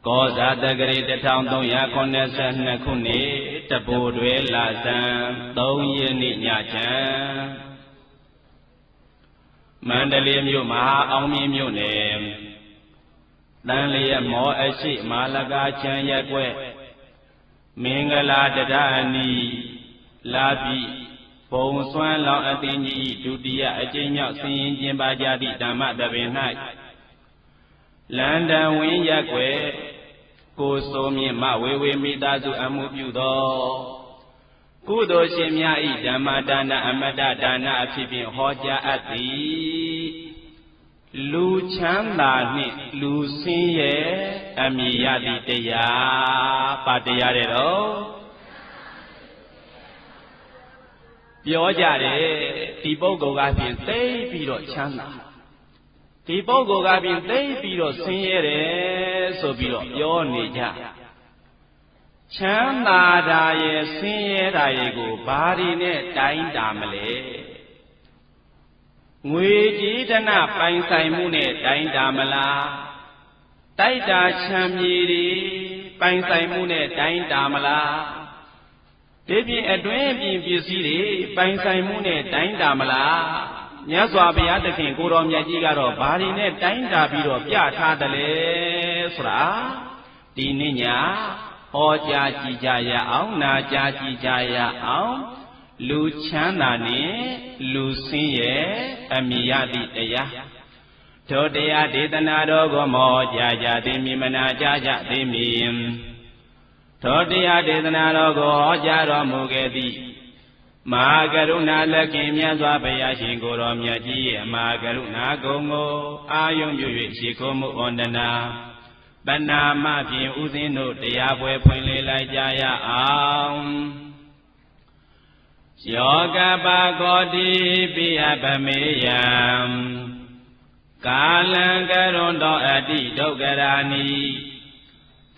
ကောဇာတက္ကရီ1382ခုနှစ်တပိုတွဲလဆန်း3ရက်နေ့ညချမ်းမန္တလေးမြို့မဟာအောင်မြင်မြို့နယ်တန်လျက်မောအရှိမာလကာချမ်းရက်ွက်မင်္ဂလာတရအနီလာပြီဘုံစွမ်းလောင်အသင်ကြီးဒုတိယအကျဉ်းမြောက်ဆင်ရင်ကျင်းပါကြသည့်ဓမ္မသဘင်၌လန္ဒန်ဝင်းရက်ွယ်ကိုဆိုမြင့်မဝေဝေမိသားစုအမှုပြုသောကုသိုလ်ရှင်များ၏ဓမ္မဒါနအမတ္တဒါနအဖြစ်ဖြင့်ဟောကြားအပ်သည်လူချမ်းသာနှင့်လူဆင်းရဲအမည်ရသည့်တရားပါတရားတဲ့တော့ပြောကြတယ်ဒီပုဂ္ဂိုလ်ကဖြင့်သိပြီးတော့ချမ်းသာဒီပုဂ္ဂိုလ်ကဖြင့်သိပြီးတော့ဆင်းရဲတယ်ဆိုပြီးတော့ပြောနေကြချမ်းသာတာရဲ့ဆင်းရဲတာရဲ့ကိုဘာတွေနဲ့တိုင်းတာမလဲငွေကြီးတနာပိုင်ဆိုင်မှုနဲ့တိုင်းတာမလားတိုက်တာချမ်းမြေတွေပိုင်ဆိုင်မှုနဲ့တိုင်းတာမလားဒီပြင်အတွင်းပြင်ပစ္စည်းတွေပိုင်ဆိုင်မှုနဲ့တိုင်းတာမလားမြတ်စွာဘုရားသခင်ကိုတော်မြတ်ကြီးကတော့ဘာတွေနဲ့တိုင်းတာပြီးတော့ပြထားတယ်လဲဆိုတာဒီနေ့ညဟောကြားကြည့်ကြရအောင်နာကြားကြည့်ကြရအောင်လူချမ်းသာနဲ့လူဆင်းရဲအမည်ရသည့်တရားထိုတရားဒေသနာတော်ကိုမောကြားကြသည်မြင်မနာကြားကြသည်မြင်ထိုတရားဒေသနာတော်ကိုဟောကြားတော်မူခဲ့သည့်မဟာကရုဏာလက်ခင်မြတ်စွာဘုရားရှင်ကိုတော်မြတ်ကြီးရဲ့မဟာကရုဏာဂုဏ်ကိုအာယုံပြု၍ရှိခိုးမှုဩန္ဒနာပဏာမဖြင့်ဥစဉ်တို့တရားပွဲဖွင့်လှစ်လိုက်ကြရအောင်ယောကပါကောတိပိယဗမေယံကာလံကရုဏတောအတိဒုက္ခရာနိ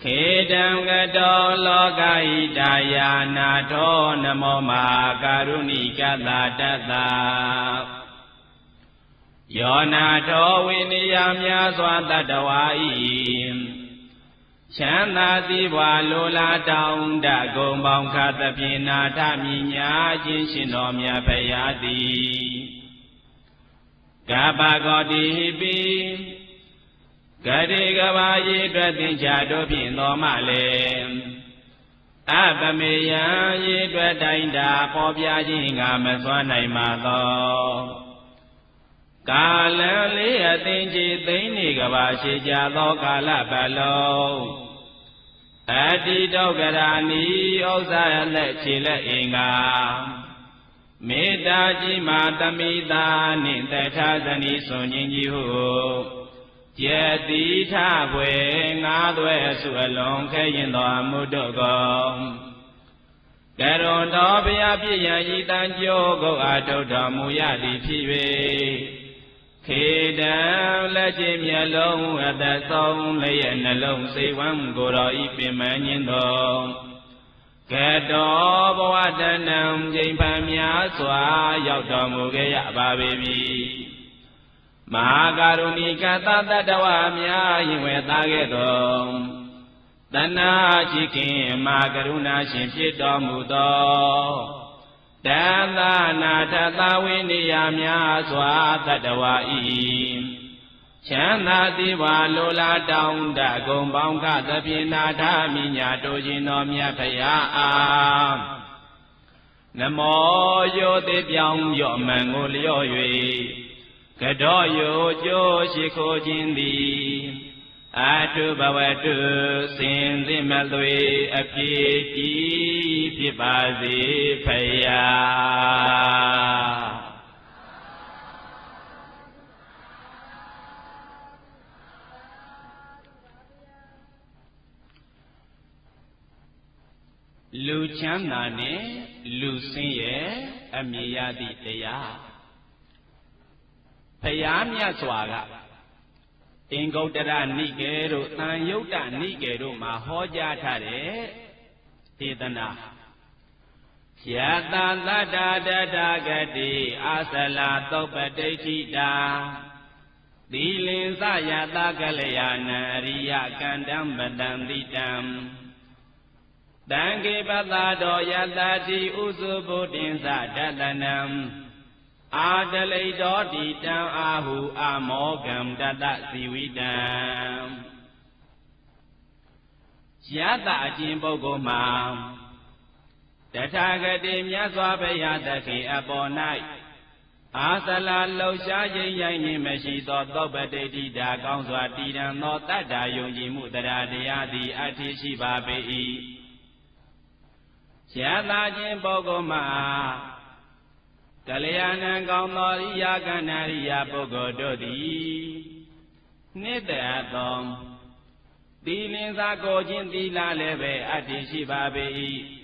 ခေတံကတောလောကဣတာယာနာထောနမောမဟာကာရုဏိကတတတ္တယောနာထောဝိနိယများစွာတတ္တဝါဤချမ်းသာစည်းပွားလိုလားတောင်းတဂုံပေါင်းခါသဖြင့်နာထမြညာခြင်းရှင်တော်မြတ်ဖရာသည်ကပ္ပကောတိပိဂတိကဘာယေအတွက်သင်္ချာတို့ဖြင့်တော်မလေအပမေယံယေအတွက်တိုင်းတာပေါ်ပြခြင်းကမစွမ်းနိုင်ပါသောကာလလေးအသင်္ချေသိမ့်နေကဘာရှိကြသောကာလပတ်လုံးအတ္တိဒုက္ခရာနိဥစ္စာလက်ခြေလက်အင်္ဂါမေတ္တာကြီးမာသမိတာနှင့်တထာဇနီဆွန်ခြင်းကြီးဟုကျေတိထဘွယ်ငါးသွဲဆုအလုံးခဲရင်တော်မူတို့ကုန်ကရုဏတော်ဘုရားပြည့်ရန်ဤတန်ကြိုးကိုအာထုတ်တော်မူရသည်ဖြစ်၍ခေတံလက်ချင်းမျက်လုံးအသက်ဆုံးလျက်နှလုံးစိတ်ဝမ်းကိုယ်တော်ဤပင်မညင်းတော်ကတောဘဝတဏံချိန်ပံများစွာရောက်တော်မူခဲ့ရပါပေပြီမဟာကရုဏိကတတ္တဝါများရင်ဝဲသားခဲ့တော်တဏှာရှိခင်မဟာကရုဏာရှင်ဖြစ်တော်မူသောတသနာထသဝိနိယများစွာတတ္တဝါဤချမ်းသာသည်ပါလိုလားတောင်းတဂုံပေါင်းကသဖြင့်နာထမိညာတို့ရှင်တော်မြတ်ဖရာအားနမောယောတိပြောင်းရော့မှန်ကိုလျော့၍ကတောယောကျိုးရှိခိုးခြင်းသည်အတုဘဝတုစင်စစ်မသွေအပြည့်ကြီးဖြစ်ပါစေဖရာလူချမ်းသာနဲ့လူဆင်းရဲအမည်ရသည့်တရားဖရာမြတ်စွာကအင်္ဂုတ္တရနိကေတို့သံယုတ်တနိကေတို့မှာဟောကြားထားတဲ့ဒေသနာယတသတ္တတတဂတိအာသလာသုပ္ပဋိဋ္ဌိတာ တိလင်္စယတကလျာဏအရိယကန္တံပတံတိတံတံခေပတတောယတတိဥစုဗုဒ္ဓင်္စဒတနံအာတလိတောတိတံအာဟုအမောကံတတစီဝိတံယတအကျဉ်ပုဂ္ဂိုလ်မှာတထာဂတိမြတ်စွာဘုရားသခင်အပေါ်၌အာသလာလှူရှားရိမ့်ရိုင်းခြင်းမရှိသောသောပတိတိတာကောင်းစွာတည်တံသောတတ္တာယုံကြည်မှုတရားတရားသည်အထည်ရှိပါပေ၏ယတအကျဉ်ပုဂ္ဂိုလ်မှာကလျာဏံကောင်းသောရိယာကန္နာရိယာပုဂ္ဂိုလ်တို့သည်နိတ္တသောသီလင်္စာကိုခြင်းသီလလည်းပဲအတ္တိရှိပါပေ၏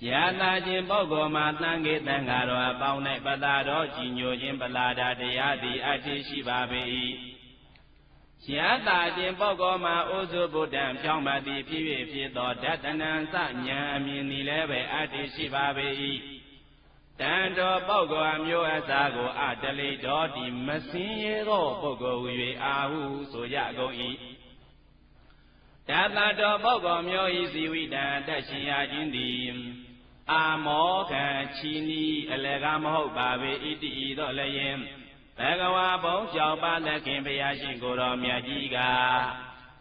ယတာခြင်းပုဂ္ဂိုလ်မှာသံဃေသံဃာတော်အပေါင်း၌ပတာတော်ကြည်ညိုခြင်းပလာဒတရားသည်အတ္တိရှိပါပေ၏ယတာခြင်းပုဂ္ဂိုလ်မှာဥစုဗုဒ္ဓံဖြောင်းပါသည်ဖြစ်၍ဖြစ်သောဒတနံစဉာဏ်အမြင်သည်လည်းပဲအတ္တိရှိပါပေ၏တန်တော်ပုဂ္ဂိုလ်အမျိုးအစားကိုအတလိတော်ဒီမစင်းရဲသောပုဂ္ဂိုလ်ဟူ၍အာဟုဆိုရကုန်၏တတတော်ပုဂ္ဂိုလ်မျိုးဤဇီဝိတံတရှင်ရခြင်းသည်အာမောခံချီနီအလကမဟုတ်ပါပေဣတိဤသောလည်းယင်ဘဂဝါဘုံကြောင့်ပါသခင်ဘုရားရှင်ကိုယ်တော်မြတ်ကြီးက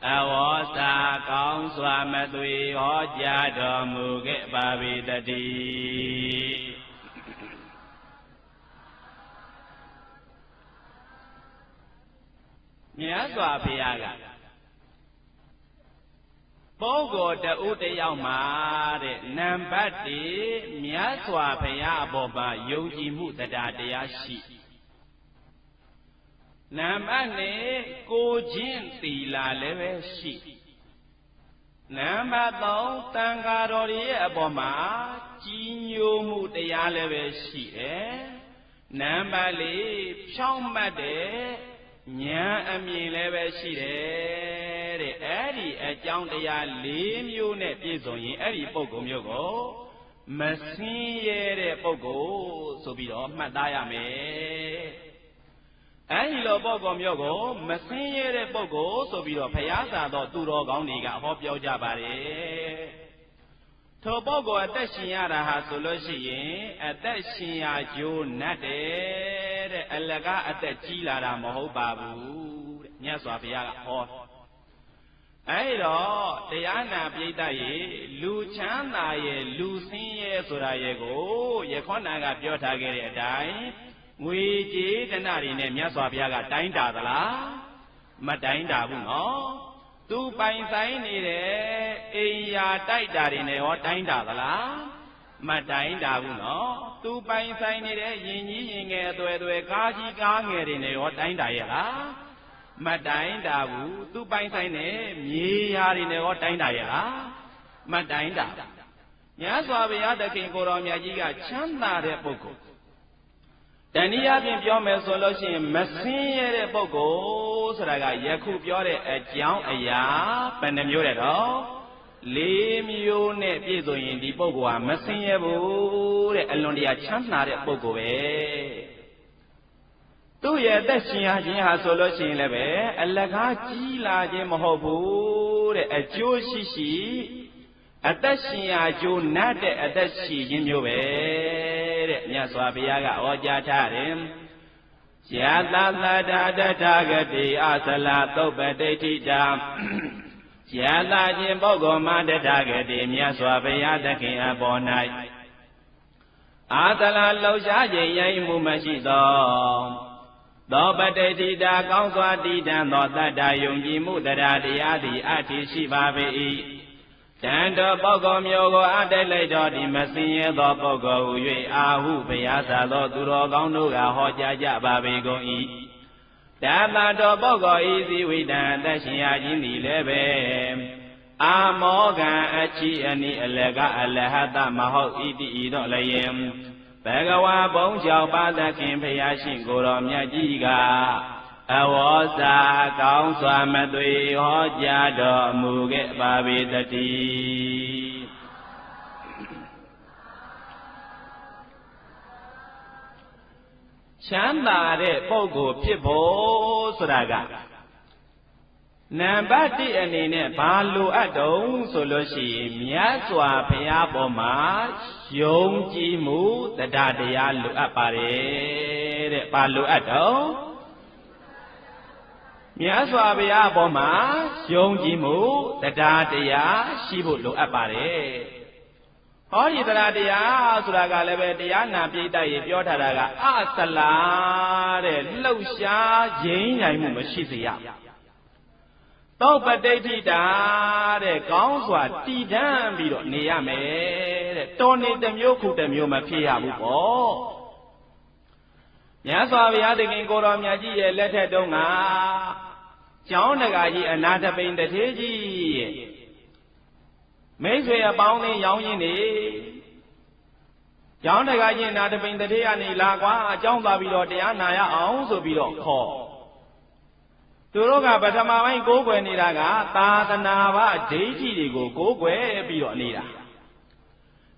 အဝေါစာကောင်းစွာမသွေဟောကြားတော်မူခဲ့ပါပေတည်းမြတ်စွာဘုရားကပုဂ္ဂိုလ်တဦးတယောက်မှာတဲ့နံပါတ်1မြတ်စွာဘုရားအပေါ်မှာယုံကြည်မှုတရားတရားရှိနံပါတ်2ကိုချင်းသီလလည်းပဲရှိနံပါတ်3တန်ဃာတော်ရဲ့အပေါ်မှာကြီးညိုမှုတရားလည်းပဲရှိတယ်နံပါတ်4ဖြောင့်မတ်တဲ့ဉာဏ်အမြင်လည်းပဲရှိတယ်တဲ့အဲ့ဒီအကြောင်းတရား4မျိုးနဲ့ပြည့်စုံရင်အဲ့ဒီပုဂ္ဂိုလ်မျိုးကိုမဆင်းရဲတဲ့ပုဂ္ဂိုလ်ဆိုပြီးတော့မှတ်သားရမယ်အဲ့ဒီလိုပုဂ္ဂိုလ်မျိုးကိုမဆင်းရဲတဲ့ပုဂ္ဂိုလ်ဆိုပြီးတော့ဘုရားသာသောသူတော်ကောင်းတွေကဟောပြောကြပါတယ်ထိုပုဂ္ဂိုလ်အသက်ရှင်ရတာဟာဆိုလို့ရှိရင်အသက်ရှင်ရကြိုးနတ်တယ်တဲ့အလကားအသက်ကြီးလာတာမဟုတ်ပါဘူးတဲ့မြတ်စွာဘုရားကဟောအဲ့တော့တရားနာပိဋကရေလူချမ်းသာရဲ့လူဆင်းရဲဆိုတာရဲ့ကိုယခေါနာကပြောထားခဲ့တဲ့အတိုင်းငွေကြေးတဏှာတွေနဲ့မြတ်စွာဘုရားကတိုင်းတာသလားမတိုင်းတာဘူးနော်သူပိုင်ဆိုင်နေတဲ့အိမ်ယာတိုက်တာတွေနဲ့ဟောတိုင်းတာသလားမတိုင်းတာဘူးနော်သူပိုင်ဆိုင်နေတဲ့ရင်ကြီးရင်ငယ်အသွယ်သွယ်ကားကြီးကားငယ်တွေနဲ့ဟောတိုင်းတာရဲ့လားမတိုင်းတာဘူးသူပိုင်ဆိုင်တဲ့မြေယာတွေနဲ့ဟောတိုင်းတာရဲ့လားမတိုင်းတာမြတ်စွာဘုရားသခင်ကိုယ်တော်မြတ်ကြီးကချမ်းသာတဲ့ပုဂ္ဂိုလ်တဏှာဖြင့်ပြောမယ်ဆိုလို့ရှိရင်မဆင်းရဲတဲ့ပုဂ္ဂိုလ်ဆိုတာကယခုပြောတဲ့အကြောင်းအရာဘယ်နှမျိုးတဲ့တော့4မျိုးနဲ့ပြည့်စုံရင်ဒီပုဂ္ဂိုလ်ဟာမဆင်းရဲဘူးတဲ့အလွန်တရာချမ်းသာတဲ့ပုဂ္ဂိုလ်ပဲသူ့ရဲ့အသက်ရှင်ရခြင်းဟာဆိုလို့ရှိရင်လည်းပဲအလကားကြီးလာခြင်းမဟုတ်ဘူးတဲ့အကျိုးရှိရှိအသက်ရှင်ရကြိုးနတ်တဲ့အသက်ရှိခြင်းမျိုးပဲတဲ့မြတ်စွာဘုရားကဟောကြားထားတယ်ယတသတ္တတထာဂတိအသလသုပ္ပတိဋ္ဌိတာယတခြင်းပုဂ္ဂိုလ်မှာတထာဂတိမြတ်စွာဘုရားသခင်အပေါ်၌အာသလလှူရှားခြင်းရိုင်းမှုမရှိသောပတိဋ္ဌိတာကောင်းစွာတည်တံ့သောတတ္တယုံကြည်မှုတရားတရားသည်အတ္တိရှိပါပေ၏တန်တော်ပုဂ္ဂိုလ်မျိုးကိုအတိုက်လိုက်တော်ဒီမစင်ရဲသောပုဂ္ဂိုလ်ဟူ၍အာဟုဘုရားသာသောသူတော်ကောင်းတို့ကဟောကြားကြပါပေကုန်၏တတတော်ပုဂ္ဂိုလ်ဤဇီဝိတံအသက်ရှင်ရခြင်းသည်လည်းပဲအာမောကံအချီအနိအလကအလဟတမဟုတ်ဣတိဤတော့လည်းယင်ဘဂဝါဘုံကြောင့်ပါသခင်ဘုရားရှင်ကိုယ်တော်မြတ်ကြီးကအဝေါစာကောင်းစွာမသွေဟောကြားတော်မူခဲ့ပါပေတည်းယ ချမ်းသာတဲ့ပုဂ္ဂိုလ်ဖြစ်ဖို့ဆိုတာကနံပါတ်1အနေနဲ့ဘာလိုအပ်တုံးဆိုလို့ရှိရင်မြတ်စွာဘုရားပေါ်မှာယုံကြည်မှုတရားတရားလိုအပ်ပါတယ်တဲ့ဘာလိုအပ်တုံးမြတ်စွာဘုရားပေါ်မှာယုံကြည်မှုတရားတရားရှိဖို့လိုအပ်ပါတယ်ဟောဒီတရားတရားဆိုတာကလည်းပဲတရားနာပြိတ္တရေပြောထားတာကအစလားတဲ့လှုပ်ရှားရင်းနိုင်မှုမရှိစေရသောပဋိဋ္ဌိတာတဲ့ကောင်းစွာတည်တံ့ပြီးတော့နေရမယ်တဲ့တော်နေတစ်မျိုးခုတစ်မျိုးမဖြစ်ရဘူးပေါ့မြတ်စွာဘုရားသခင်ကိုတော်မြတ်ကြီးရဲ့လက်ထက်တုန်းကကျောင်းတကာကြီးအနာတပိန်တထေးကြီးရဲ့မိတ်ဆွေအပေါင်းအသင်းရောင်းရင်းနေကျောင်းတကာကြီးအနာတပိန်တထေးကနေလာကွာအကြောင်းသွားပြီးတော့တရားနာရအောင်ဆိုပြီးတော့ခေါ်သူတို့ကပထမပိုင်းကိုးကွယ်နေတာကသာသနာ့ဘာဒိဋ္ဌိတွေကိုကိုးကွယ်ပြီးတော့နေတာ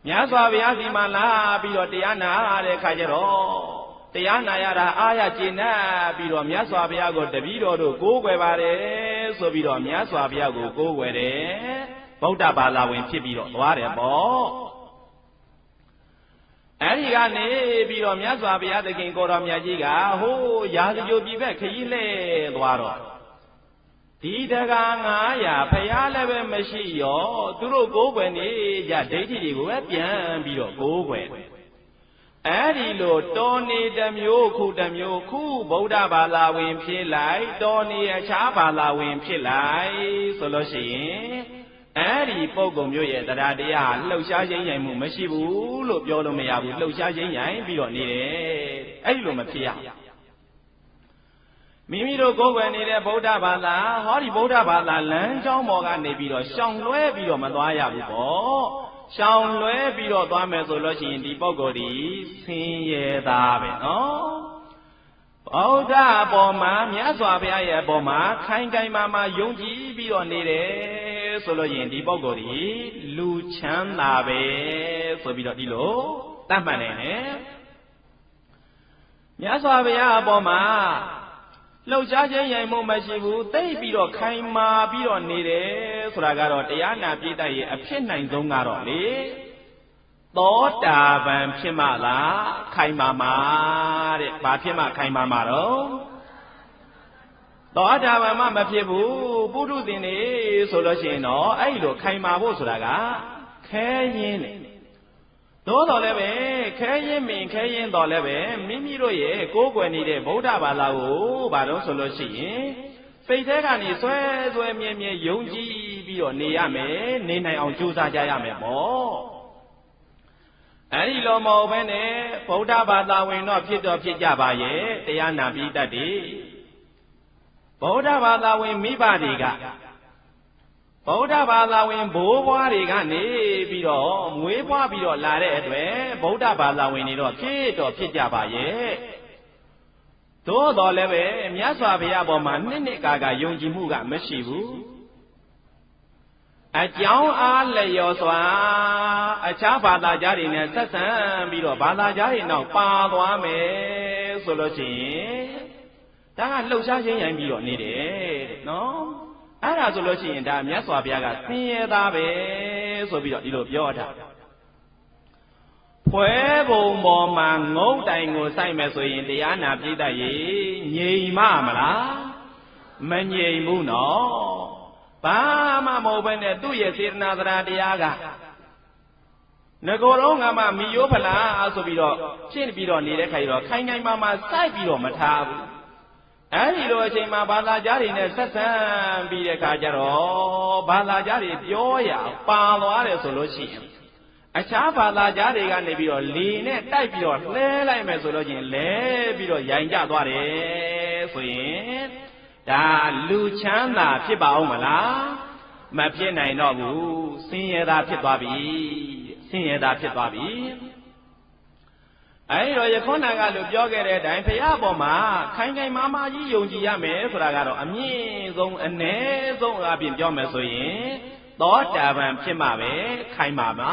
မြတ်စွာဘုရားစီမှာလာပြီးတော့တရားနာတဲ့ခါကျတော့တရားနာရတာအားရကျေနပ်ပြီးတော့မြတ်စွာဘုရားကိုတပည့်တော်တို့ကိုးကွယ်ပါတယ်ဆိုပြီးတော့မြတ်စွာဘုရားကိုကိုးကွယ်တယ်ဗုဒ္ဓဘာသာဝင်ဖြစ်ပြီးတော့သွားတယ်ပေါ့အဲဒီကနေပြီးတော့မြတ်စွာဘုရားသခင်ကိုတော်မြတ်ကြီးကဟိုးရာဇဂိုပြည်ဘက်ခရီးလဲသွားတော့ဒီတကား900ဘုရားလည်းပဲမရှိရောသူတို့ကိုးကွယ်နေကြဒိဋ္ဌိတွေကိုပဲပြန်ပြီးတော့ကိုးကွယ်အဲ့ဒီလိုတော်နေတစ်မျိုးခုတစ်မျိုးခုဗုဒ္ဓဘာသာဝင်ဖြစ်လိုက်တော်နေအခြားဘာသာဝင်ဖြစ်လိုက်ဆိုလို့ရှိရင်အဲ့ဒီပုဂ္ဂိုလ်မျိုးရဲ့တရားတရားလှုပ်ရှားခြင်းရင်မှုမရှိဘူးလို့ပြောလို့မရဘူးလှုပ်ရှားခြင်းရင်ပြီးတော့နေတယ်အဲ့ဒီလိုမဖြစ်ရမိမိတို့ကိုယ်ွယ်နေတဲ့ဗုဒ္ဓဘာသာဟောဒီဗုဒ္ဓဘာသာလမ်းကြောင်းပေါ်ကနေပြီးတော့ရှောင်လွဲပြီးတော့မသွားရဘူးပေါ့ရှောင်လွဲပြီးတော့သွားမယ်ဆိုလို့ရှိရင်ဒီပုဂ္ဂိုလ်ဒီဆင်းရဲသားပဲနော်ဗုဒ္ဓပေါ်မှာမြတ်စွာဘုရားရဲ့အပေါ်မှာခိုင်ခိုင်မာမာယုံကြည်ပြီးတော့နေတယ်ဆိုလို့ရင်ဒီပုဂ္ဂိုလ်ဒီလူချမ်းသာပဲဆိုပြီးတော့ဒီလိုတတ်မှတ်နေတယ်မြတ်စွာဘုရားအပေါ်မှာလှုပ်ရှားခြင်းရင်မှုမရှိဘူးသိပြီးတော့ခိုင်မာပြီးတော့နေတယ်ဆိုတာကတော့တရားနာပြိတ္တရဲ့အဖြစ်နိုင်ဆုံးကတော့လေသောတာပန်ဖြစ်မှလားခိုင်မာမှာတဲ့ဘာဖြစ်မှခိုင်မာမှာတော့သောတာပန်မှမဖြစ်ဘူးပုထုသင်နေဆိုလို့ရှိရင်တော့အဲ့လိုခိုင်မာဖို့ဆိုတာကခဲရင်းတယ်သို့တော်လည်းပဲခဲရင်မင်ခဲရင်တော်လည်းပဲမိမိတို့ရဲ့ကိုးကွယ်နေတဲ့ဗုဒ္ဓဘာသာကိုဘာလို့ဆိုလို့ရှိရင်စိတ်ထဲကနေဆွဲဆွဲမြဲမြဲယုံကြည်ပြီးတော့နေရမယ်နေနိုင်အောင်ကြိုးစားကြရမယ်ပေါ့အဲဒီလိုမဟုတ်ဘဲနဲ့ဗုဒ္ဓဘာသာဝင်တော့ဖြစ်ကြပါရဲ့တရားနာပြီးတတ်တယ်ဗုဒ္ဓဘာသာဝင်မိဘတွေကဗုဒ္ဓဘာသာဝင်ဘိုးဘွားတွေကနေပြီးတော့မွေးဖွားပြီးတော့လာတဲ့အတွက်ဗုဒ္ဓဘာသာဝင်တွေတော့ဖြစ်ကြပါရဲ့သို့တော်လည်းပဲမြတ်စွာဘုရားပေါ်မှာနှစ်ကာယုံကြည်မှုကမရှိဘူးအကြောင်းအားလျော်စွာအခြားဘာသာကြားတွေနဲ့ဆက်ဆံပြီးတော့ဘာသာကြားတွေနောက်ပါသွားမယ်ဆိုလို့ရှိရင်ဒါကလှုပ်ရှားခြင်းရင်ပြီးတော့နေတယ်နော်အဲ့ဒါဆိုလို့ရှိရင်ဒါမြတ်စွာဘုရားကဆင်းရဲသားပဲဆိုပြီးတော့ဒီလိုပြောတာဖွဲဘုံပေါ်မှာငုံတိုင်ကိုစိုက်မယ်ဆိုရင်တရားနာပြိတ္တရေငြိမ်မလားမငြိမ်ဘူးနော်ဘာမှမဟုတ်ဘဲနဲ့သူ့ရဲ့စေတနာတရားကငကိုယ်လုံးကမှမိယောဖလားဆိုပြီးတော့ဖြစ်ပြီးတော့နေတဲ့ခါကျတော့ခိုင်ခိုင်မာမာစိုက်ပြီးတော့မထားဘူးအဲဒီလိုအချိန်မှာဘာသာကြားတွေနဲ့ဆက်ဆံပြီးတဲ့အခါကျတော့ဘာသာကြားတွေပြောရပါသွားတယ်ဆိုလို့ရှိရင်အခြားဘာသာကြားတွေကနေပြီးတော့လေနဲ့တိုက်ပြီးတော့လှဲလိုက်မယ်ဆိုလို့ချင်းလဲပြီးတော့ရိုင်ကျသွားတယ်ဆိုရင်ဒါလူချမ်းသာဖြစ်ပါအောင်မလားမဖြစ်နိုင်တော့ဘူးဆင်းရဲသားဖြစ်သွားပြီဆင်းရဲသားဖြစ်သွားပြီအဲဒီတော့ယခုနကလို့ပြောခဲ့တဲ့အတိုင်းဘုရားပေါ်မှာခိုင်ခိုင်မာမာကြီးယုံကြည်ရမယ်ဆိုတာကတော့အမြင့်ဆုံးအ ਨੇ ဆုံးအပြင်ပြောမယ်ဆိုရင်သောတာပန်ဖြစ်မှပဲခိုင်မာမှာ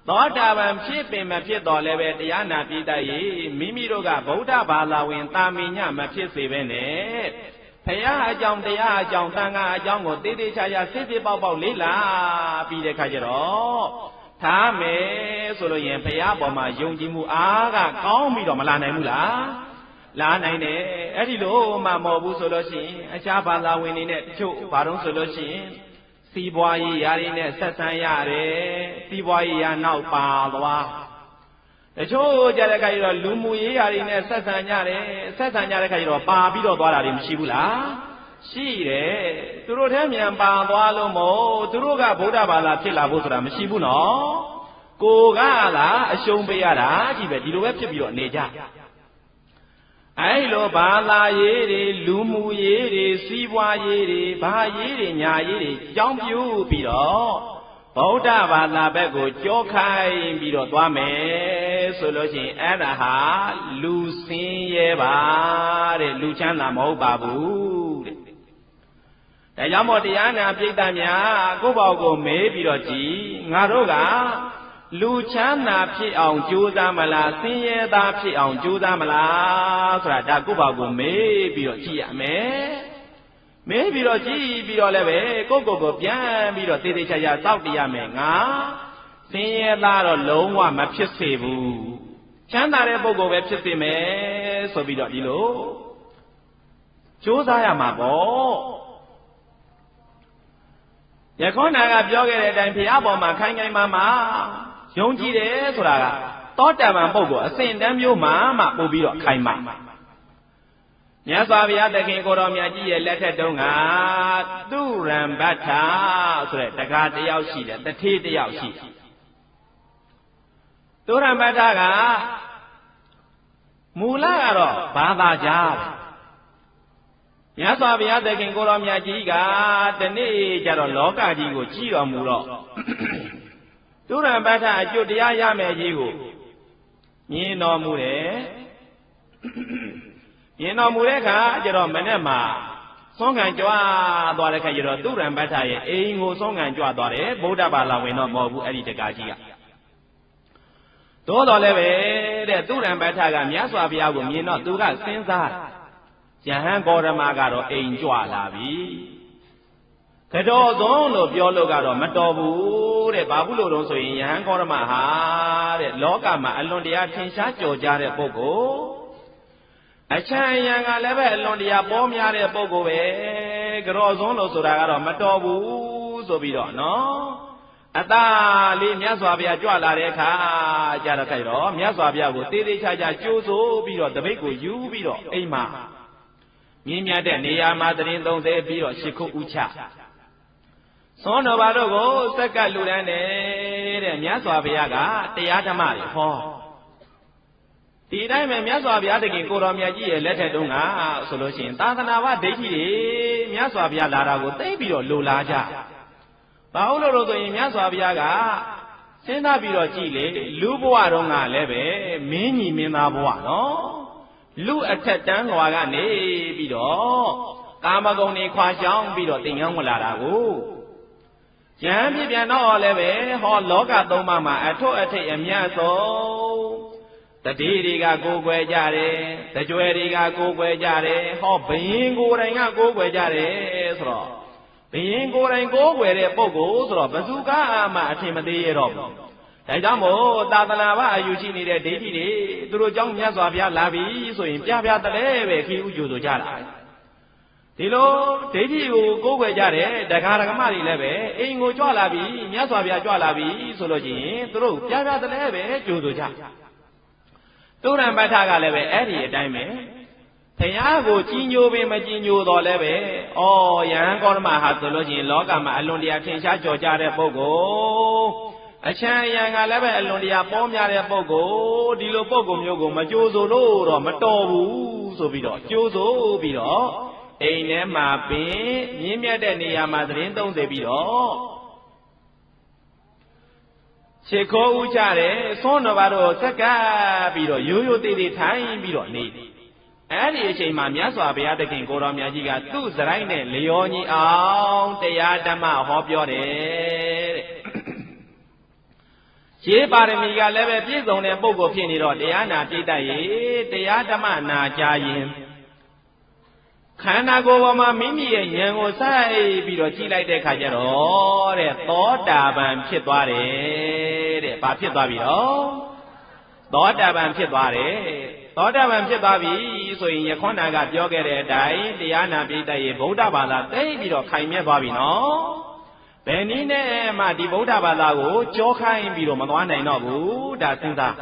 သောတာပန်ဖြစ်ပင်မဖြစ်တော်လည်းပဲတရားနာပိတ္တရေမိမိတို့ကဗုဒ္ဓဘာသာဝင်တာမင်ညမဖြစ်စေပဲနဲ့ဖရာအကြောင်းတရားအကြောင်းတန်ခါအကြောင်းကိုတေးသေးချာချာစစ်စစ်ပေါက်ပေါက်လေးလာပြီးတဲ့ခါကျတော့ထားမယ်ဆိုလို့ရင်ဖရာပေါ်မှာယုံကြည်မှုအားကကောင်းပြီးတော့မလာနိုင်ဘူးလားလာနိုင်တယ်အဲ့ဒီလိုမှမဟုတ်ဘူးဆိုလို့ရှိရင်အခြားဘာသာဝင်တွေနဲ့တချို့ဘာလို့ဆိုလို့ရှိရင်စီးပွားရေးယာတွေနဲ့ဆက်ဆံရတယ်စီးပွားရေးယာနောက်ပါသွားတချို့ကြတဲ့ခါကျတော့လူမှုရေးယာတွေနဲ့ဆက်ဆံကြတယ်ဆက်ဆံကြတဲ့ခါကျတော့ပါပြီးတော့သွားတာတွေမရှိဘူးလားရှိတယ်သူတို့ထဲမြန်ပါသွားလို့မို့သူတို့ကဗုဒ္ဓဘာသာဖြစ်လာဖို့ဆိုတာမရှိဘူးနော်ကိုကလားအရှုံးပေးရတာကြီးပဲဒီလိုပဲဖြစ်ပြီးတော့နေကြအဲ့လိုဘာသာရေးတွေလူမှုရေးတွေစီးပွားရေးတွေဘာရေးတွေညာရေးတွေကြောင်းပြူပြီးတော့ဗုဒ္ဓဘာသာဘက်ကိုကြောခိုင်းပြီးတော့သွားမယ်ဆိုလို့ရှိရင်အဲ့ဒါဟာလူစင်းရဲပါတဲ့လူချမ်းသာမဟုတ်ပါဘူးတဲ့ဒါကြောင့်မို့တရားနာပိဋကများကိုယ့်ဘောက်ကိုမေးပြီးတော့ကြည်ငါတို့ကလူချမ်းသာဖြစ်အောင်ကြိုးစားမလားဆင်းရဲသားဖြစ်အောင်ကြိုးစားမလားဆိုတာဒါကိုယ့်ဘောက်ကိုမေးပြီးတော့ကြည့်ရမယ်မေးပြီးတော့ကြည့်ပြီးတော့လည်းပဲကိုယ့်ကိုယ်ပြန်ပြီးတော့သေသေးချာချာစောင့်တည်ရမယ်ငါဆင်းရဲသားတော့လုံးဝမဖြစ်စေဘူးချမ်းသာတဲ့ပုဂ္ဂိုလ်ပဲဖြစ်စေမယ်ဆိုပြီးတော့ဒီလိုကြိုးစားရမှာပေါ့ယခုနကပြောခဲ့တဲ့အတိုင်းဘုရားပေါ်မှာခိုင်ခိုင်မာမာယုံကြည်တယ်ဆိုတာကသောတာပန်ပုဂ္ဂိုလ်အစဉ်တန်းမျိုးမှပို့ပြီးတော့ခိုင်မာမြတ်စွာဘုရားသခင်ကိုတော်မြတ်ကြီးရဲ့လက်ထက်တုန်းကသူရံဘတ်ထာဆိုတဲ့တကားတယောက်ရှိတယ်တထေးတယောက်ရှိတယ်သူရံဘတ်ထာကမူလကတော့ဘာသာကြားပဲမြတ်စွာဘုရားသခင်ကိုတော်မြတ်ကြီးကတနေ့ကျတော့လောကကြီးကိုကြည်တော်မူတော့သူရံဘတ်ထာအကျိုးတရားရမယ်ကြီးကိုမြင်တော်မူတယ်မြင်တော်မူတဲ့အခါကျတော့မနေ့မှာသွန်ခံကြွသွားတဲ့ခါကျတော့သူရံဘတ်ထာရဲ့အိမ်ကိုသွန်ခံကြွသွားတယ်ဗုဒ္ဓဘာသာဝင်တော့မဟုတ်ဘူးအဲ့ဒီတကားကြီးကသို့တော်လည်းပဲတဲ့သူရံဘတ်ထာကမြတ်စွာဘုရားကိုမြင်တော့သူကစဉ်းစားယဟန်ဂေါရမကတော့အိမ်ကြွလာပြီကတော်ဆုံးလို့ပြောလို့ကတော့မတော်ဘူးတဲ့ဘာဘူးလို့တော့ဆိုရင်ယဟန်ဂေါရမဟာတဲ့လောကမှာအလွန်တရာထင်ရှားကြော်ကြားတဲ့ပုဂ္ဂိုလ်အချမ်းအယံကလည်းပဲအလွန်တရာပေါ်များတဲ့ပုဂ္ဂိုလ်ပဲကတော်ဆုံးလို့ဆိုတာကတော့မတော်ဘူးဆိုပြီးတော့နော်အသာလေးမြတ်စွာဘုရားကြွလာတဲ့အခါကြတော့ခိုက်တော့မြတ်စွာဘုရားကိုတေးသေးချာချာကြိုးဆိုပြီးတော့တပိတ်ကိုယူပြီးတော့အိမ်မှာမြင်းမြတ်တဲ့နေရာမှာသရင်30ပြီးတော့ရှ िख ုဥချသွန်တော်ဘာတို့ကိုစက္ကလူတန်းတဲ့မြတ်စွာဘုရားကတရားဓမ္မတွေဟောဒီတိုင်းပဲမြတ်စွာဘုရားတခင်ကိုတော်မြတ်ကြီးရဲ့လက်ထက်တုန်းကဆိုလို့ရှိရင်သာသနာ့ဘဒိဋ္ဌိတွေမြတ်စွာဘုရားလာတာကိုသိပြီးတော့လိုလားကြဘာလို့လို့ဆိုရင်မြတ်စွာဘုရားကစဉ်းစားပြီးတော့ကြည်လေလူဘဝတုန်းကလည်းပဲမင်းညီမင်းသားဘဝနော်လူအထက်တန်းလွာကနေပြီးတော့ကာမဂုဏ်တွေခွာရှောင်ပြီးတော့တင်ငန်းဝင်လာတာကိုဉာဏ်ပြပြန်တော့လည်းပဲဟောလောကသုံးပါးမှာအထွတ်အထိပ်အမြတ်ဆုံးတတိတွေကကိုယ်ွယ်ကြတယ်တကြွယ်တွေကကိုယ်ွယ်ကြတယ်ဟောဘယင်ကိုယ်တိုင်ကကိုယ်ွယ်ကြတယ်ဆိုတော့ဘယင်ကိုယ်တိုင်ကိုယ်ွယ်တဲ့ပုဂ္ဂိုလ်ဆိုတော့ဘယ်သူကမှအထင်မသေးရတော့ဘူးဒါကြောင့်မို့သာသနာ့ဘာအယူရှိနေတဲ့ဒိဋ္ဌိတွေသူတို့ကြောင့်မြတ်စွာဘုရားလာပြီဆိုရင်ပြပြတလဲပဲခီးဥကြိုဆိုကြတာဒီလိုဒိဋ္ဌိကိုကိုးကွယ်ကြတဲ့တရားဓမ္မတွေလည်းပဲအိမ်ကိုကြွလာပြီမြတ်စွာဘုရားကြွလာပြီဆိုလို့ရှိရင်သူတို့ပြပြတလဲပဲကြိုဆိုကြသူရံပဋ္ဌာကလည်းပဲအဲ့ဒီအတိုင်းပဲဘုရားကိုကြီးညိုပင်မကြီးညိုတော့လည်းပဲဩယဟန်ဂေါရမဟာဆိုလို့ရှိရင်လောကမှာအလွန်တရာထင်ရှားကြော်ကြားတဲ့ပုဂ္ဂိုလ်အချမ်းအယံကလည်းပဲအလွန်တရာပေါ်များတဲ့ပုဂ္ဂိုလ်ဒီလိုပုဂ္ဂိုလ်မျိုးကိုမကြိုးဆိုလို့တော့မတော်ဘူးဆိုပြီးတော့ကြိုးဆိုပြီးတော့အိမ်ထဲမှာပင်မြင်းမြတ်တဲ့နေရာမှာသရင်30ပြီးတော့ရှ िख ုဥချတယ်သွန်တော်ဘာတို့ဆက်ကပ်ပြီးတော့ရိုးရိုးသေးသေးထိုင်ပြီးတော့နေအဲ့ဒီအချိန်မှာမြတ်စွာဘုရားသခင်ကိုတော်မြတ်ကြီးကသူ့စရိုက်နဲ့လျောညီအောင်တရားဓမ္မဟောပြောတယ်တဲ့ Chế bà rì mì gà lè bè biết dòng nè bốc gò phiền nì rò Tìa nà tí tà yì Tìa đà mà nà chà yin Khán nà gò bà mà mì mì yè nhàn gò sai Bì rò chi lại đè khá chà rò Tó đà bàn phiết tòa rè Bà phiết tòa bì rò Tó đà bàn phiết tòa rè Tó đà bàn phiết tòa bì Sò yin yè khoan nà gà biò kè rè Đài Tìa nà bì tà yì Bố đà bà là Tây bì rò khai miết tòa bì nó Bè ní nè mà đi bố đà bà là gỗ Chó khai bì rò mà tòa này nó bố Đà sinh ra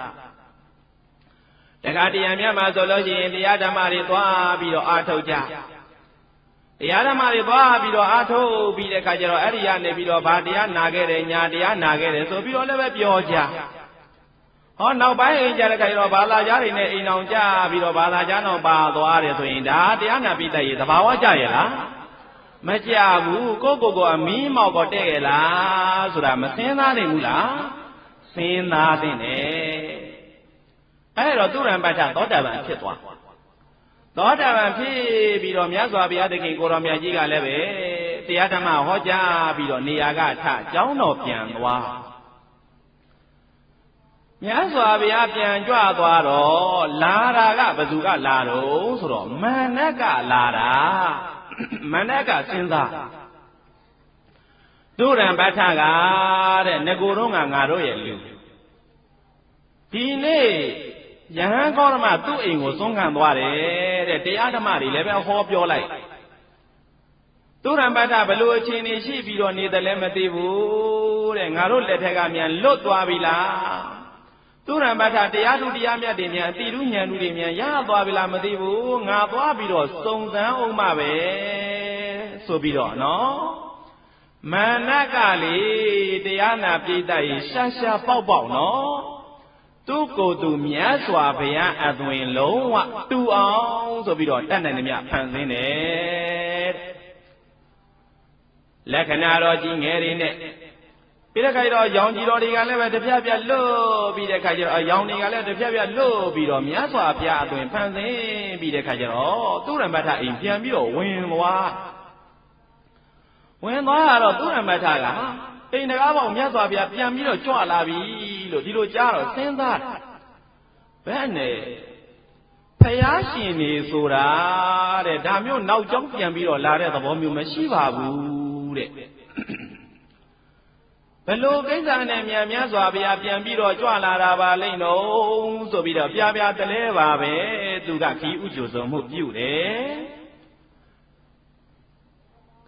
Đà gà tìa miết mà sò lô xin Tìa đà mà đi tòa bì rò á thâu chà Tìa đà mà đi tòa bì rò á thâu Bì rè khá chà rò Eri yà nè bì rò bà tìa nà kè rè Nhà tìa nà kè rè Sò bì rò lè bè biò chà Hò nào bái hình chà rè khá chà rò Bà là chà rì nè in nòng chà Bì rò bà là chà nòng bà tòa rè Sò yin đà tìa nà bì tà yì Tà bà wá chà yè lá Mà chà bù Cô mì màu gò tè yè lá Sò rà mà xin nà nè mù lá Xin nà nè nè Ê rò tu ràn bà chà Tó đà bàn phiết tòa Tó đà bàn phiết Bì rò miá xòa bì á tì kì Cô rò miá chí gà lè bè Tìa đà mà hò chà Bì rò nì yà gà thả Cháu nò piàn tòa Miá xòa bì á piàn chòa tòa rò Lá rà gà bà dù gà là rò Sò rò mà nè gà là rà Mà nè gà xin ra Tu ràn bà chà gà Nè cô rò ngà rò yè lưu Tì nè Yà hàn có mà tu ing ngô sông khăn tòa rè Tìa đà mà rì lè bè hò biò lại Tu ràn bà chà bà lùa chì nì xì bì rò nì tà lè mà tì bù Ngà rò lè thè gà miàn lột tòa bì là Tu ràn bà chà tìa tu tìa mià tì miàn Tì rù nhàn rù tì miàn Yà tòa bì là mà tì bù Ngà tòa bì rò sông zang ông mà bè Sò bì rò nó Mà nà gà lì Tìa nà bì tà yì Xà xà bào bào nó Tu cô tu miá xòa bè á tuyên lỗ hoặc tu áo Rồi bị đỏ tàn này miá phản sinh nè Lẽ khả nà đó chỉ nghe đi nè Bị đá khai đó dòng chỉ đó đi gà lẽ bà tập bia lô Bị đá khai đó dòng đi gà lẽ tập bia lô Bị đỏ miá xòa bè á tuyên phản sinh Bị đá khai đó tu ràng bà thà in phiền bị đỏ nguyên hóa Nguyên hóa đó tu ràng bà thà gà Tình nè gà bóng miá xòa bè phiền bị đỏ chua là bì Đi lô chá rồi xin ra Bè nè Phè á xin nì sô ra Đà miêu nào chóng phiền bì đỏ là Tà bó miêu mà xí bà bù Bè lô cái xa nè mià miá xòa bè phiền bì đỏ chua là ra bà lên nông Sô bì đỏ bia bia tà lê bà bè Tu gà khí ú chô sô mù biu đế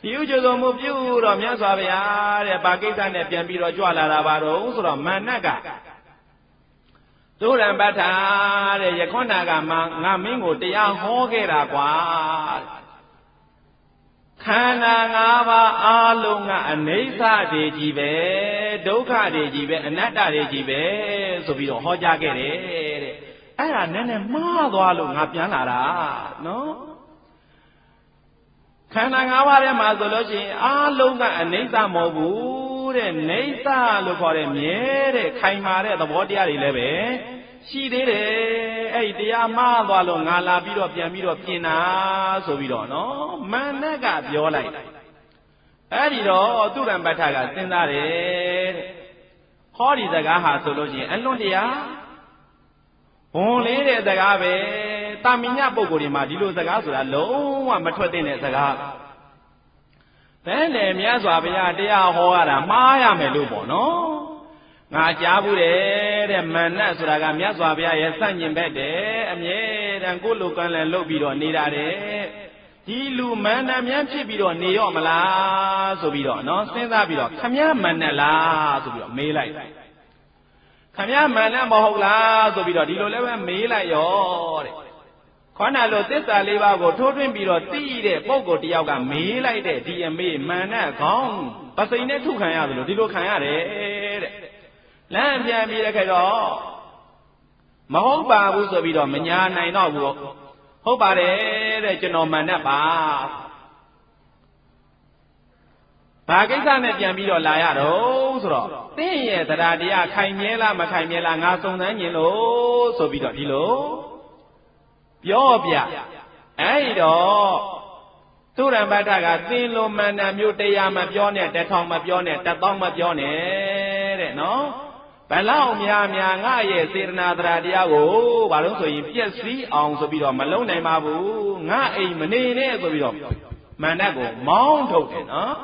Khí ú chô sô mù biu đỏ miá xòa bè Bà cái xa nè phiền bì đỏ chua là ra bà rông Sô đỏ mà nà gà Tu ràn bà thà Yà khoan nà gà mà ngà mì ngô tìa hò kè rà quả Khán nà ngà bà á lô ngà Nấy xa đề jì bè Đô khá đề jì bè Nát đà đề jì bè Sô bì đỏ hò chá kè rè Ê rà nè nè má dòa lô ngà pián là rà Khán nà ngà bà rè mà sô lô xin Á lô ngà nấy xa mò bù Nấy xa lô khó rè miế Khai mà rè tà bó tìa rì lè bè Xì đế rè Ê tìa má dòa lô ngà là bì đỏ piên nà Sô bì đỏ Mà nè gà biò lại Ê đi đỏ tu ràn bà thà gà xin ra rè Khó đi zà gà hà sô lô xin Anh lôn tìa Hồn lê rè zà gà bè Ta mì nhá bồ cổ đi mà đi lô zà gà sô là lông Mà thuật tên nè zà gà Bè nè miá xòa bè tìa hò gà rà má yà mè lô bò Ngà chá bù rè Mà nà sô rà gà miá xòa bè yè sàn nhìn bè đè Âm yè đàn cô lô căn lè lô bì đỏ nì rà rè Dì lù mà nà miá phít bì đỏ nì yọ mà là Sô bì đỏ Xin ra bì đỏ Khả miá mà nà là Sô bì đỏ mê lại Khả miá mà nà mò hộc là Sô bì đỏ đi lô lè bè mê lại yọ Khoan nà lô tết xà lê bà gồ thô tuyên bì đỏ tì đè Bốc gồ tì yào gà mê lại đè Dì yà mê mà nà gong Bà xây nè thu khăn yà dì lô khăn yà đè Làn phiền bì đè khai đó Mà hốc bà bù sô bì đỏ mà nhà này nó bù Hốc bà đè Cho nó mà nà bà Bà cái xa nè phiền bì đỏ là yà đâu Sô đó Tên yè tà đà đìa khai miế là mà khai miế là ngà sông thánh nhìn lô Sô bì đỏ đi lô Biò bia Ê đó Tu ràn bà thà gà Tin lô mà nà miêu tê yà mà biò nè Tè thong mà biò nè Tè tong mà biò nè ဘလောက်များငါရဲ့စေတနာတရားကိုဘာလို့ဆိုရင်ပြည့်စည်အောင်ဆိုပြီးတော့မလုံးနိုင်ပါဘူးငါအိမ်မနေနဲ့ဆိုပြီးတော့မန္တကိုမောင်းထုတ်တယ်နော်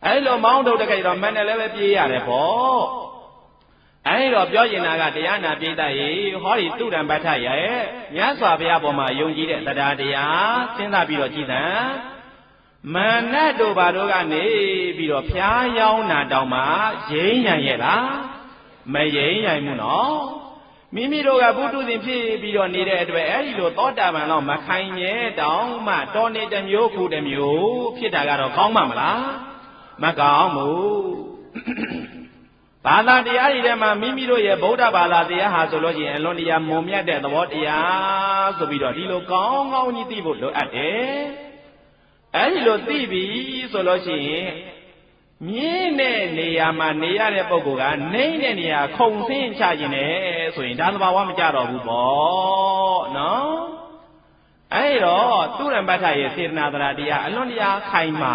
အဲ့လိုမောင်းထုတ်တဲ့ခိုင်တော့မန္တလည်းပဲပြေးရတယ်ပေါ့အဲ့တော့ပြောကျင်တာကတရားနာပိဋကရေဟောဒီတုဒ္ဒံပဋ္ဌရဲ့မြတ်စွာဘုရားပေါ်မှာယုံကြည်တဲ့တရားစဉ်းစားပြီးတော့ကြည်သံမာနတို့ဘာတို့ကနေပြီးတော့ဖျားယောင်းတာတောင်မှရင်းရံရဲ့လားမရင်းရံမှုနော်မိမိတို့ကဘုသူရှင်ဖြစ်ပြီးတော့နေတဲ့အတွက်အဲ့ဒီလိုသောတာပန်တော့မခိုင်ရဲတောင်မှတော်နေတစ်မျိုးခုတစ်မျိုးဖြစ်တာကတော့ကောင်းမှာမလားမကောင်းဘူးဘာသာတရားတွေထဲမှာမိမိတို့ရဲ့ဗုဒ္ဓဘာသာတရားဟာဆိုလို့ရှိရင်အလွန်တရာမုံမြတ်တဲ့သဘောတရားဆိုပြီးတော့ဒီလိုကောင်းကောင်းကြီးသိဖို့လိုအပ်တယ်အဲဒီလိုသိပြီဆိုလို့ရှိရင်မြင်းတဲ့နေရာမှာနေရတဲ့ပုဂ္ဂိုလ်ကနှိမ့်တဲ့နေရာခုံဆင်းချခြင်းနဲ့ဆိုရင်ဒါသဘာဝမကြတော့ဘူးပေါ့နော်အဲဒီတော့သုရံပဋ္ဌရဲ့စေတနာတရားအလွန်တရာခိုင်မာ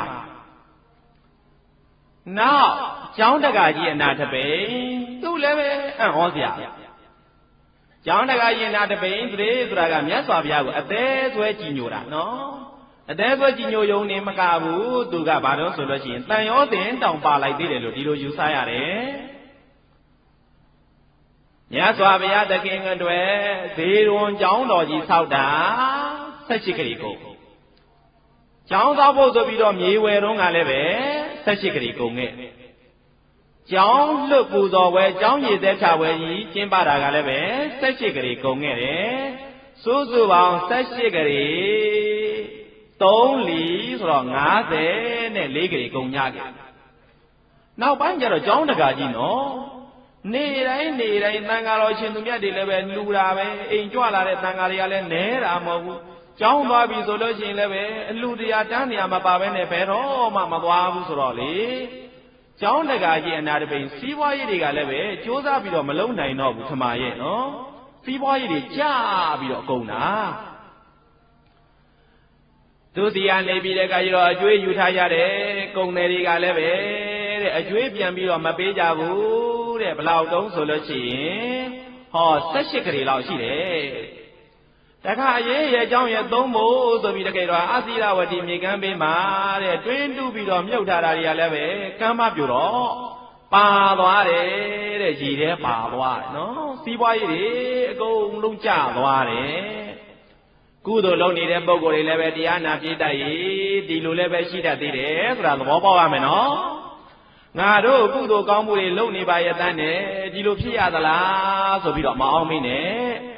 နောက်ကျောင်းတကာကြီးအနာတပိန်သူ့လည်းပဲအံ့ဩစရာကျောင်းတကာကြီးအနာတပိန်ဆိုတာကမြတ်စွာဘုရားကိုအသေးဆွဲကြည်ညိုတာနော်အသေးဆွဲကြည်ညိုယုံနေမကဘူးသူကဘာလို့ဆိုလို့ရှိရင်တန်ရောတင်တောင်ပါလိုက်သေးတယ်လို့ဒီလိုယူဆရတယ်မြတ်စွာဘုရားသခင်အတွက်ဇေရွန်ကျောင်းတော်ကြီးဆောက်တာ18ခရီးကုန်ကျောင်းသားဖို့ဆိုပြီးတော့မြေဝယ်တော့ကလည်းပဲ18ခရီးကုန်ခဲ့ကျောင်းလွတ်ပူဇော်ဝဲကျောင်းရည်သက်ချဝဲကြီးကျင်းပတာကလည်းပဲ18ခရီးကုန်ခဲ့တယ်စုစုပေါင်း18ခရီး3လီဆိုတော့54ခရီးကုန်ကြခဲ့နောက်ပိုင်းကျတော့ကျောင်းတကာကြီးနော်နေတိုင်းတန်ဃာတော်ရှင်သူမြတ်တွေလည်းပဲလှူတာပဲအိမ်ကြွလာတဲ့တန်ဃာတွေကလည်းနဲတာမဟုတ်ဘူးကျောင်းသွားပြီဆိုလို့ရှိရင်လည်းပဲအလှတရားတန်းနေရာမပါဘဲနဲ့ဘယ်တော့မှမသွားဘူးဆိုတော့လေကျောင်းတကာကြီးအနာတပိန်စီးပွားရေးတွေကလည်းပဲစ조사ပြီးတော့မလုံနိုင်တော့ဘူးခမာရဲ့နော်စီးပွားရေးတွေကြာပြီးတော့အကုန်တာသူတရားနေပြီးတဲ့အခါကျတော့အကျွေးယူထားကြတယ်ကုန်တယ်တွေကလည်းပဲတဲ့အကျွေးပြန်ပြီးတော့မပေးကြဘူးတဲ့ဘလောက်တုံးဆိုလို့ရှိရင်ဟော18ခရီလောက်ရှိတယ်တခါရေးရဲ့အကြောင်းရဲ့သုံးဖို့ဆိုပြီးတကယ်တော့အာသီရဝတီမြေကမ်းပေးမှာတဲ့တွင်းတူးပြီးတော့မြုပ်ထားတာတွေကလည်းပဲကမ်းမပြိုတော့ပါသွားတယ်တဲ့ရည်ထဲပါသွားတယ်နော်စီးပွားရေးတွေအကုန်လုံးကျသွားတယ်ကုသိုလ်လုပ်နေတဲ့ပုဂ္ဂိုလ်တွေလည်းပဲတရားနာပြည့်တတ်ရေးဒီလိုလည်းပဲရှိတတ်သေးတယ်ဆိုတာသဘောပေါက်ရမယ်နော်ငါတို့ကုသိုလ်ကောင်းမှုတွေလုပ်နေပါရဲ့တန်းနဲ့ဒီလိုဖြစ်ရသလားဆိုပြီးတော့မအောင်မင်းနဲ့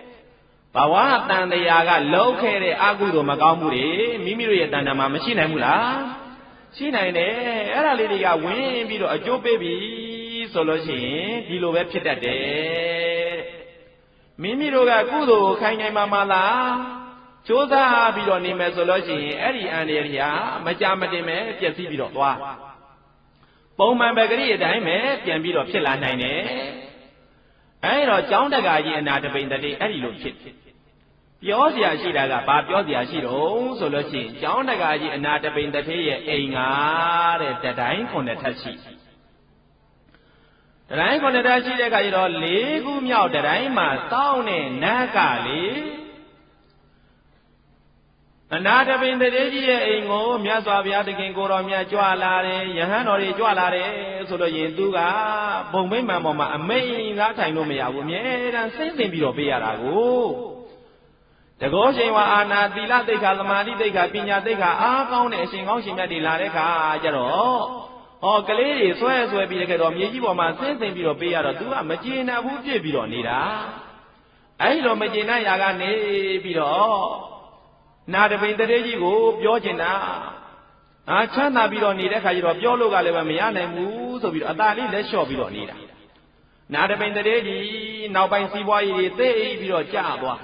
ဘဝတန်တရားကလုံးခဲ့တဲ့အကုသိုလ်မကောင်းမှုတွေမိမိတို့ရဲ့တဏ္ဍာမှာမရှိနိုင်ဘူးလားရှိနိုင်တယ်အဲ့ဒါလေးတွေကဝင်ပြီးတော့အကျိုးပေးပြီဆိုလို့ရှိရင်ဒီလိုပဲဖြစ်တတ်တယ်မိမိတို့ကကုသိုလ်ခိုင်နိုင်မှာလားကြိုးစားပြီးတော့နေမယ်ဆိုလို့ရှိရင်အဲ့ဒီအန္တရာယ်တွေကမကြမတင်ပဲပျက်စီးပြီးတော့သွားပုံမှန်ပဲကလေးအတိုင်းပဲပြန်ပြီးတော့ဖြစ်လာနိုင်တယ်အဲ့တော့ကျောင်းတကာကြီးအနာတပိန်တည်းအဲ့ဒီလိုဖြစ်ပြောเสียရှိတာကဘာပြောเสียရှိတော့ဆိုလို့ရှိရင်ကျောင်းတကာကြီးအနာတပိန်တည်းရဲ့အိမ်ကတဲ့တတိုင်း9ထပ်ရှိတတိုင်း9ထပ်ရှိတဲ့အခါကျတော့4ခုမြောက်တတိုင်းမှာစောင်းတဲ့နတ်ကလေအနာတပိန်တည်းကြီးရဲ့အိမ်ကိုမြတ်စွာဘုရားသခင်ကိုတော်မြတ်ကြွလာတယ်ယဟန်တော်တွေကြွလာတယ်ဆိုတော့ရင်သူကဘုံမိမ့်မှန်ပေါ်မှာအမိန်ကားထိုင်လို့မရဘူးအမြဲတမ်းစိမ့်သိမ့်ပြီးတော့ပေးရတာကိုတကောရှင်ဝါအာနာသီလသိက္ခာသမာဓိသိက္ခာပညာသိက္ခာအားကောင်းတဲ့အရှင်ကောင်းရှင်မြတ်တွေလာတဲ့အခါကျတော့ဟောကလေးတွေဆွဲပြီးတဲ့ခဲ့တော့မြေကြီးပေါ်မှာစိမ့်သိမ့်ပြီးတော့ပေးရတော့သူကမကျေနပ်ဘူးပြစ်ပြီးတော့နေတာအဲဒီလိုမကျေနပ်ရာကနေပြီးတော့နာတပိန်တည်းကြီးကိုပြောချင်တာချမ်းသာပြီးတော့နေတဲ့ခါကျတော့ပြောလို့ကလည်းမရနိုင်ဘူးဆိုပြီးတော့အသာလေးလက်လျှော့ပြီးတော့နေတာနာတပိန်တည်းကြီးနောက်ပိုင်းစီးပွားရေးတွေသိပြီးတော့ကျသွား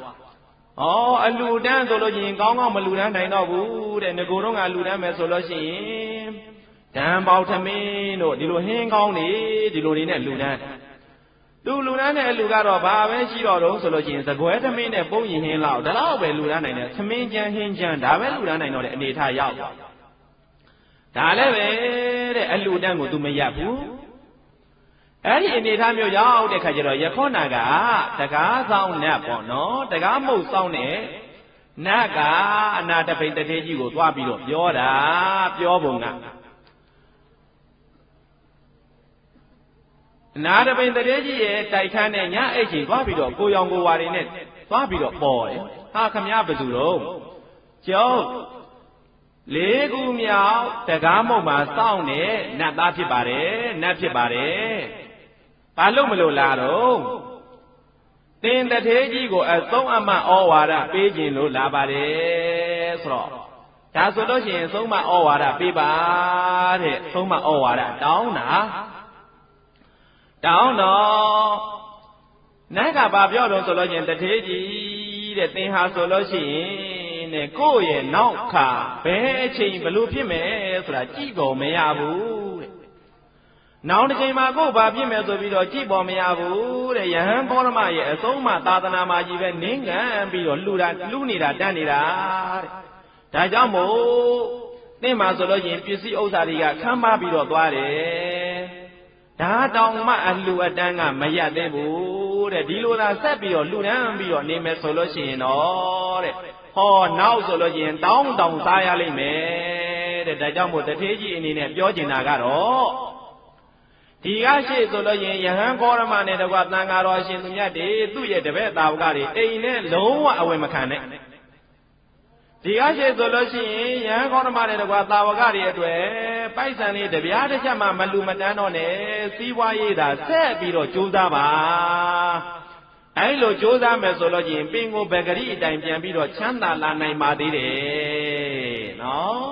အလူတန်းဆိုလို့ရှိရင်ကောင်းကောင်းမလူတန်းနိုင်တော့ဘူးတဲ့ငကိုတော့ကလူတန်းမယ်ဆိုလို့ရှိရင်ဓာန်ပေါထမင်းတို့ဒီလိုဟင်းကောင်းနေဒီလိုနေနဲ့လူတန်းသူလူတန်းနဲ့လူကတော့ဘာပဲရှိတော့တော့ဆိုလို့ရှိရင်သကွဲသမင်းနဲ့ပုံရင်ဟင်းလောက်ဒါတော့ပဲလူတန်းနိုင်တယ်သမင်းချမ်းဟင်းချမ်းဒါပဲလူတန်းနိုင်တော့တဲ့အနေထားရောက်ဒါလည်းပဲတဲ့အလူတန်းကို तू မရဘူး အဲ့ဒီအနေထားမျိုးရောက်တဲ့ခါကျတော့ယခောနာကတကားဆောင်နတ်ပေါ့နော်တကားမုတ်ဆောင်တဲ့နတ်ကအနာတပိန်တထေကြီးကိုသွားပြီးတော့ပြောတာပြောပုံကအနာတပိန်တထေကြီးရဲ့တိုက်ခန်းနဲ့ညအိတ်ကြီးသွားပြီးတော့ကိုရောင်ကိုဝါတွေနဲ့သွားပြီးတော့ပေါ်တယ်ဟာခမရဘယ်သူတော့ကျုပ်လေးခုမြောက်တကားမုတ်မှာစောင့်နေနတ်သားဖြစ်ပါတယ်နတ်ဖြစ်ပါတယ်ဘာလို့မလို့လားတော့တင်တထေးကြီးကိုအဆုံးအမဩဝါဒပေးခြင်းလို့လာပါတယ်ဆိုတော့ဒါဆိုလို့ရှိရင်ဆုံးမဩဝါဒပေးပါတဲ့ဆုံးမဩဝါဒတောင်းတော့နတ်ကဘာပြောတော့ဆိုလို့ရှိရင်တထေးကြီးတဲ့သင်ဟာဆိုလို့ရှိရင်တဲ့ကိုယ့်ရဲ့နောက်ခါဘယ်အချိန်ဘလို့ဖြစ်မယ်ဆိုတာကြည့်ပေါ်မရဘူးတဲ့နောင်တစ်ချိန်မှာကိုယ်ဘာဖြစ်မယ်ဆိုပြီးတော့ကြည့်ပေါ်မရဘူးတဲ့ယဟန်ဘောရမရဲ့အဆုံးအမသာသနာမှာကြီးပဲနင်းငံပြီးတော့လူနေတာတန်းနေတာတဲ့ဒါကြောင့်မို့သင်မှာဆိုလို့ရှိရင်ပစ္စည်းဥစ္စာတွေကခမ်းပါပြီးတော့သွားတယ်ဒါတောင်မှအလှအတန်းကမရသေးဘူးတဲ့ဒီလိုသာဆက်ပြီးတော့လူတန်းပြီးတော့နေမယ်ဆိုလို့ရှိရင်တော့တဲ့ဟောနောက်ဆိုလို့ရှိရင်တောင်းစားရလိမ့်မယ်တဲ့ဒါကြောင့်မို့တထေးကြီးအနေနဲ့ပြောချင်တာကတော့ဒီကရှိဆိုလို့ရင်ယဟန်ကောရမနဲ့တကွသံဃာတော်ရှင်သူမြတ်တွေသူ့ရဲ့တပည့်တာဝကတွေအိမ်နဲ့လုံးဝအဝယ်မခံနဲ့ဒီကရှိဆိုလို့ရှိရင်ယဟန်ကောရမနဲ့တကွတာဝကတွေအတွက်ပိုက်ဆံလေးတပြားတစ်ချက်မှမလူမတန်းတော့နဲ့စီးပွားရေးသာဆက်ပြီးတော့ကြိုးစားပါအဲ့လိုကြိုးစားမယ်ဆိုလို့ရင်ပင်ကိုဘဂရီအတိုင်းပြန်ပြီးတော့ချမ်းသာလာနိုင်ပါသေးတယ်နော်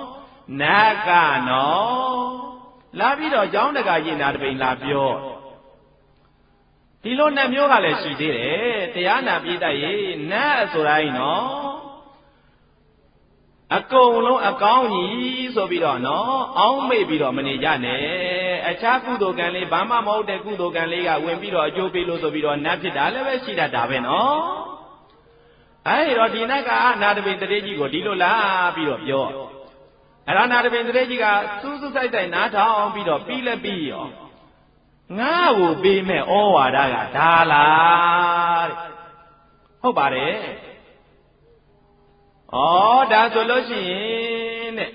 နတ်ကနော်လာပြီးတော့ကျောင်းတကာရင်နာတပိန်လာပြောဒီလိုနဲ့မျိုးကလည်းရှိသေးတယ်တရားနာပြည့်တတ်ရေနတ်ဆိုတိုင်းနော်အကုန်လုံးအကောင်းကြီးဆိုပြီးတော့နော်အောင်းမေ့ပြီးတော့မနေကြနဲ့အခြားကုသိုလ်ကံလေးဘာမှမဟုတ်တဲ့ကုသိုလ်ကံလေးကဝင်ပြီးတော့အကျိုးပေးလို့ဆိုပြီးတော့နတ်ဖြစ်တာလည်းပဲရှိတတ်တာပဲနော်အဲ့တော့ဒီနတ်ကအနာတပိန်တရေကြီးကိုဒီလိုလာပြီးတော့ပြောအဲ့ဒါနာတပင်တရေကြီးကစူးစူးဆိုင်ဆိုင်နားထောင်ပြီးတော့ပြီးလည်းပြီးရောငါ့ကိုပေးမဲ့ဩဝါဒကဒါလားတဲ့ဟုတ်ပါတယ်ဩဒါဆိုလို့ရှိရင်တဲ့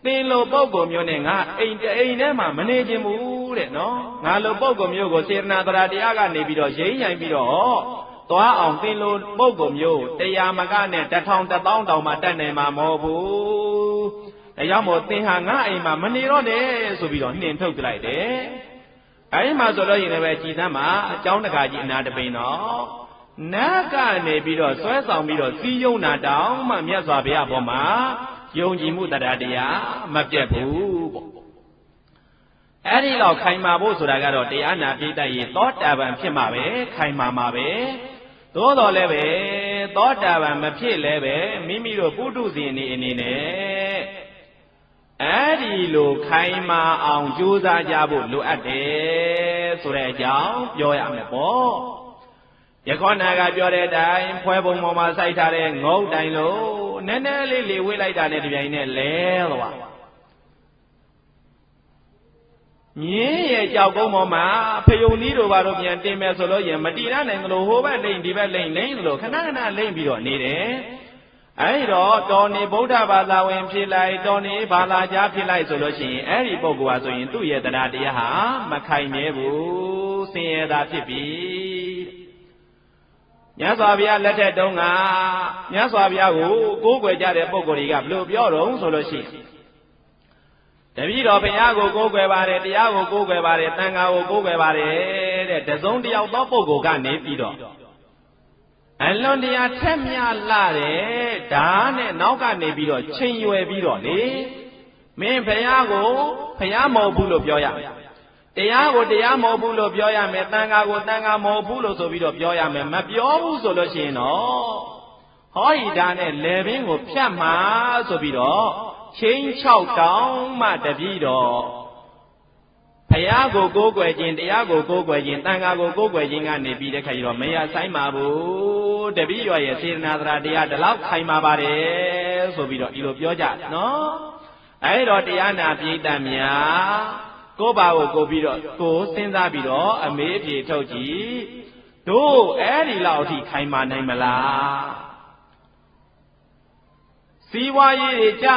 သင်လိုပုဂ္ဂိုလ်မျိုးနဲ့ငါအိမ်ထဲမှာမနေခြင်းဘူးတဲ့နော်ငါလိုပုဂ္ဂိုလ်မျိုးကိုစေတနာတရားကနေပြီးတော့ရိမ့်ရိုင်ပြီးတော့သွားအောင်သင်လိုပုဂ္ဂိုလ်မျိုးတရားမကနဲ့1000 1000တောင်မှတတ်နိုင်မှာမဟုတ်ဘူးဒါကြောင့်မို့သင်ဟာငါအိမ်မှာမနေတော့နဲ့ဆိုပြီးတော့နှင်ထုတ်ကြလိုက်တယ်အဲဒီမှာဆိုလို့ရင်လည်းပဲကြည်သမ်းမှာအကြောင်းတကာကြီးအနာတပိန်တော့နတ်ကနေပြီးတော့ဆွဲဆောင်ပြီးတော့စီးယုံတာတောင်မှမြတ်စွာဘုရားပေါ်မှာယုံကြည်မှုတရားမပြတ်ဘူးပေါ့အဲ့ဒီတော့ခိုင်မာဖို့ဆိုတာကတော့တရားနာပြည့်တတ်ရင်သောတာပန်ဖြစ်မှာပဲခိုင်မာမှာပဲသို့တော်လည်းပဲသောတာပန်မဖြစ်လည်းပဲမိမိတို့ပုထုဇဉ်အနေနဲ့အဲ့ဒီလိုခိုင်မာအောင်ကြိုးစားကြဖို့လိုအပ်တယ်ဆိုတဲ့အကြောင်းပြောရမယ်ပေါ့ယခောနာကပြောတဲ့အတိုင်းဖွဲပုံပေါ်မှာစိုက်ထားတဲ့ငုတ်တိုင်လို့နည်းနည်းလေးလေဝေးလိုက်တာနဲ့တပြိုင်နက်လဲသွားမြင်းရဲ့ကြောက်ကုန်းပေါ်မှာဖယုံသီးတို့ဘာလို့ပြန်တင်မယ်ဆိုလို့ရင်မတီရနိုင်သလိုဟိုဘက်လိမ့်ဒီဘက်လိမ့်လိမ့်သလိုခဏခဏလိမ့်ပြီးတော့နေတယ်အဲ့တော့တော်နေဗုဒ္ဓဘာသာဝင်ဖြစ်လိုက်တော်နေဘာသာကြားဖြစ်လိုက်ဆိုလို့ရှိရင်အဲ့ဒီပုဂ္ဂိုလ်ဟာဆိုရင်သူ့ရဲ့တရားဟာမခိုင်မြဲဘူးဆင်းရဲတာဖြစ်ပြီမြတ်စွာဘုရားလက်ထက်တုန်းကမြတ်စွာဘုရားကိုကိုးကွယ်ကြတဲ့ပုဂ္ဂိုလ်တွေကဘယ်လိုပြောတော့ဆိုလို့ရှိရင်တပည့်တော်ဘုရားကိုကိုးကွယ်ပါတယ်တရားကိုကိုးကွယ်ပါတယ်သံဃာကိုကိုးကွယ်ပါတယ်တဲ့တစုံတယောက်သောပုဂ္ဂိုလ်ကနေပြီးတော့အလွန်တရာထက်မြလာတယ်ဒါနဲ့နောက်ကနေပြီးတော့ချိန်ရွယ်ပြီးတော့လေမင်းဘုရားကိုဘုရားမဟုတ်ဘူးလို့ပြောရမယ်တရားကိုတရားမဟုတ်ဘူးလို့ပြောရမယ်သံဃာကိုသံဃာမဟုတ်ဘူးလို့ဆိုပြီးတော့ပြောရမယ်မပြောဘူးဆိုလို့ရှိရင်တော့ဟောဤဒါနဲ့လေပင်ကိုဖြတ်မှာဆိုပြီးတော့ချင်း6တောင်းမှတပည့်တော်ဘုရားကိုကိုးကွယ်ခြင်းတရားကိုကိုးကွယ်ခြင်းသံဃာကိုကိုးကွယ်ခြင်းကနေပြီးတဲ့ခါကျတော့မရဆိုင်ပါဘူးတပည့်တော်ရဲ့စေတနာတရားဒီလောက်ခိုင်ပါပါတယ်ဆိုပြီးတော့ဒီလိုပြောကြနော်အဲ့တော့တရားနာပိဋကများ ကိုပါကိုပြီးတော့ကိုစဉ်းစားပြီးတော့အမေးပြေထုတ်ကြည့်တို့အဲ့ဒီလောက်အထိခိုင်မာနိုင်မလားစီးပွားရေးတွေကျ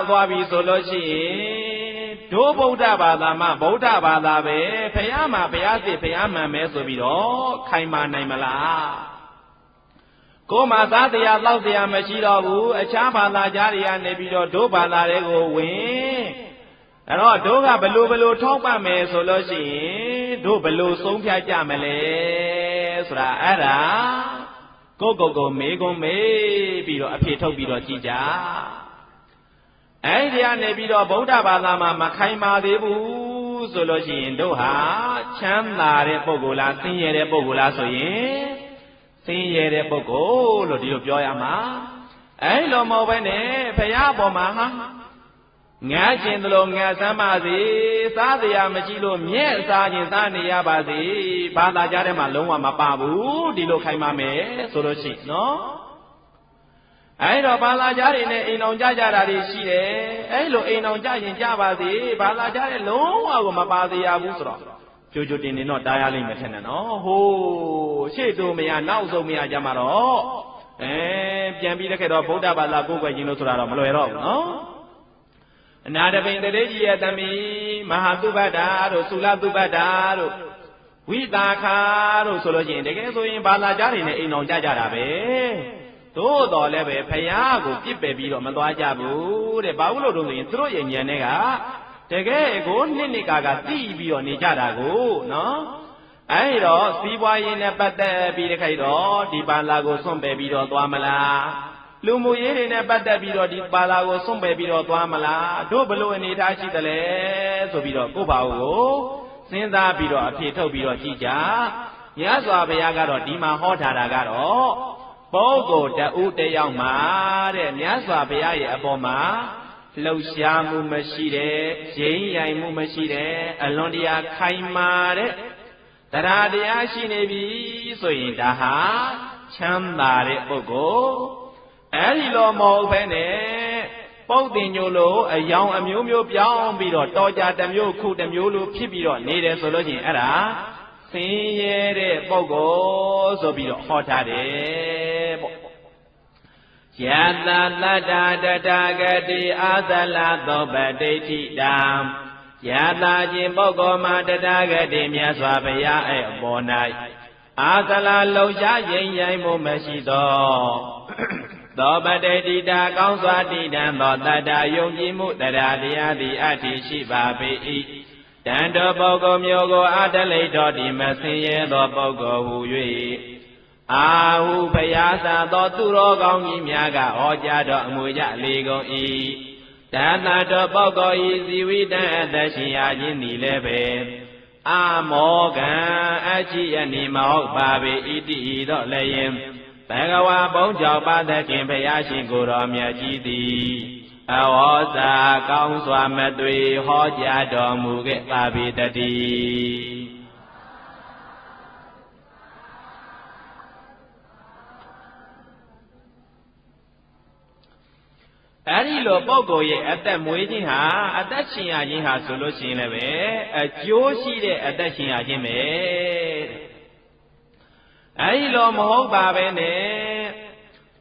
သွားပြီဆိုလို့ရှိရင်တို့ဗုဒ္ဓဘာသာမှဗုဒ္ဓဘာသာပဲဖယားမှာဖယားစစ်ဖယားမှန်ပဲဆိုပြီးတော့ခိုင်မာနိုင်မလားကိုမှသားတရားလောက်တရားမရှိတော့ဘူးအခြားဘာသာကြားတွေကနေပြီးတော့တို့ဘာသာတွေကိုဝင်အဲ့တော့တို့ကဘလို့ထောက်ပံ့မယ်ဆိုလို့ရှိရင်တို့ဘလို့ဆုံးဖြတ်ကြမလဲဆိုတာအဲ့ဒါကိုမေးကုန်မေးပြီးတော့အဖြေထုတ်ပြီးတော့ကြည်ကြအဲ့ဒီကနေပြီးတော့ဗုဒ္ဓဘာသာမှာမခိုင်မာသေးဘူးဆိုလို့ရှိရင်တို့ဟာချမ်းသာတဲ့ပုဂ္ဂိုလ်လားဆင်းရဲတဲ့ပုဂ္ဂိုလ်လားဆိုရင်ဆင်းရဲတဲ့ပုဂ္ဂိုလ်လို့ဒီလိုပြောရမှာအဲ့လိုမဟုတ်ဘဲနဲ့ဘုရားပေါ်မှာဟာငါကျင်သလိုငါစမ်းပါစေစားတရားမရှိလို့မြဲ့စားခြင်းစားနေရပါစေဘာသာကြားထဲမှာလုံးဝမပါဘူးဒီလိုခိုင်ပါမယ်ဆိုလို့ရှိနော်အဲ့တော့ဘာသာကြားတွေနဲ့အိမ်အောင်ကြကြတာတွေရှိတယ်အဲ့လိုအိမ်အောင်ကြရင်ကြပါစေဘာသာကြားတဲ့လုံးဝကိုမပါစေရဘူးဆိုတော့ကြိုတင်နေတော့တားရလိမ့်မယ်ထင်တယ်နော်ဟိုးရှေ့တိုးမရနောက်ဆုံးမရကြမှာတော့ပြန်ပြီးတဲ့ခဲ့တော့ဗုဒ္ဓဘာသာကိုယ်ွယ်ခြင်းလို့ဆိုတာတော့မလွယ်တော့ဘူးနော်အနာတပိန်တရေကြီးရဲ့သမီးမဟာသုဘဒ္ဓတို့သုလသုဘဒ္ဓတို့ဝိတာခာတို့ဆိုလို့ရှိရင်တကယ်ဆိုရင်ဘာသာကြားတွေနဲ့အိမ်အောင်ကြကြတာပဲသို့တော်လည်းပဲဖယားကိုပြစ်ပယ်ပြီးတော့မသွားကြဘူးတဲ့ဘာလို့လို့ဆိုရင်သူတို့ရဲ့ဉာဏ်တွေကတကယ်ကိုနှစ်ကာသိပြီးတော့နေကြတာကိုနော်အဲ့တော့စီးပွားရေးနဲ့ပတ်သက်ပြီးတဲ့ခိုက်တော့ဒီဘာသာကိုစွန့်ပယ်ပြီးတော့သွားမလားလူမှုရေးတွေနဲ့ပတ်သက်ပြီးတော့ဒီဘာသာကိုစွန့်ပယ်ပြီးတော့သွားမလားတို့ဘလို့အနေထားရှိသလဲဆိုပြီးတော့ကိုယ့်ဘာကိုစဉ်းစားပြီးတော့အဖြေထုတ်ပြီးတော့ကြည့်ကြမြတ်စွာဘုရားကတော့ဒီမှာဟောထားတာကတော့ပုဂ္ဂိုလ်တဦးတယောက်မှာတဲ့မြတ်စွာဘုရားရဲ့အပေါ်မှာလှုပ်ရှားမှုမရှိတဲ့ရင်းရိုင်မှုမရှိတဲ့အလွန်တရာခိုင်မာတဲ့တရားတရားရှိနေပြီဆိုရင်ဒါဟာချမ်းသာတဲ့ပုဂ္ဂိုလ်အဲ့ဒီလိုမဟုတ်ဘဲနဲ့ပုတ်တင်ညိုလိုအယောင်အမျိုးမျိုးပြောင်းပြီးတော့တော်ကြတစ်မျိုးခုတစ်မျိုးလိုဖြစ်ပြီးတော့နေတယ်ဆိုလို့ချင်းအဲ့ဒါဆင်းရဲတဲ့ပုဂ္ဂိုလ်ဆိုပြီးတော့ဟောထားတယ်ပေါ့ယတတတ္တာတထာဂတိအာသလသောပတိဋ္ဌိတံယတာခြင်းပုဂ္ဂိုလ်မှာတထာဂတိမြတ်စွာဘုရားရဲ့အပေါ်၌အာသလလှုပ်ရှားရင်ရိုင်မှုမရှိသောသောပတိဋ္ဌိတာကောင်းစွာတည်တံသောတတ္တယုံကြည်မှုတရားတရားသည်အတ္တိရှိပါပေ၏တန်တော်ပုဂ္ဂိုလ်မျိုးကိုအတလိတော်ဒီမဆင်းရဲသောပုဂ္ဂိုလ်ဟူ၍အာဟုဘုရားသာသောသူတော်ကောင်းကြီးများကဟောကြားတော်အမူကြလေကုန်၏တဏ္ဍတော်ပုဂ္ဂိုလ်ဤဇီဝိတံအသက်ရှင်ရခြင်းသည်လည်းပဲအာမောကံအချိယနိမဟုတ်ပါပေဣတိဤတော့လည်းယင်ဘဂဝါဘုံကြောင့်ပါသခင်ဘုရားရှင်ကိုယ်တော်မြတ်ကြီးသည်အဝေါစာကောင်းစွာမသွေဟောကြားတော်မူခဲ့ပါပေတည်းအဲ့ဒီလိုပုဂ္ဂိုလ်ရဲ့အသက်မွေးခြင်းဟာအသက်ရှင်ရခြင်းဟာဆိုလို့ရှိရင်လည်းပဲအကျိုးရှိတဲ့အသက်ရှင်ရခြင်းပဲအဲ့ဒီလိုမဟုတ်ပါပဲနဲ့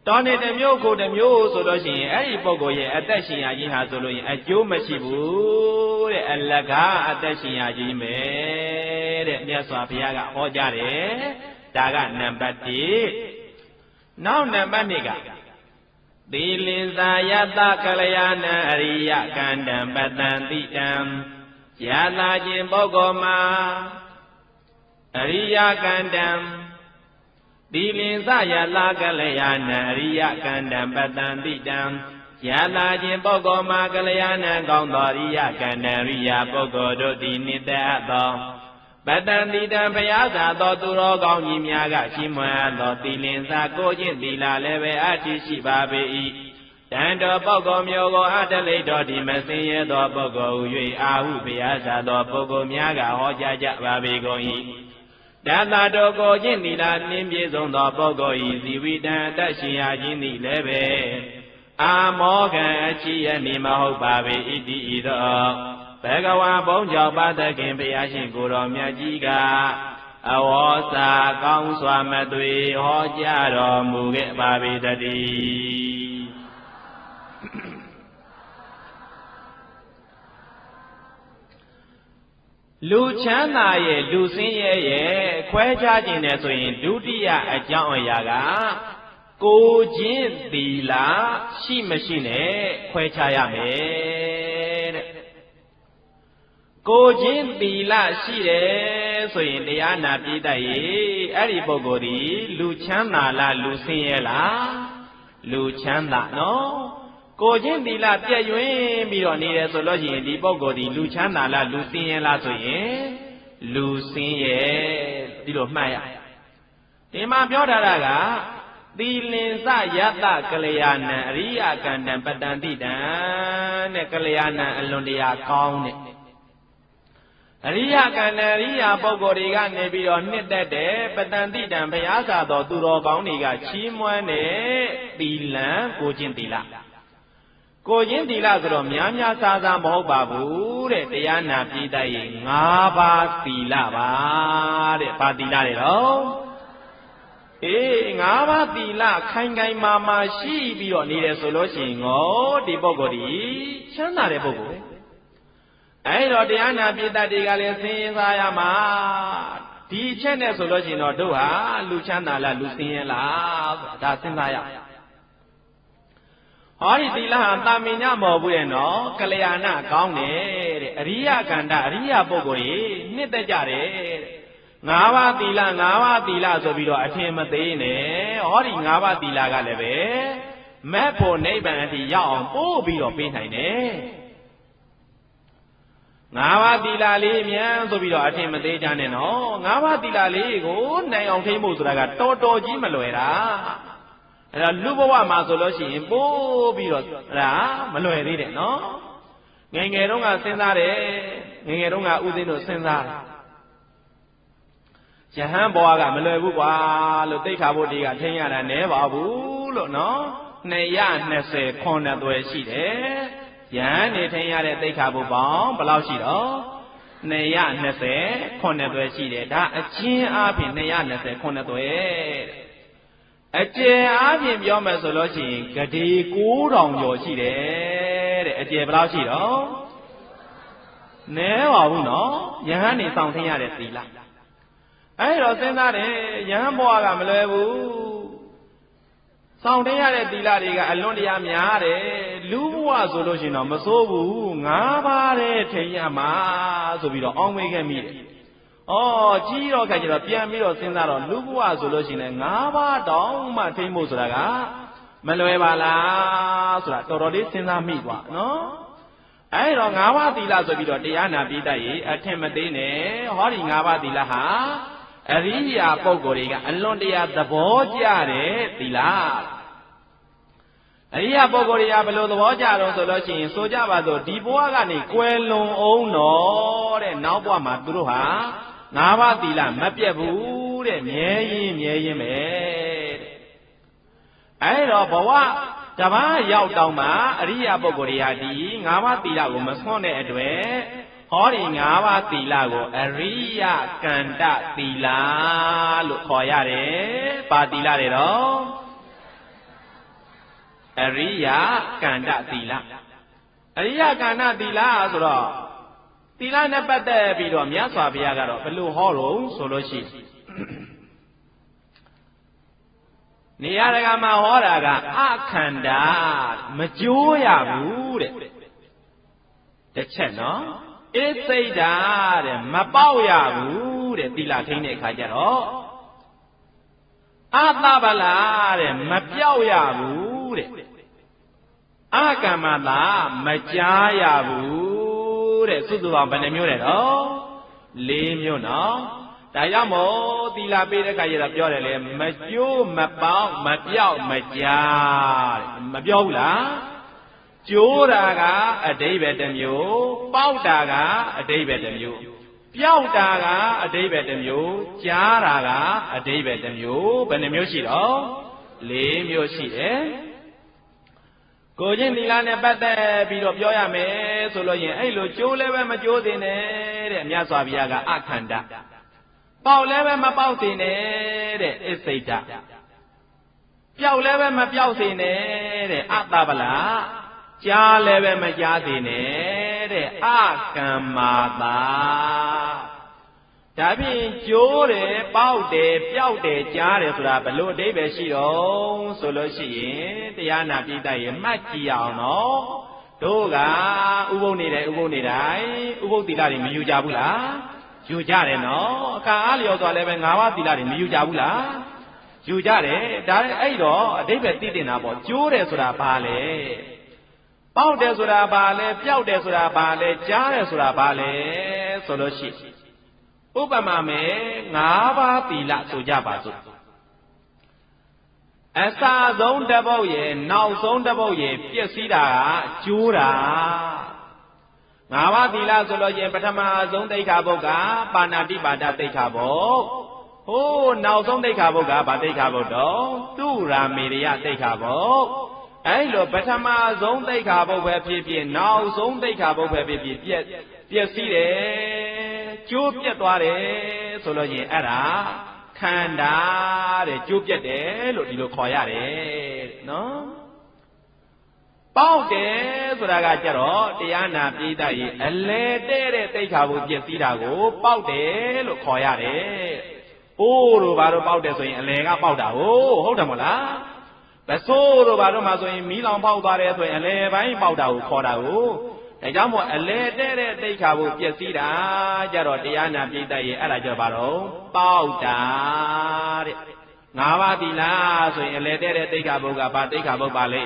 တော်နေတစ်မျိုးကိုတစ်မျိုးဆိုလို့ရှိရင်အဲ့ဒီပုဂ္ဂိုလ်ရဲ့အသက်ရှင်ရခြင်းဟာဆိုလို့ရင်အကျိုးမရှိဘူးတဲ့အလကားအသက်ရှင်ရခြင်းပဲတဲ့မြတ်စွာဘုရားကဟောကြားတယ်ဒါကနံပါတ်1နောက်နံပါတ်2ကသီလင်္သာယတကလျာဏအရိယကန္တံပတံတိတံယတာခြင်းပုဂ္ဂိုလ်မှာအရိယကန္တံသီလင်္သာယတကလျာဏအရိယကန္တံပတံတိတံယတာခြင်းပုဂ္ဂိုလ်မှာကလျာဏကောင်းသောအရိယကန္တံအရိယပုဂ္ဂိုလ်တို့သည်နိတ္တသောပတံတိတံဘုရားသာသောသူတော်ကောင်းကြီးများကရှိမွန်သောသီလင်္သာကိုခြင်းသီလလည်းပဲအတ္တိရှိပါပေ၏တန်တော်ပုဂ္ဂိုလ်မျိုးကိုအတလိတော်ဒီမဆင်းရဲသောပုဂ္ဂိုလ်ဟူ၍အာဟုဘုရားသာသောပုဂ္ဂိုလ်များကဟောကြားကြပါပေကုန်၏တတ္တတော်ကိုခြင်းသီလနှင်းပြေဆုံးသောပုဂ္ဂိုလ်၏ဇီဝိတံအတ္တရှင်ရခြင်းသည်လည်းပဲအာမောကံအချိယနိမဟုတ်ပါပေ၏ဤသော ဘဂဝါဘုံကြောင့်ပါသခင်ဘုရားရှင်ကိုယ်တော်မြတ်ကြီးကအဝေါစာကောင်းစွာမသွေဟောကြားတော်မူခဲ့ပါပေတည်းလူချမ်းသာရဲ့လူဆင်းရဲရဲ့ခွဲခြားခြင်းနဲ့ဆိုရင်ဒုတိယအကြောင်းအရာကကိုချင်းသီလရှိမရှိနဲ့ခွဲခြားရမယ်တဲ့ကိုချင်းသီလရှိတယ်ဆိုရင်တရားနာပြည့်တတ်ရဲ့အဲ့ဒီပုဂ္ဂိုလ်ဒီလူချမ်းသာလားလူဆင်းရဲလားလူချမ်းသာနော်ကိုချင်းသီလပြည့်ရွင်ပြီးတော့နေတယ်ဆိုလို့ရှိရင်ဒီပုဂ္ဂိုလ်ဒီလူချမ်းသာလားလူဆင်းရဲလားဆိုရင်လူဆင်းရဲဒီလိုမှတ်ရဒီမှာပြောထားတာကသီလင်္စယတကလျာဏံအရိယကန္တံပတံတိတံတဲ့ကလျာဏံအလွန်တရာကောင်းတဲ့အရိယကန္တအရိယပုဂ္ဂိုလ်တွေကနေပြီးတော့နှစ်သက်တဲ့ပတံတိတံဘုရားစာတော်သူတော်ကောင်းတွေကချီးမွမ်းတဲ့သီလံကိုချင်းသီလကိုချင်းသီလဆိုတော့များများစားစားမဟုတ်ပါဘူးတဲ့တရားနာပြည့်တတ်ရင်၅ပါးသီလပါတဲ့ဘာသီလတွေတော့၅ပါးသီလခိုင်ခိုင်မာမာရှိပြီးတော့နေတယ်ဆိုလို့ရှိရင်ငေါဒီပုဂ္ဂိုလ်ဒီချမ်းသာတဲ့ပုဂ္ဂိုလ်ပဲအဲ့တော့တရားနာပြည့်တတ်တွေကလည်းဆင်းရဲစားရမှာဒီချက်နဲ့ဆိုလို့ရှိရင်တော့တို့ဟာလူချမ်းသာလားလူဆင်းရဲလားဒါစဉ်းစားရဟောဒီသီလဟာတာမင်ညမဟုတ်ဘူးရဲ့နော်ကလျာဏကောင်းတယ်တဲ့အရိယကန္တအရိယပုဂ္ဂိုလ်ကြီးနှစ်သက်ကြတယ်တဲ့၅ပါးသီလ၅ပါးသီလဆိုပြီးတော့အထင်မသေးနဲ့ဟောဒီ၅ပါးသီလကလည်းပဲမက်ဖို့နိဗ္ဗာန်အထိရောက်အောင်ပို့ပြီးတော့ပေးနိုင်တယ်၅ပါးသီလလေးမြန်ဆိုပြီးတော့အထင်မသေးကြနဲ့နော်၅ပါးသီလလေးကိုနိုင်အောင်ထိဖို့ဆိုတာကတော်တော်ကြီးမလွယ်တာအဲ့ဒါလူဘဝမှာဆိုလို့ရှိရင်ပို့ပြီးတော့ဒါမလွယ်သေးတယ်နော်ငယ်ငယ်တုန်းကစဉ်းစားတယ်ငယ်ငယ်တုန်းကဥသိန်းတို့စဉ်းစားတယ်ယဟန်ဘဝကမလွယ်ဘူးကွာလို့သိက္ခာပုဒ်တွေကထင်ရတာနဲပါဘူးလို့နော်220ခွန်နဲ့သွယ်ရှိတယ်ယဟန်နေထင်ရတဲ့သိက္ခာပုဒ်ပေါင်းဘယ်လောက်ရှိတော့220ခွန်နဲ့သွယ်ရှိတယ်ဒါအချင်းအားဖြင့်220ခွန်နဲ့သွယ်အကျယ်အားဖြင့်ပြောမယ်ဆိုလို့ရှိရင်ဂတိ9000ကျော်ရှိတယ်တဲ့အကျယ်ဘယ်လောက်ရှိတော့နဲပါဘူးနော်ယဟန်နေစောင့်ထင်ရတဲ့သီလအဲ့တော့စဉ်းစားတယ်ယဟန်ဘဝကမလွယ်ဘူးစောင့်ထင်ရတဲ့သီလတွေကအလွန်တရာများတယ်လူဘဝဆိုလို့ရှိရင်တော့မစိုးဘူး၅ပါးတဲ့ထိန်ရမှာဆိုပြီးတော့အောင်းမေးခဲ့မိတယ်ကြီးတော့ခါကျတော့ပြန်ပြီးတော့စဉ်းစားတော့လူဘဝဆိုလို့ရှိရင်၅ပါးတောင်မှထိန်ဖို့ဆိုတာကမလွယ်ပါလားဆိုတာတော်တော်လေးစဉ်းစားမိသွားနော်အဲ့တော့၅ပါးသီလဆိုပြီးတော့တရားနာပြီးတတ်ရင်အထင်မသေးနဲ့ဟောဒီ၅ပါးသီလဟာအရိယာပုဂ္ဂိုလ်တွေကအလွန်တရာသဘောကျတဲ့သီလအရိယာပုဂ္ဂိုလ်တွေကဘယ်လိုသဘောကျတော့ဆိုလို့ရှိရင်ဆိုကြပါစို့ဒီဘဝကနေကွယ်လွန်အောင်တော့တဲ့နောက်ဘဝမှာသူတို့ဟာ၅ပါးသီလမပြတ်ဘူးတဲ့မြဲရင်ပဲတဲ့အဲ့တော့ဘဝတပါးရောက်တောင်မှအရိယာပုဂ္ဂိုလ်တွေဟာဒီ၅ပါးသီလကိုမဆွန့်တဲ့အတွက်ဟောဒီ၅ပါးသီလကိုအရိယကန္တသီလလို့ခေါ်ရတယ်။ပါသီလတွေတော့အရိယကန္တသီလအရိယကန္တသီလဆိုတော့သီလနဲ့ပတ်သက်ပြီးတော့မြတ်စွာဘုရားကတော့ဘယ်လိုဟောတော့ဆိုလို့ရှိရင်နေရာတကာမှာဟောတာကအခန္ဓာမကြိုးရဘူးတဲ့တစ်ချက်နော်ဣသိဒ္ဓတဲ့မပေါက်ရဘူးတဲ့သီလထိန်းတဲ့အခါကျတော့အသဗလာတဲ့မပြောက်ရဘူးတဲ့အကမ္မတာမကြားရဘူးတဲ့စုစုပေါင်းဘယ်နှမျိုးလဲတော့၄မျိုးနော်ဒါကြောင့်မို့သီလပေးတဲ့ခါကျတော့ပြောတယ်လေမကျိုးမပေါက်မပြောက်မကြားမပြောဘူးလားကျိုးတာကအဓိပ္ပာယ်တစ်မျိုးပေါက်တာကအဓိပ္ပာယ်တစ်မျိုးပြောက်တာကအဓိပ္ပာယ်တစ်မျိုးကြားတာကအဓိပ္ပာယ်တစ်မျိုးဘယ်နှမျိုးရှိတော့၄မျိုးရှိတယ် ကိုချင်းသီလနဲ့ပတ်သက်ပြီးတော့ပြောရမယ်ဆိုလို့ရင်အဲ့လိုကျိုးလည်းပဲမကျိုးတင်နဲ့တဲ့မြတ်စွာဘုရားကအခန္ဓာပေါက်လည်းပဲမပေါက်တင်နဲ့တဲ့အစ္စိတ္တပျောက်လည်းပဲမပျောက်စေနဲ့တဲ့အတ္တပလကြားလည်းပဲမကြားစေနဲ့တဲ့အကမ္မာတာဒါဖြင့်ကျိုးတယ်ပေါက်တယ်ပျောက်တယ်ကြားတယ်ဆိုတာဘလို့အဓိပ္ပာယ်ရှိတော့ဆိုလို့ရှိရင်တရားနာပိဋကရဲ့မှတ်ကြည့်အောင်နော်တို့ကဥပုပ်နေတယ်ဥပုပ်နေတိုင်းဥပုပ်သီလတွေမယူကြဘူးလားယူကြတယ်နော်အခါအားလျော်စွာလည်းပဲ၅ပါးသီလတွေမယူကြဘူးလားယူကြတယ်ဒါအဲ့တော့အဓိပ္ပာယ်သိတင်တာပေါ့ကျိုးတယ်ဆိုတာဘာလဲပေါက်တယ်ဆိုတာဘာလဲပျောက်တယ်ဆိုတာဘာလဲကြားတယ်ဆိုတာဘာလဲဆိုလို့ရှိဥပမာမယ်၅ပါးသီလဆိုကြပါစို့အစဆုံးတစ်ပုဒ်ရဲ့နောက်ဆုံးတစ်ပုဒ်ရဲ့ပြည့်စည်တာကကျိုးတာ၅ပါးသီလဆိုလို့ရင်ပထမဆုံးသိက္ခာပုဒ်ကပါဏာတိပါဒသိက္ခာပုဒ်ဟိုးနောက်ဆုံးသိက္ခာပုဒ်ကဗာသိက္ခာပုဒ်တော့သူရာမေရိယသိက္ခာပုဒ်အဲ့လိုပထမဆုံးသိက္ခာပုဒ်ပဲဖြစ်ဖြစ်နောက်ဆုံးသိက္ခာပုဒ်ပဲဖြစ်ဖြစ်ပြည့်စည်တယ်ကျိုးပြတ်သွားတယ်ဆိုလို့ရင်အဲ့ဒါခန္ဓာတဲ့ကျိုးပြတ်တယ်လို့ဒီလိုခေါ်ရတယ်နော်ပေါက်တယ်ဆိုတာကကြတော့တရားနာပိဋကရဲ့အလဲတဲ့သိက္ခာပုဒ်ပြည့်စည်တာကိုပေါက်တယ်လို့ခေါ်ရတယ်အိုးတို့ဘာလို့ပေါက်တယ်ဆိုရင်အလဲကပေါက်တာဟုတ်တယ်မဟုတ်လားပစိုးတို့ဘာလို့မှဆိုရင်မီးလောင်ပေါက်သွားတယ်ဆိုရင်အလဲပိုင်းပေါက်တာကိုခေါ်တာဒါကြောင့်မို့အလဲတဲ့သိက္ခာပုဒ်ပြည့်စည်တာကြတော့တရားနာပိဋကရဲ့အဲ့ဒါကြတော့ဘာလို့ပေါက်တာတဲ့၅ပါးသီလဆိုရင်အလဲတဲ့သိက္ခာပုဒ်ကဘာသိက္ခာပုဒ်ပါလဲ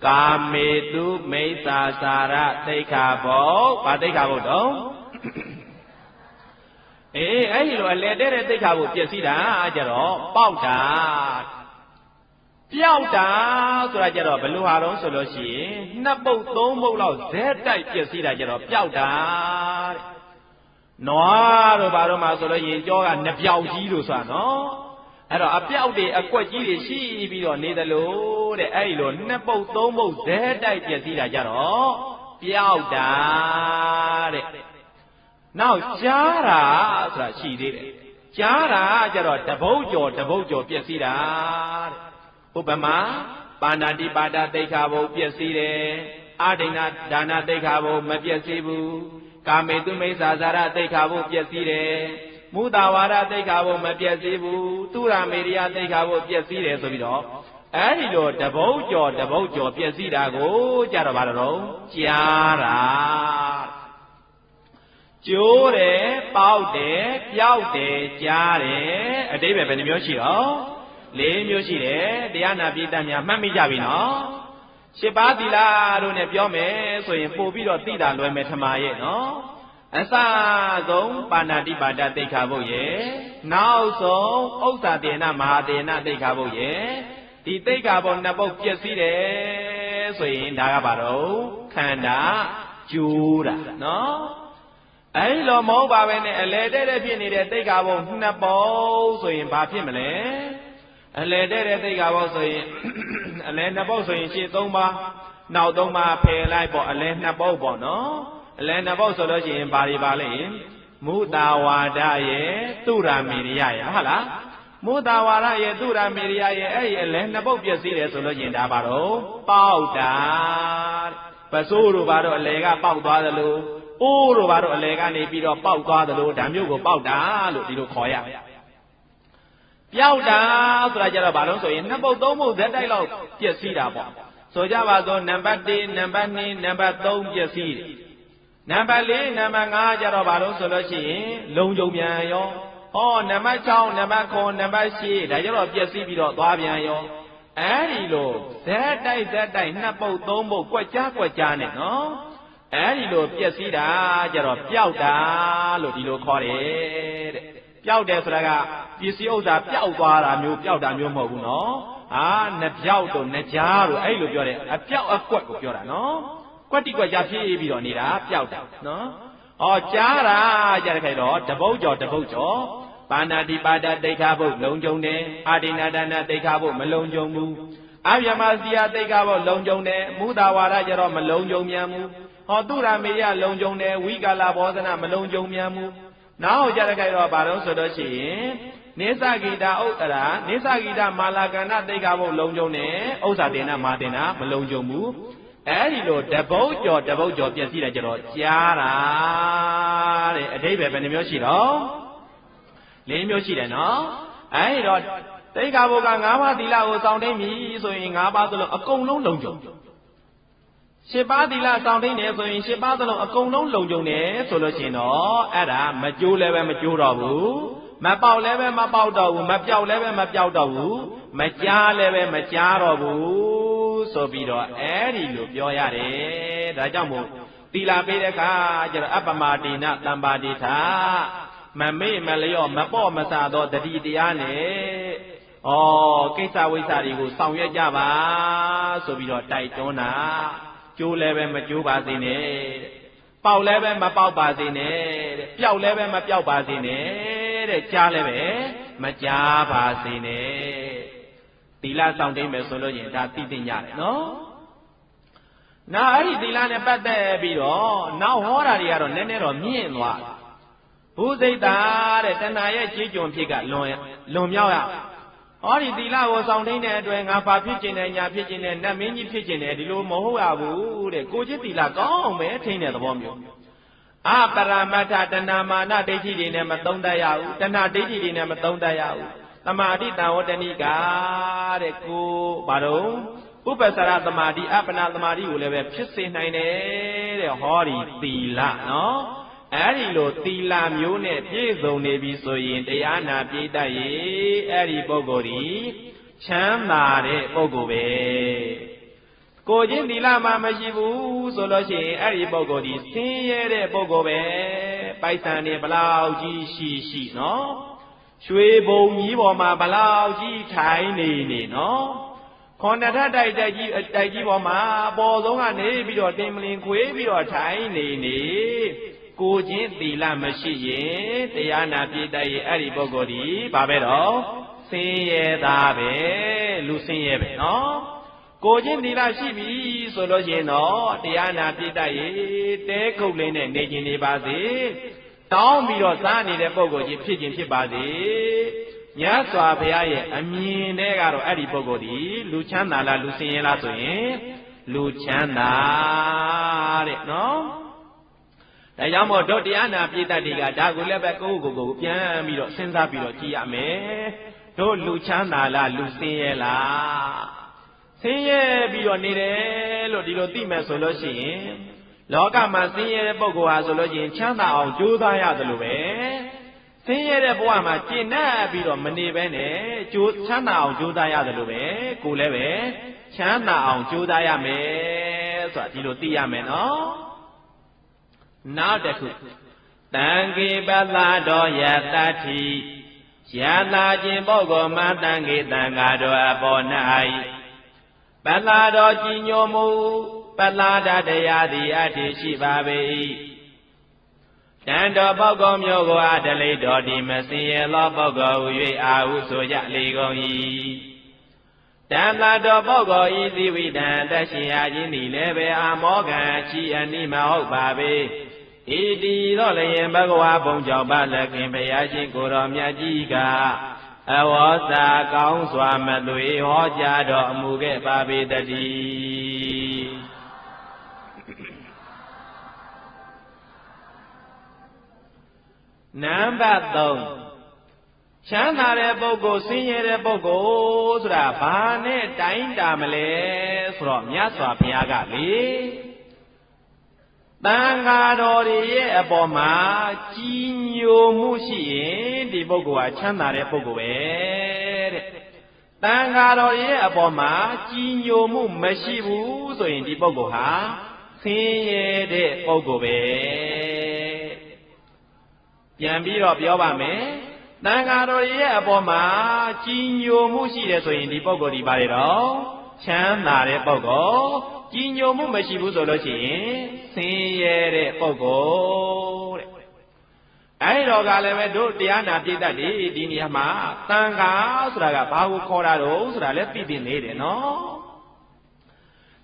ကာမေတုမိစ္ဆာစာရသိက္ခာပုဒ်ဘာသိက္ခာပုဒ်တော့အဲ့ဒီလိုအလဲတဲ့သိက္ခာပုဒ်ပြည့်စည်တာကြတော့ပေါက်တာပျောက်တာဆိုတာကြတော့ဘယ်လိုဟာတော့ဆိုလို့ရှိရင်နှစ်ပုတ်သုံးပုတ်လောက်ဇက်တိုက်ပြည့်စည်တာကြတော့ပျောက်တာတဲ့နွားတို့ဘာလို့မှဆိုလို့ရင်ကြောကနှစ်ပြောက်ကြီးလို့ဆိုတာနော်အဲ့တော့အပြောက်တွေအကွက်ကြီးတွေရှိပြီးတော့နေတယ်လို့တဲ့အဲ့ဒီလိုနှစ်ပုတ်သုံးပုတ်ဇက်တိုက်ပြည့်စည်တာကြတော့ပျောက်တာတဲ့နောက်ကြားတာဆိုတာရှိသေးတယ်ကြားတာကြတော့တပုတ်ကျော်ပြည့်စည်တာတဲ့ဥပမာပါဏာတိပါဒသိက္ခာပုဒ်ပြည့်စည်တယ်အာဒိဏဒါနသိက္ခာပုဒ်မပြည့်စည်ဘူးကာမေတုမိစ္ဆာဇာရသိက္ခာပုဒ်ပြည့်စည်တယ်မုဒ္ဒဝါဒသိက္ခာပုဒ်မပြည့်စည်ဘူးသူရမေရိယသိက္ခာပုဒ်ပြည့်စည်တယ်ဆိုပြီးတော့အဲဒီလိုတပုတ်ကျော်ပြည့်စည်တာကိုကြတော့ဘာလို့ကြားတာကျိုးတယ်ပေါက်တယ်ပျောက်တယ်ကြားတယ်အဓိပ္ပာယ်ဘယ်နှမျိုးရှိတော့၄မျိုးရှိတယ်တရားနာပိဋကများမှတ်မိကြပြီနော်၈ပါးသီလတို့နဲ့ပြောမယ်ဆိုရင်ပို့ပြီးတော့သိတာလွယ်မယ်ထမရဲ့နော်အစဆုံးပါဏာတိပါဒသိက္ခာပုဒ်ရဲ့နောက်ဆုံးဥစ္စာတေနမဟာတေနသိက္ခာပုဒ်ရဲ့ဒီသိက္ခာပုဒ်နှစ်ပုဒ်ပြည့်စည်တယ်ဆိုရင်ဒါကဘာတော့ခန္ဓာကျိုးတာနော်အဲ့လိုမဟုတ်ပါပဲနဲ့အလဲတဲ့ဖြစ်နေတဲ့သိက္ခာပုဒ်နှစ်ပုဒ်ဆိုရင်ဘာဖြစ်မလဲအလဲတဲ့သိက္ခာပုဒ်ဆိုရင်အလဲနှစ်ပုဒ်ဆိုရင်ရှေ့၃ပါးနောက်၃ပါးဖယ်လိုက်ပေါ့အလဲနှစ်ပုဒ်ပေါ့နော်အလဲနှစ်ပုဒ်ဆိုလို့ရှိရင်ဘာတွေပါလဲမုဒဝါဒရဲ့သူရမေရိယရဲ့ဟုတ်လားမုဒဝါဒရဲ့သူရမေရိယရဲ့အဲ့ဒီအလဲနှစ်ပုဒ်ပြည့်စည်တယ်ဆိုလို့ရှိရင်ဒါပါတော့ပေါက်တာပစိုးတို့ဘာတော့အလဲကပေါက်သွားသလိုအိုးတို့ဘာတော့အလဲကနေပြီးတော့ပေါက်သွားသလိုဒါမျိုးကိုပေါက်တာလို့ဒီလိုခေါ်ရပျောက်တာဆိုတာကြတော့ဘာလို့ဆိုရင်နှစ်ပုတ်သုံးပုတ်ဇက်တိုက်လောက်ပြည့်စည်တာပေါ့ဆိုကြပါစို့နံပါတ်1နံပါတ်2နံပါတ်3ပြည့်စည်တယ်နံပါတ်4နံပါတ်5ကြတော့ဘာလို့ဆိုလို့ရှိရင်လုံကြုံပြန်ရောနံပါတ်6နံပါတ်9နံပါတ်10ဒါကြတော့ပြည့်စည်ပြီးတော့သွားပြန်ရောအဲဒီလိုဇက်တိုက်နှစ်ပုတ်သုံးပုတ်ကွက်ကြားနဲ့နော်အဲဒီလိုပြည့်စည်တာကြတော့ပျောက်တာလို့ဒီလိုခေါ်တယ်တဲ့ပျောက်တယ်ဆိုတာကပစ္စည်းဥစ္စာပျောက်သွားတာမျိုးပျောက်တာမျိုးမဟုတ်ဘူးနော်နှစ်ပြောက်တို့နှစ်ကြားတို့အဲ့လိုပြောတယ်အပျောက်အကွက်ကိုပြောတာနော်ကွက်တိကွက်ကြားဖြည့်ပြီးတော့နေတာပျောက်တာနော်ကြားတာကြတဲ့ခိုင်တော့တပုတ်ကျော်ပါဏာတိပါဒသိက္ခာပုဒ်လုံကြုံတယ်အာဒိဏဒါနသိက္ခာပုဒ်မလုံကြုံဘူး အဗျမစီယတိတ်ကဘောလုံကြုံတယ်မူတာဝါဒကြတော့မလုံကြုံမြန်ဘူးဟောသူရမေယလုံကြုံတယ်ဝိကာလဘောဇနာမလုံကြုံမြန်ဘူးနောက်ကြတဲ့ကြတော့ဘာလို့ဆိုတော့ရှိရင်နိစ္စဂိတာဥတ္တရာနိစ္စဂိတာမာလာကဏ္ဍတိတ်ကဘောလုံကြုံတယ်ဥစ္စာတင်နာမာတင်နာမလုံကြုံဘူးအဲ့ဒီလိုတပုတ်ကျော်ပြည့်စည်တယ်ကြတော့ကြားတာတဲ့အဓိပ္ပာယ်ဘယ်နှမျိုးရှိတော့၄မျိုးရှိတယ်နော်အဲ့ဒီတော့တိတ်ကဘောက၅ပါးသီလကိုစောင့်သိမ့်ပြီဆိုရင်၅ပါးသလုံးအကုန်လုံးလုံခြုံ၈ပါးသီလစောင့်သိမ့်တယ်ဆိုရင်၈ပါးသလုံးအကုန်လုံးလုံခြုံတယ်ဆိုလို့ရှိရင်တော့အဲ့ဒါမကျိုးလည်းပဲမကျိုးတော့ဘူးမပေါက်လည်းပဲမပေါက်တော့ဘူးမပြောက်လည်းပဲမပြောက်တော့ဘူးမကြားလည်းပဲမကြားတော့ဘူးဆိုပြီးတော့အဲ့ဒီလိုပြောရတယ်ဒါကြောင့်မို့သီလပေးတဲ့အခါကျတော့အပ္ပမတိနတမ္ပါတိထာမမေ့မလျော့မပေါ့မဆာတော့တတိတရားနဲ့ကိစ္စဝိစ္စတွေကိုဆောင်ရွက်ကြပါဆိုပြီးတော့တိုက်တွန်းတာကျိုးလည်းပဲမကျိုးပါစေနဲ့ပေါက်လည်းပဲမပေါက်ပါစေနဲ့တဲ့ပျောက်လည်းပဲမပျောက်ပါစေနဲ့တဲ့ကြားလည်းပဲမကြားပါစေနဲ့သီလဆောင်သိမ့်မယ်ဆိုလို့ရင်ဒါသိသိညတယ်နော်နောက်အဲ့ဒီသီလနဲ့ပတ်သက်ပြီးတော့နောက်ဟောတာတွေကတော့နည်းနည်းတော့မြင့်သွားဘုဇိတ္တာတဲ့တဏှာရဲ့ကြီးကျွန်ဖြစ်ကလွန်မြောက်ရဟောဒီသီလကိုဆောင်သိမ့်တဲ့အတွက်ငါဘာဖြစ်ကျင်တယ်ညာဖြစ်ကျင်တယ်နတ်မင်းကြီးဖြစ်ကျင်တယ်ဒီလိုမဟုတ်ရဘူးတဲ့ကိုจิตသီလကောင်းပဲထိန်းတဲ့သဘောမျိုးအပရမတ္ထတဏမာနဒိဋ္ဌိတွေနဲ့မသုံးတတ်ရဘူးတဏဒိဋ္ဌိတွေနဲ့မသုံးတတ်ရဘူးသမာဓိတံဝတ္တနိကာတဲ့ကိုဘာတော့ဥပ္ပစရသမာဓိအပ္ပနာသမာဓိကိုလည်းပဲဖြစ်စေနိုင်တယ်တဲ့ဟောဒီသီလနော်အဲ့ဒီလိုသီလမျိုးနဲ့ပြည့်စုံနေပြီဆိုရင်တရားနာပြည့်တတ်ရဲ့အဲ့ဒီပုဂ္ဂိုလ်ဒီချမ်းသာတဲ့ပုဂ္ဂိုလ်ပဲကိုချင်းသီလမှမရှိဘူးဆိုလို့ရှိရင်အဲ့ဒီပုဂ္ဂိုလ်ဒီဆင်းရဲတဲ့ပုဂ္ဂိုလ်ပဲပိုက်ဆံနေဘလောက်ကြီးရှိနော်ရွှေဘုံကြီးပေါ်မှာဘလောက်ကြီးထိုင်နေနော်ခေါဏထတိုက်ကြီးပေါ်မှာအပေါ်ဆုံးကနေပြီးတော့တင်မလင်ခွေးပြီးတော့ထိုင်နေကိုချင်းသီလမရှိရင်တရားနာပြည့်တတ်ရဲ့အဲ့ဒီပုဂ္ဂိုလ်ဒီဘာပဲတော့ဆင်းရဲသားပဲလူဆင်းရဲပဲနော်ကိုချင်းသီလရှိပြီဆိုလို့ရှိရင်တော့တရားနာပြည့်တတ်ရဲ့တဲခုတ်လေးနဲ့နေခြင်းနေပါစေတောင်းပြီးတော့စားနေတဲ့ပုဂ္ဂိုလ်ကြီးဖြစ်ခြင်းဖြစ်ပါစေမြတ်စွာဘုရားရဲ့အမြင်နဲ့ကတော့အဲ့ဒီပုဂ္ဂိုလ်ဒီလူချမ်းသာလားလူဆင်းရဲလားဆိုရင်လူချမ်းသာတဲ့နော်ဒါကြောင့်မို့တို့တရားနာပြည့်တတ်ဒီကဒါကိုလည်းပဲကိုပြန်ပြီးတော့စဉ်းစားပြီးတော့ကြည့်ရမယ်တို့လူချမ်းသာလားလူဆင်းရဲလားဆင်းရဲပြီးတော့နေတယ်လို့ဒီလိုသိမယ်ဆိုလို့ရှိရင်လောကမှာဆင်းရဲတဲ့ပုဂ္ဂိုလ်ဟာဆိုလို့ရှိရင်ချမ်းသာအောင်ကြိုးစားရတယ်လို့ပဲဆင်းရဲတဲ့ဘဝမှာကျင့်တတ်ပြီးတော့မနေဘဲနဲ့ချမ်းသာအောင်ကြိုးစားရတယ်လို့ပဲကိုလည်းပဲချမ်းသာအောင်ကြိုးစားရမယ်ဆိုတာဒီလိုသိရမယ်နော်နောက်တစ်ခုတံခေပလာတော်ယတတိယတာခြင်းပုဂ္ဂိုလ်မှာတံခေတံဃာတော်အပေါ်၌ပလာတော်ကြည်ညိုမှုပလာဒတရားသည်အတ္တိရှိပါ၏တန်တော်ပုဂ္ဂိုလ်မျိုးကိုအတလိတော်ဒီမစင်ရသောပုဂ္ဂိုလ်ဟူ၍အာဟုဆိုကြလေကုန်၏တန်လာတော်ပုဂ္ဂိုလ်ဤသီဝိတံတရှင်ရာခြင်းသည်လည်းပဲအာမောကံချီအနိမဟုတ်ပါပေဣတိသောလျင်ဘဂဝါဘုံကြောင့်ပါလခင်ဘုရားရှင်ကိုယ်တော်မြတ်ကြီးကအဝေါစာကောင်းစွာမသွေဟောကြားတော်မူခဲ့ပါပေတည်းနံပါတ်3ချမ်းသာတဲ့ပုဂ္ဂိုလ်ဆင်းရဲတဲ့ပုဂ္ဂိုလ်ဆိုတာဘာနဲ့တိုင်းတာမလဲဆိုတော့မြတ်စွာဘုရားကလေတန်ဃာတော်တွေရဲ့အပေါ်မှာကြီးညိုမှုရှိရင်ဒီပုဂ္ဂိုလ်ဟာချမ်းသာတဲ့ပုဂ္ဂိုလ်ပဲတဲ့တန်ဃာတော်ရဲ့အပေါ်မှာကြီးညိုမှုမရှိဘူးဆိုရင်ဒီပုဂ္ဂိုလ်ဟာဆင်းရဲတဲ့ပုဂ္ဂိုလ်ပဲပြန်ပြီးတော့ပြောပါမယ်တန်ဃာတော်ရဲ့အပေါ်မှာကြီးညိုမှုရှိတယ်ဆိုရင်ဒီပုဂ္ဂိုလ်ဒီပါလေတော့ချမ်းသာတဲ့ပုဂ္ဂိုလ်ကြီးညိုမှုမရှိဘူးဆိုလို့ရှိရင်ဆင်းရဲတဲ့ပုဂ္ဂိုလ်တဲ့အဲဒီတော့ကလည်းပဲတို့တရားနာပြည့်တတ်ဒီနေရာမှာတန်ဃာဆိုတာကဘာကိုခေါ်တာတော့ဆိုတာလည်းသိသိနေတယ်နော်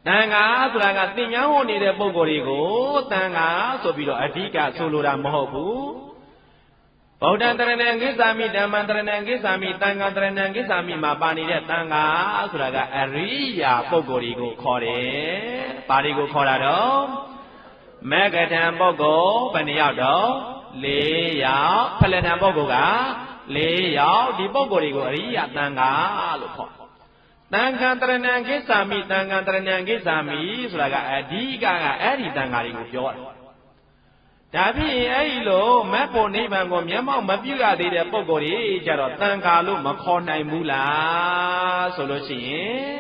တန်ခါဆိုတာကသင်ညာဟောနေတဲ့ပုဂ္ဂိုလ်တွေကိုတန်ခါဆိုပြီးတော့အဓိကဆိုလိုတာမဟုတ်ဘူးဗုဒ္ဓံတရဏံကိစ္ဆာမိဓမ္မံတရဏံကိစ္ဆာမိသံဃာတရဏံကိစ္ဆာမိမှာပါနေတဲ့တန်ခါဆိုတာကအရိယာပုဂ္ဂိုလ်တွေကိုခေါ်တယ်။ဘာတွေကိုခေါ်တာတော့မေဃထံပုဂ္ဂိုလ်ဘယ်နှယောက်တော့4ယောက်ဖလထံပုဂ္ဂိုလ်က4ယောက်ဒီပုဂ္ဂိုလ်တွေကိုအရိယာတန်ခါလို့ခေါ်တန်ခါတရဏံကိစ္ဆာမိတန်ခါတရဏံကိစ္ဆာမိဆိုတာကအဓိကအဲ့ဒီတန်ခါတွေကိုပြောတာဒါဖြစ်ရင်အဲ့ဒီလိုမတ်ဖို့နိဗ္ဗာန်ကိုမျက်မှောက်မပြုရသေးတဲ့ပုဂ္ဂိုလ်တွေကြတော့တန်ခါလို့မခေါ်နိုင်ဘူးလားဆိုလို့ရှိရင်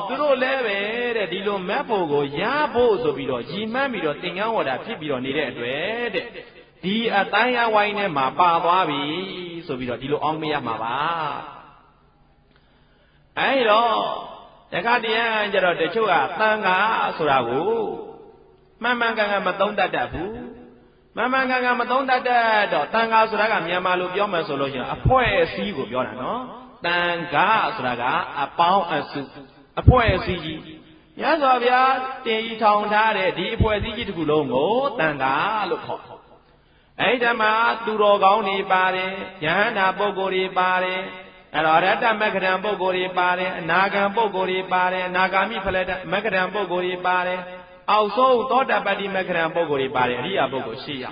သူတို့လည်းပဲတဲ့ဒီလိုမတ်ဖို့ကိုရဖို့ဆိုပြီးတော့ရည်မှန်းပြီးတော့သင်္ကန်းဝါဒဖြစ်ပြီးတော့နေတဲ့အတွက်တဲ့ဒီအတိုင်းအဝိုင်းထဲမှာပါသွားပြီဆိုပြီးတော့ဒီလိုအောင်းမရမှာပါအဲ့တော့တခါတည်းကျတော့တချို့ကတန်ခါဆိုတာကိုမှန်မှန်ကန်ကန်မသုံးတတ်တတ်ဘူးမှန်မှန်ကန်ကန်မသုံးတတ်တတ်တော့တန်ခါဆိုတာကမြန်မာလိုပြောမယ်ဆိုလို့ရှိရင်အဖွဲ့အစည်းကိုပြောတာနော်တန်ခါဆိုတာကအပေါင်းအစုအဖွဲ့အစည်းကြီးညစွာဗျာတင်ဤထောင်ထားတဲ့ဒီအဖွဲ့အစည်းကြီးတစ်ခုလုံးကိုတန်ခါလို့ခေါ်အဲ့ဒီမှာသူတော်ကောင်းတွေပါတယ်ယဟန္တာပုဂ္ဂိုလ်တွေပါတယ်အဲ့တော့ရတ္တမက္ခဏံပုဂ္ဂိုလ်တွေပါတယ်အနာဂံပုဂ္ဂိုလ်တွေပါတယ်အနာဂါမိဖလတမက္ခဏံပုဂ္ဂိုလ်တွေပါတယ်အောက်ဆုံးသောတပတ္တိမက္ခဏံပုဂ္ဂိုလ်တွေပါတယ်အရိယာပုဂ္ဂိုလ်ရှိရ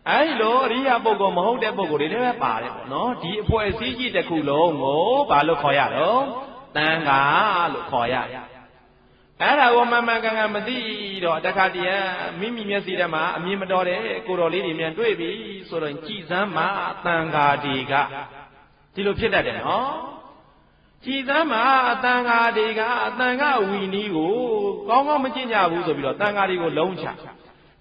အဲ့လိုအရိယာပုဂ္ဂိုလ်မဟုတ်တဲ့ပုဂ္ဂိုလ်တွေလည်းပါတယ်ပေါ့နော်ဒီအဖွဲ့အစည်းကြီးတစ်ခုလုံးကိုဘာလို့ခေါ်ရတော့တန်ခါလို့ခေါ်ရအဲ့ဒါကိုမှန်မှန်ကန်ကန်မသိတော့တခါတည်းမိမိမျက်စိထဲမှာအမြင်မတော်တဲ့ကိုတော်လေးတွေမြန်တွေ့ပြီဆိုတော့ကြည်စမ်းမှာတန်ခါတွေကဒီလိုဖြစ်တတ်တယ်နော်ကြည်စမ်းမှာတန်ခါတွေကအတန်ခါဝီနီးကိုကောင်းကောင်းမကျင့်ကြဘူးဆိုပြီးတော့တန်ခါတွေကိုလုံးချ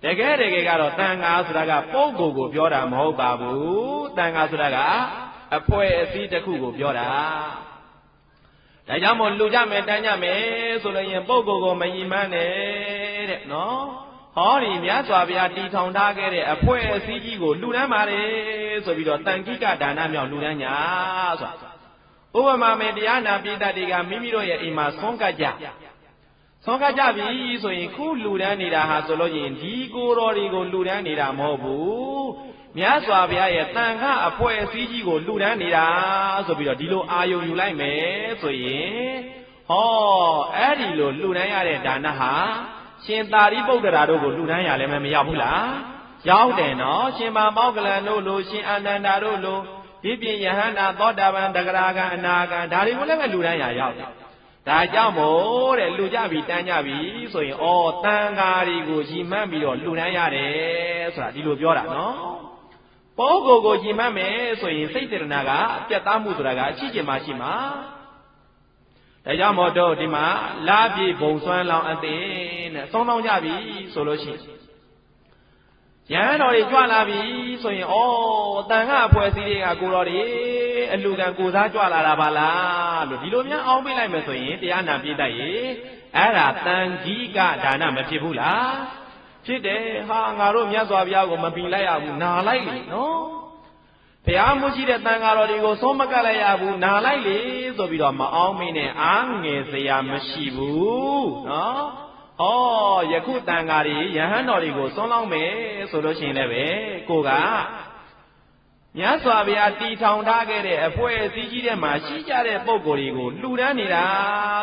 တကယ်ကတော့တန်ခါဆိုတာကပုဂ္ဂိုလ်ကိုပြောတာမဟုတ်ပါဘူးတန်ခါဆိုတာကအဖွဲ့အစည်းတစ်ခုကိုပြောတာဒါကြောင့်မို့လူကြမယ်တန်းကြမယ်ဆိုလို့ရင်ပုဂ္ဂိုလ်ကိုမယီမန်းနဲ့တဲ့နော်ဟောဒီမြတ်စွာဘုရားတီထောင်ထားခဲ့တဲ့အဖွဲ့အစည်းကြီးကိုလူတန်းပါတယ်ဆိုပြီးတော့တန်ခိကဒါနမြောက်လူတန်းညာဆိုတာဥပမာမယ်တရားနာပိဋကတွေကမိမိတို့ရဲ့အိမ်မှာဆွမ်းကပ်ကြပြီဆိုရင်ခုလူတန်းနေတာဟာဆိုလို့ရင်ဒီကိုယ်တော်တွေကိုလူတန်းနေတာမဟုတ်ဘူးမြတ်စွာဘုရားရဲ့တန်ခါအဖွဲ့အစည်းကြီးကိုလူတန်းနေတာဆိုပြီးတော့ဒီလိုအာယုံယူလိုက်မယ်ဆိုရင်အဲ့ဒီလိုလူတန်းရတဲ့ဒါနဟာရှင်သာရိပုတ္တရာတို့ကိုလူတန်းရလည်းမရောက်ဘူးလားရောက်တယ်နော်ရှင်မောဂလန်တို့လိုရှင်အာနန္ဒာတို့လိုဒီပြင်ယဟန္တာသောတာပန်တဂရကအနာဂံဒါတွေကိုလည်းပဲလူတန်းရရောက်တယ်ဒါကြောင့်မို့တဲ့လူကြပြီတန်းကြပြီဆိုရင်တန်ဃာတွေကိုရည်မှန်းပြီးတော့လူတန်းရတယ်ဆိုတာဒီလိုပြောတာနော်ပုဂ္ဂိုလ်ကိုရည်မှန်းမယ်ဆိုရင်စိတ်စေတနာကပြတ်သားမှုဆိုတာကအရှိကျင်မှရှိမှာဒါကြောင့်မို့တော့ဒီမှာလာပြေဘုံစွမ်းလောင်းအသိနဲ့ဆုံးလောင်းကြပြီဆိုလို့ရှိရင်ရဟန်းတော်တွေကြွလာပြီဆိုရင်တန်ခါအဖွဲ့အစည်းတွေကကိုတော်တွေအလူကံကိုစားကြွလာတာပါလားလို့ဒီလိုများအောင်းပေးလိုက်မယ်ဆိုရင်တရားနာပြည့်တတ်ရေအဲ့ဒါတန်ကြီးကဒါနမဖြစ်ဘူးလားဖြစ်တယ်ငါတို့မြတ်စွာဘုရားကိုမပီလိုက်ရဘူးနာလိုက်လေနော်ဘုရားမှုရှိတဲ့တန်ဃာတော်တွေကိုဆုံးမကပ်လိုက်ရဘူးနာလိုက်လေဆိုပြီးတော့မအောင်မင်းနဲ့အားငယ်စရာမရှိဘူးနော်ယခုတန်ဃာတွေယဟန်တော်တွေကိုဆုံးလောင်းမယ်ဆိုလို့ရှိရင်လည်းပဲကိုကမြတ်စွာဘုရားတီထောင်ထားခဲ့တဲ့အဖွဲ့အစည်းကြီးထဲမှာရှိကြတဲ့ပုဂ္ဂိုလ်တွေကိုလှူဒန်းနေတာ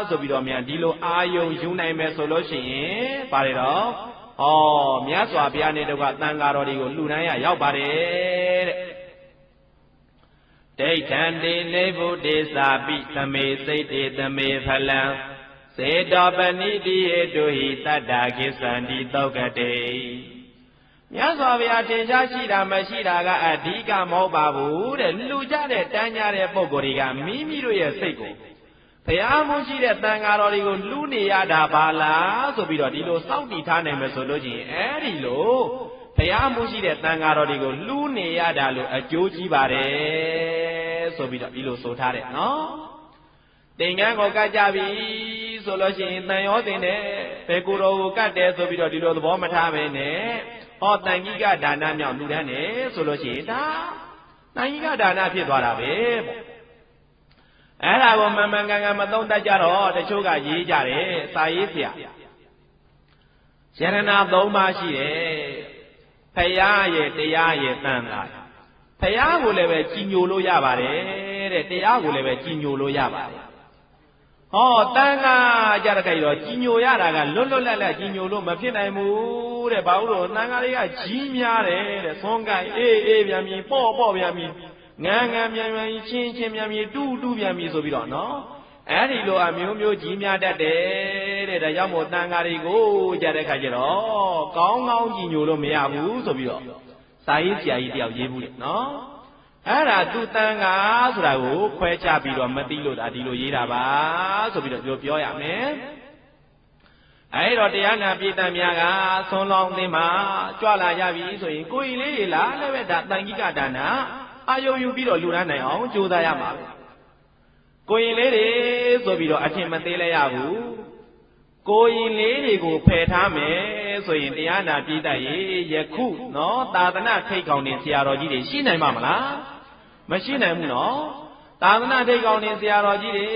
ဆိုပြီးတော့မြန်ဒီလိုအာယုံယူနိုင်မယ်ဆိုလို့ရှိရင်ပါတယ်တော့မြတ်စွာဘုရားနဲ့တော့ကတန်ဃာတော်တွေကိုလှူဒန်းရရောက်ပါတယ်တဲ့ဒိဋ္ဌံတေနေဗုဒ္ဓေသာပိသမေစိတ်တေသမေဖလံစေတောပဏိတိဟေတုဟိတတ္တာကိသန္တိသောကတေမြတ်စွာဘုရားထင်ရှားရှိတာမရှိတာကအဓိကမဟုတ်ပါဘူးတဲ့လူကြတဲ့တန်းကြတဲ့ပုဂ္ဂိုလ်တွေကမိမိတို့ရဲ့စိတ်ကိုဘုရားမှုရှိတဲ့တန်ဃာတော်တွေကိုလူနေရတာပါလားဆိုပြီးတော့ဒီလိုစောင့်တည်ထားနိုင်မယ်ဆိုလို့ချင်းအဲ့ဒီလိုဘုရားမှုရှိတဲ့တန်ဃာတော်တွေကိုလူနေရတာလို့အကျိုးကြီးပါတယ်ဆိုပြီးတော့ဒီလိုဆိုထားတယ်နော်သင်္ကန်းကိုကတ်ကြပြီဆိုလို့ရှိရင်တန်ရောတင်တယ်ဘယ်ကိုယ်တော်ကိုကတ်တယ်ဆိုပြီးတော့ဒီလိုသဘောမထားပဲနဲ့တန်ကြီးကဒါနမြောက်လူတန်းတယ်ဆိုလို့ရှိရင်ဒါတန်ကြီးကဒါနဖြစ်သွားတာပဲပေါ့ အဲ့ဒါကိုမှန်မှန်ကန်ကန်မသုံးတတ်ကြတော့တချို့ကရေးကြတယ်စာရေးဆရာယရဏ၃ပါးရှိတယ်ဖယားရဲ့တရားရဲ့တန်ခါဖယားကိုလည်းပဲကြည်ညိုလို့ရပါတယ်တဲ့တရားကိုလည်းပဲကြည်ညိုလို့ရပါတယ်ဟောတန်ခါကြတဲ့ခိုက်တော့ကြည်ညိုရတာကလွတ်လွတ်လပ်လပ်ကြည်ညိုလို့မဖြစ်နိုင်ဘူးတဲ့ဘာလို့လဲတန်ခါလေးကကြီးများတယ်တဲ့သွန်ကိုင်အေးပြန်ပြီပေါ့ပြန်ပြီငန်းပြန်ပြီချင်းပြန်ပြီတူပြန်ပြီဆိုပြီးတော့နော်အဲ့ဒီလိုအမျိုးမျိုးကြီးများတတ်တယ်တဲ့ဒါကြောင့်မို့တန်ခါတွေကိုကြတဲ့ခါကျတော့ကောင်းကောင်းကြည်ညိုလို့မရဘူးဆိုပြီးတော့စာရေးဆရာကြီးတယောက်ရေးဘူးလေနော်အဲ့ဒါသူတန်ခါဆိုတာကိုခွဲခြားပြီးတော့မသိလို့ဒါဒီလိုရေးတာပါဆိုပြီးတော့ပြောရမယ်အဲ့တော့တရားနာပြည်တန်များကဆွန်လောင်းသင်းမှာကြွလာရပြီဆိုရင်ကိုယ်ကြီးလေးတွေလားလည်းပဲဒါတန်ကြီးကဒါနာအာယုံယူပြီးတော့လူရနိုင်အောင်ကြိုးစားရမှာပဲကိုရင်လေးတွေဆိုပြီးတော့အထင်မသေးလဲရဘူးကိုရင်လေးတွေကိုဖယ်ထားမယ်ဆိုရင်တရားနာပြည်တတ်ရေယခုနော်သာသနာထိတ်ကောင်နေဆရာတော်ကြီးတွေရှိနိုင်မှာမလားမရှိနိုင်ဘူးနော်သာသနာထိတ်ကောင်နေဆရာတော်ကြီးတွေ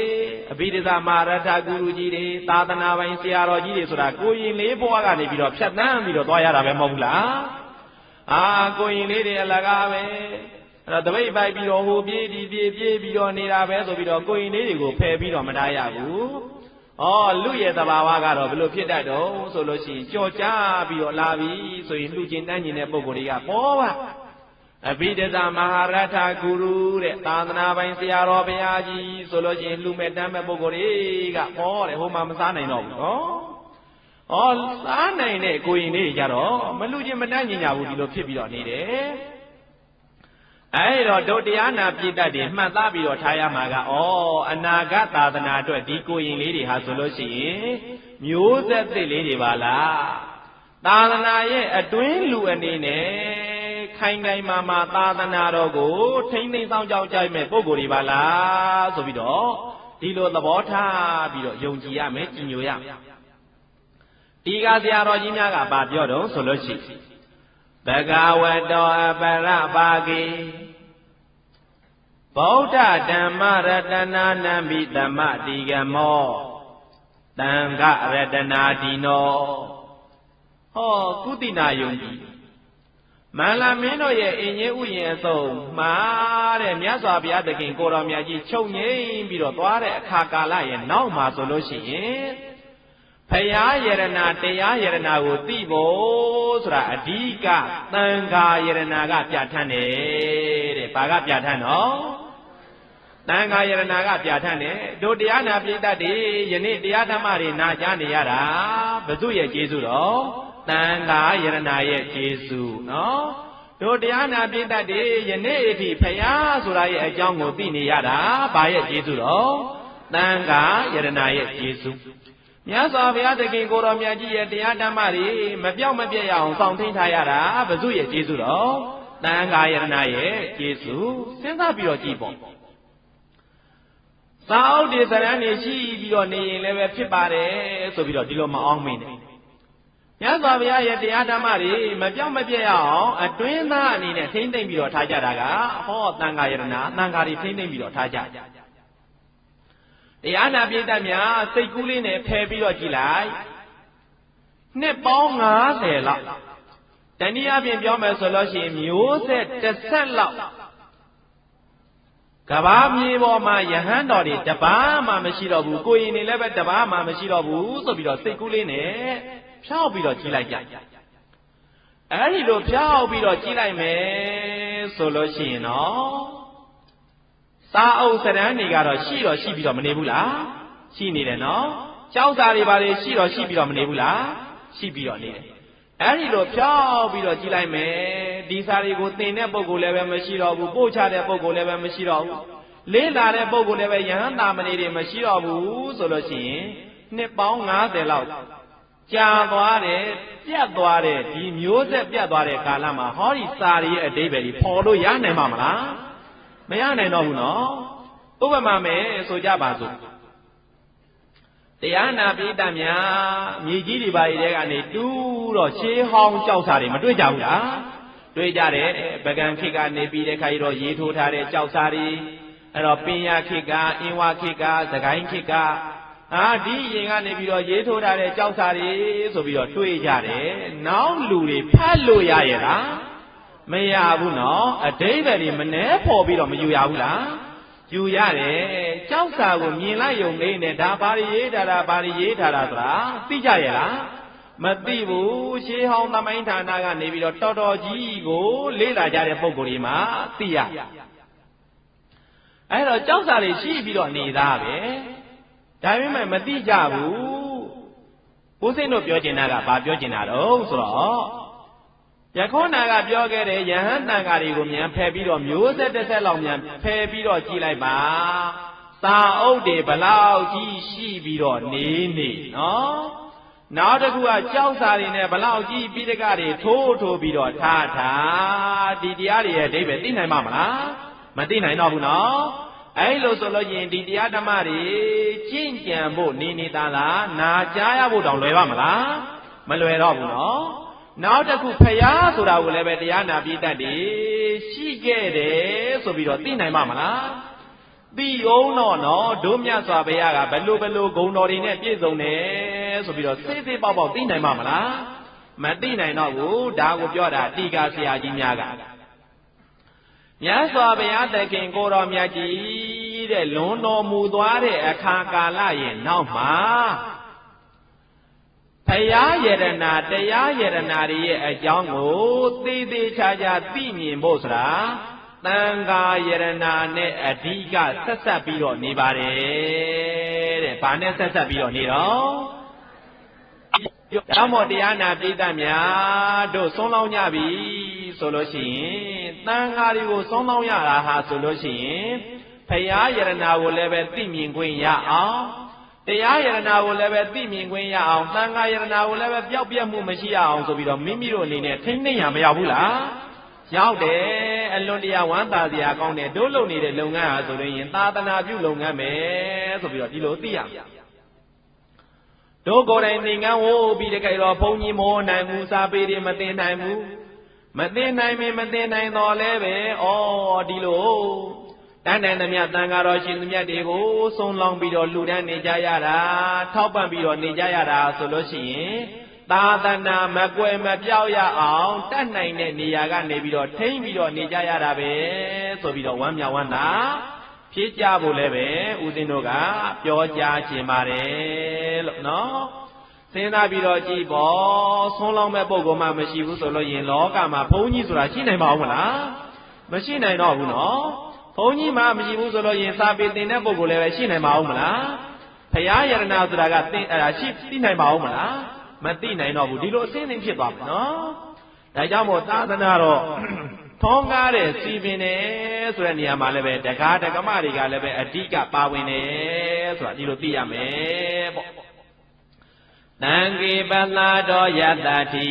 အဘိဓမ္မာရထဂုရုကြီးတွေသာသနာပိုင်ဆရာတော်ကြီးတွေဆိုတာကိုရင်လေးဘဝကနေပြီးတော့ဖြတ်တန်းပြီးတော့သွားရတာပဲမဟုတ်ဘူးလားကိုရင်လေးတွေအလကားပဲအဲ့တော့တပိတ်ပိုက်ပြီးတော့ဟိုပြေးဒီပြေးပြီးတော့နေတာပဲဆိုပြီးတော့ကိုရင်လေးတွေကိုဖယ်ပြီးတော့မထားရဘူးလူရဲ့သဘာဝကတော့ဘယ်လိုဖြစ်တတ်တော့ဆိုလို့ရှိရင်ကြော်ကြားပြီးတော့လာပြီဆိုရင်လူချင်းတန်းကျင်တဲ့ပုံကိုယ်တွေကပေါ်ပါအဘိဓမ္မာမဟာရထဂုရုတဲ့သာသနာပိုင်ဆရာတော်ဘုရားကြီးဆိုလို့ရှိရင်လူမဲ့တမ်းမဲ့ပုံကိုယ်တွေကပေါ်တယ်ဟိုမှာမစားနိုင်တော့ဘူးနော်စားနိုင်တဲ့ကိုရင်လေးတွေကြတော့မလူချင်းမတန်းကျင်ကြဘူးဒီလိုဖြစ်ပြီးတော့နေတယ်အဲ့တော့ဒုတရားနာပြည်တတ်တွေမှတ်သားပြီးတော့ထားရမှာကအနာဂတ်သာသနာအတွက်ဒီကိုရင်လေးတွေဟာဆိုလို့ရှိရင်မျိုးဆက်သစ်လေးတွေပါလားသာသနာရဲ့အတွင်းလူအနေနဲ့ခိုင်မာသာသနာတော်ကိုထိမ့်သိမ်းဆောင်ကြောင်းကြိုက်မဲ့ပုံကိုယ်တွေပါလားဆိုပြီးတော့ဒီလိုသဘောထားပြီးတော့ယုံကြည်ရမယ်ကြည်ညိုရမယ်ဒီကဆရာတော်ကြီးများကဗာပြောတော့ဆိုလို့ရှိရင်ဘဂဝတောအပရပါကိဗုဒ္ဓဓမ္မရတနာနံပိဓမ္မတိကမောတံဃရတနာတိနောကုတိနာယုံကြည်မန္လာမင်းတို့ရဲ့အင်ကြီးဥယျာဉ်အစုံမှာတဲ့မြတ်စွာဘုရားသခင်ကိုတော်မြတ်ကြီးချုပ်ငိမ့်ပြီးတော့သွားတဲ့အခါကာလရဲ့နောက်မှာဆိုလို့ရှိရင်ဖယားယရနာတရားယရနာကိုသိဖို့ဆိုတာအဓိကသံဃာယရနာကပြဋ္ဌာန်းတယ်တဲ့ဘာကပြဋ္ဌာန်းတော့သံဃာယရနာကပြဋ္ဌာန်းတယ်တို့တရားနာပိဋကတ်တွေယနေ့တရားဓမ္မတွေနာကြားနေရတာဘု து ရဲ့ကျေးဇူးတော့သံဃာယရနာရဲ့ကျေးဇူးနော်တို့တရားနာပိဋကတ်တွေယနေ့အထိဖယားဆိုတာရဲ့အကြောင်းကိုသိနေရတာဘာရဲ့ကျေးဇူးတော့သံဃာယရနာရဲ့ကျေးဇူးမြတ်စွာဘုရားသခင်ကိုတော်မြတ်ကြီးရဲ့တရားဓမ္မတွေမပြောင်းမပြတ်ရအောင်ဆောင်ထိန်ထားရတာဘု து ရဲ့ကျေးဇူးတော်သံဃာယရနာရဲ့ကျေးဇူးစဉ်းစားပြီးတော့ကြည့်ပေါ့သာအုပ်ဒီသရဏနေရှိပြီးတော့နေရင်လည်းပဲဖြစ်ပါတယ်ဆိုပြီးတော့ဒီလိုမအောင်မင်းနဲ့မြတ်စွာဘုရားရဲ့တရားဓမ္မတွေမပြောင်းမပြတ်ရအောင်အတွင်းသားအနေနဲ့ထိမ့်သိမ့်ပြီးတော့ထားကြတာကသံဃာယရနာသံဃာတွေထိမ့်သိမ့်ပြီးတော့ထားကြတရားနာပိဋကတ်များစိတ်ကူးလေးနဲ့ဖယ်ပြီးတော့ကြည်လိုက်နှစ်ပေါင်း90လောက်တနည်းအားဖြင့်ပြောမယ်ဆိုလို့ရှိရင်မျိုးဆက်တစ်ဆက်လောက်ကဘာမြေပေါ်မှာယဟန်တော်တွေတပားမှမရှိတော့ဘူးကိုရင်တွေလည်းပဲတပားမှမရှိတော့ဘူးဆိုပြီးတော့စိတ်ကူးလေးနဲ့ဖြောက်ပြီးတော့ကြည်လိုက်ကြအဲ့ဒီလိုဖြောက်ပြီးတော့ကြည်လိုက်မယ်ဆိုလို့ရှိရင်တော့သာအုပ်စရန်တွေကတော့ရှိပြီးတော့မနေဘူးလားရှိနေတယ်နော်ကြောက်သားတွေပါလေရှိပြီးတော့မနေဘူးလားရှိပြီးတော့နေတယ်အဲ့ဒီလိုဖြောက်ပြီးတော့ကြည်လိုက်မယ်ဒီစာတွေကိုသင်တဲ့ပုဂ္ဂိုလ်လည်းပဲမရှိတော့ဘူးပို့ချတဲ့ပုဂ္ဂိုလ်လည်းပဲမရှိတော့ဘူးလေးလာတဲ့ပုဂ္ဂိုလ်လည်းပဲယဟန်တာမဏေတွေမရှိတော့ဘူးဆိုလို့ရှိရင်နှစ်ပေါင်း90လောက်ကြာသွားတယ်ပြတ်သွားတယ်ဒီမျိုးဆက်ပြတ်သွားတဲ့ကာလမှာဟောဒီစာတွေရဲ့အဓိပ္ပာယ်ကြီးပေါ်လို့ရနိုင်မှာမလားမရနိုင်တော့ဘူးနော်ဥပမာမယ်ဆိုကြပါစို့တရားနာပိဋကတ်များမြေကြီးတွေပါတွေကနေတူးတော့ရှေးဟောင်းကြောက်စာတွေမတွေ့ကြဘူးလားတွေ့ကြတယ်ပကံခေတ်ကနေပြီးတဲ့ခါကျတော့ရေးထိုးထားတဲ့ကြောက်စာတွေ အဲ့တော့ပင်ရခေတ်ကအင်းဝခေတ်ကသခိုင်းခေတ်ကဒီရင်ကနေပြီးတော့ရေးထိုးထားတဲ့ကြောက်စာတွေဆိုပြီးတော့တွေးကြတယ်နောက်လူတွေဖတ်လို့ရရဲ့လားမရဘူးနော်အဓိပ္ပာယ်တွေမနှဲပေါ်ပြီးတော့မယူရဘူးလားယူရတယ်ကြောက်စာကိုမြင်လိုက်ယုံလေးနဲ့ဒါဘာတွေရေးထားတာဘာတွေရေးထားတာဆိုတာသိကြရဲ့လားမသိဘူးရှေးဟောင်းသမိုင်းဌာနကနေပြီးတော့တော်တော်ကြီးကိုလေ့လာကြတဲ့ပုံကိုယ်တွေမှာသိရအဲ့တော့ကြောက်စာတွေရှိပြီးတော့နေသားပဲဒါပေမဲ့မသိကြဘူးဘုစိတ်တို့ပြောချင်တာကဘာပြောချင်တာတော့ဆိုတော့ယခုနကပြောခဲ့တဲ့ယဟန်တန်ဃာတွေကိုမြန်ဖယ်ပြီးတော့မျိုးဆက်တစ်ဆက်လောက်မြန်ဖယ်ပြီးတော့ကြည်လိုက်ပါသာအုပ်တွေဘလောက်ကြီးရှိပြီးတော့နေနော်နောက်တစ်ခုကကြောက်စာတွေနဲ့ဘလောက်ကြီးပိဋကတွေထိုးပြီးတော့ထားဒီတရားတွေရဲ့အဓိပ္ပာယ်သိနိုင်မှာမလားမသိနိုင်တော့ဘူးနော်အဲ့လိုဆိုလို့ရင်ဒီတရားဓမ္မတွေကျင့်ကြံဖို့နေသားလားနာကြားရဖို့တောင်လွယ်ပါမလားမလွယ်တော့ဘူးနော်နောက်တစ်ခုဖယားဆိုတာကိုလည်းပဲတရားနာပြီးတတ်တယ်ရှိခဲ့တယ်ဆိုပြီးတော့သိနိုင်မှာမလားသိအောင်တော့နော်ဒုမြတ်စွာဘုရားကဘယ်လိုဂုဏ်တော်တွေနဲ့ပြည့်စုံတယ်ဆိုပြီးတော့စိတ်ပေါက်သိနိုင်မှာမလားမသိနိုင်တော့ဘူးဒါကိုပြောတာတိကာဆရာကြီးများကမြတ်စွာဘုရားသခင်ကိုတော်မြတ်ကြီးတဲ့လွန်တော်မူသွားတဲ့အခါကာလရဲ့နောက်မှာဘုရားယရနာတရားယရနာတွေရဲ့အကြောင်းကိုသေသေးချာချာသိမြင်ဖို့ဆိုတာသံဃာယရနာနဲ့အဓိကဆက်ဆက်ပြီးတော့နေပါတယ်တဲ့။ဘာနဲ့ဆက်ဆက်ပြီးတော့နေတော့တောင်းမောတရားနာပိဋကများတို့ဆုံးလောင်းကြပြီဆိုလို့ရှိရင်သံဃာတွေကိုဆုံးလောင်းရတာဟာဆိုလို့ရှိရင်ဘုရားယရနာကိုလည်းပဲသိမြင်ခွင့်ရအောင်တရားယရနာကိုလည်းပဲသိမြင်ခွင့်ရအောင်သံဃာယရနာကိုလည်းပဲပျောက်ပြတ်မှုမရှိရအောင်ဆိုပြီးတော့မိမိတို့အနေနဲ့ထိမ့်သိမ့်ရမရောက်ဘူးလားရောက်တယ်အလွန်တရာဝမ်းသာစရာကောင်းတယ်တို့လုပ်နေတဲ့လုပ်ငန်းဟာဆိုရင်သာသနာပြုလုပ်ငန်းပဲဆိုပြီးတော့ဒီလိုသိရတို့ကိုယ်တိုင်သင်္ကန်းဝိုးပြီးတကယ်တော့ဘုန်းကြီးမိုးနိုင်ဘူးစာပေတွေမသိနိုင်ဘူးမသိနိုင်မသိနိုင်တော့လဲပဲဩဒီလိုတန်တန်သမျှသံဃာတော်ရှင်သမျှတွေကိုဆုံးလောင်းပြီးတော့လူတန်းနေကြရတာထောက်ပံ့ပြီးတော့နေကြရတာဆိုလို့ရှိရင်သာသနာမကွယ်မပြောက်ရအောင်တတ်နိုင်တဲ့နေရာကနေပြီးတော့ထိမ့်ပြီးတော့နေကြရတာပဲဆိုပြီးတော့ဝမ်းမြောက်ဝမ်းသာဖြစ်ကြဖို့လည်းပဲဦးဇင်းတို့ကပြောကြားခြင်းပါတယ်လို့နော်စဉ်းစားပြီးတော့ကြည့်ပေါ့ဆုံးလောင်းမဲ့ပုံကမှမရှိဘူးဆိုလို့ရင်လောကမှာဘုန်းကြီးဆိုတာရှိနိုင်ပါဦးမလားမရှိနိုင်တော့ဘူးနော်ဘုန်းကြီးမှမရှိဘူးဆိုလို့ရင်စာပေသင်တဲ့ပုဂ္ဂိုလ်လည်းပဲရှိနိုင်ပါဦးမလားဘုရားယရနာဆိုတာကသင်အဲ့ဒါရှိသိနိုင်ပါဦးမလားမသိနိုင်တော့ဘူးဒီလိုအစင်းစင်းဖြစ်သွားမယ်နော်ဒါကြောင့်မို့သာသနာတော့ထုံးကားတဲ့စီပင်တယ်ဆိုတဲ့နေရာမှာလည်းပဲတက္ကဒကမတွေကလည်းပဲအဓိကပါဝင်တယ်ဆိုတာဒီလိုသိရမယ်ပေါ့တံဃေပလာတော်ယတ္တိ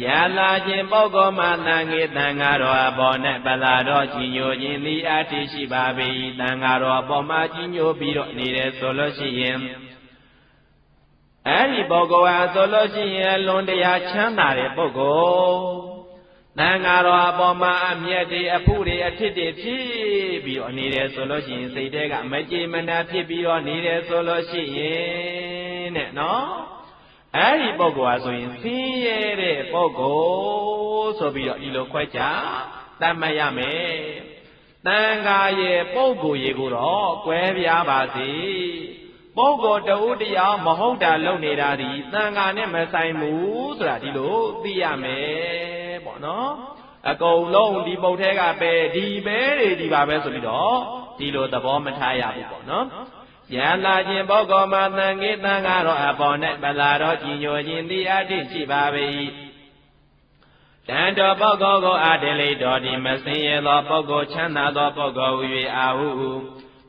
ရလာခြင်းပုဂ္ဂိုလ်မှတန်ခေတန်ဃာတော်အပေါ်နဲ့ပလာတော်ကြီးညိုခြင်းသည်အတ္တိရှိပါပေ၏တန်ဃာတော်အပေါ်မှာကြီးညိုပြီးတော့နေတယ်ဆိုလို့ရှိရင်အဲ့ဒီပုဂ္ဂိုလ်ဟာဆိုလို့ရှိရင်လွန်တရားချမ်းသာတဲ့ပုဂ္ဂိုလ်တန်ဃာတော်အပေါ်မှာအမျက်တွေအဖုတွေအထစ်တွေဖြစ်ပြီးတော့နေတယ်ဆိုလို့ရှိရင်စိတ်ထဲကမကြေမနပ်ဖြစ်ပြီးတော့နေတယ်ဆိုလို့ရှိရင်တဲ့နော်အဲ့ဒီပုဂ္ဂိုလ်ဟာဆိုရင်ဆင်းရဲတဲ့ပုဂ္ဂိုလ်ဆိုပြီးတော့ဒီလိုခွဲခြားသတ်မှတ်ရမယ်တန်ဃာရဲ့ပုဂ္ဂိုလ်ရဲ့ကိုတော့ကွဲပြားပါစေပုဂ္ဂိုလ်တဦးတရားမဟုတ်တာလုပ်နေတာဒီသံဃာနဲ့မဆိုင်ဘူးဆိုတာဒီလိုသိရမယ်ပေါ့နော်အကုန်လုံးဒီပုတ်ထဲကပဲဒီပဲတွေဒီပါပဲဆိုပြီးတော့ဒီလိုသဘောမထားရဘူးပေါ့နော်ရလာခြင်းပုဂ္ဂိုလ်မှာသံဃေသံဃာတော်အပေါ်၌ပလာတော်ကြီးညိုခြင်းသည်အတ္တိရှိပါပေ၏တန်တော်ပုဂ္ဂိုလ်ကိုအတလိတော်ဒီမစင်ရသောပုဂ္ဂိုလ်ချမ်းသာသောပုဂ္ဂိုလ်ဟူ၍အာဟု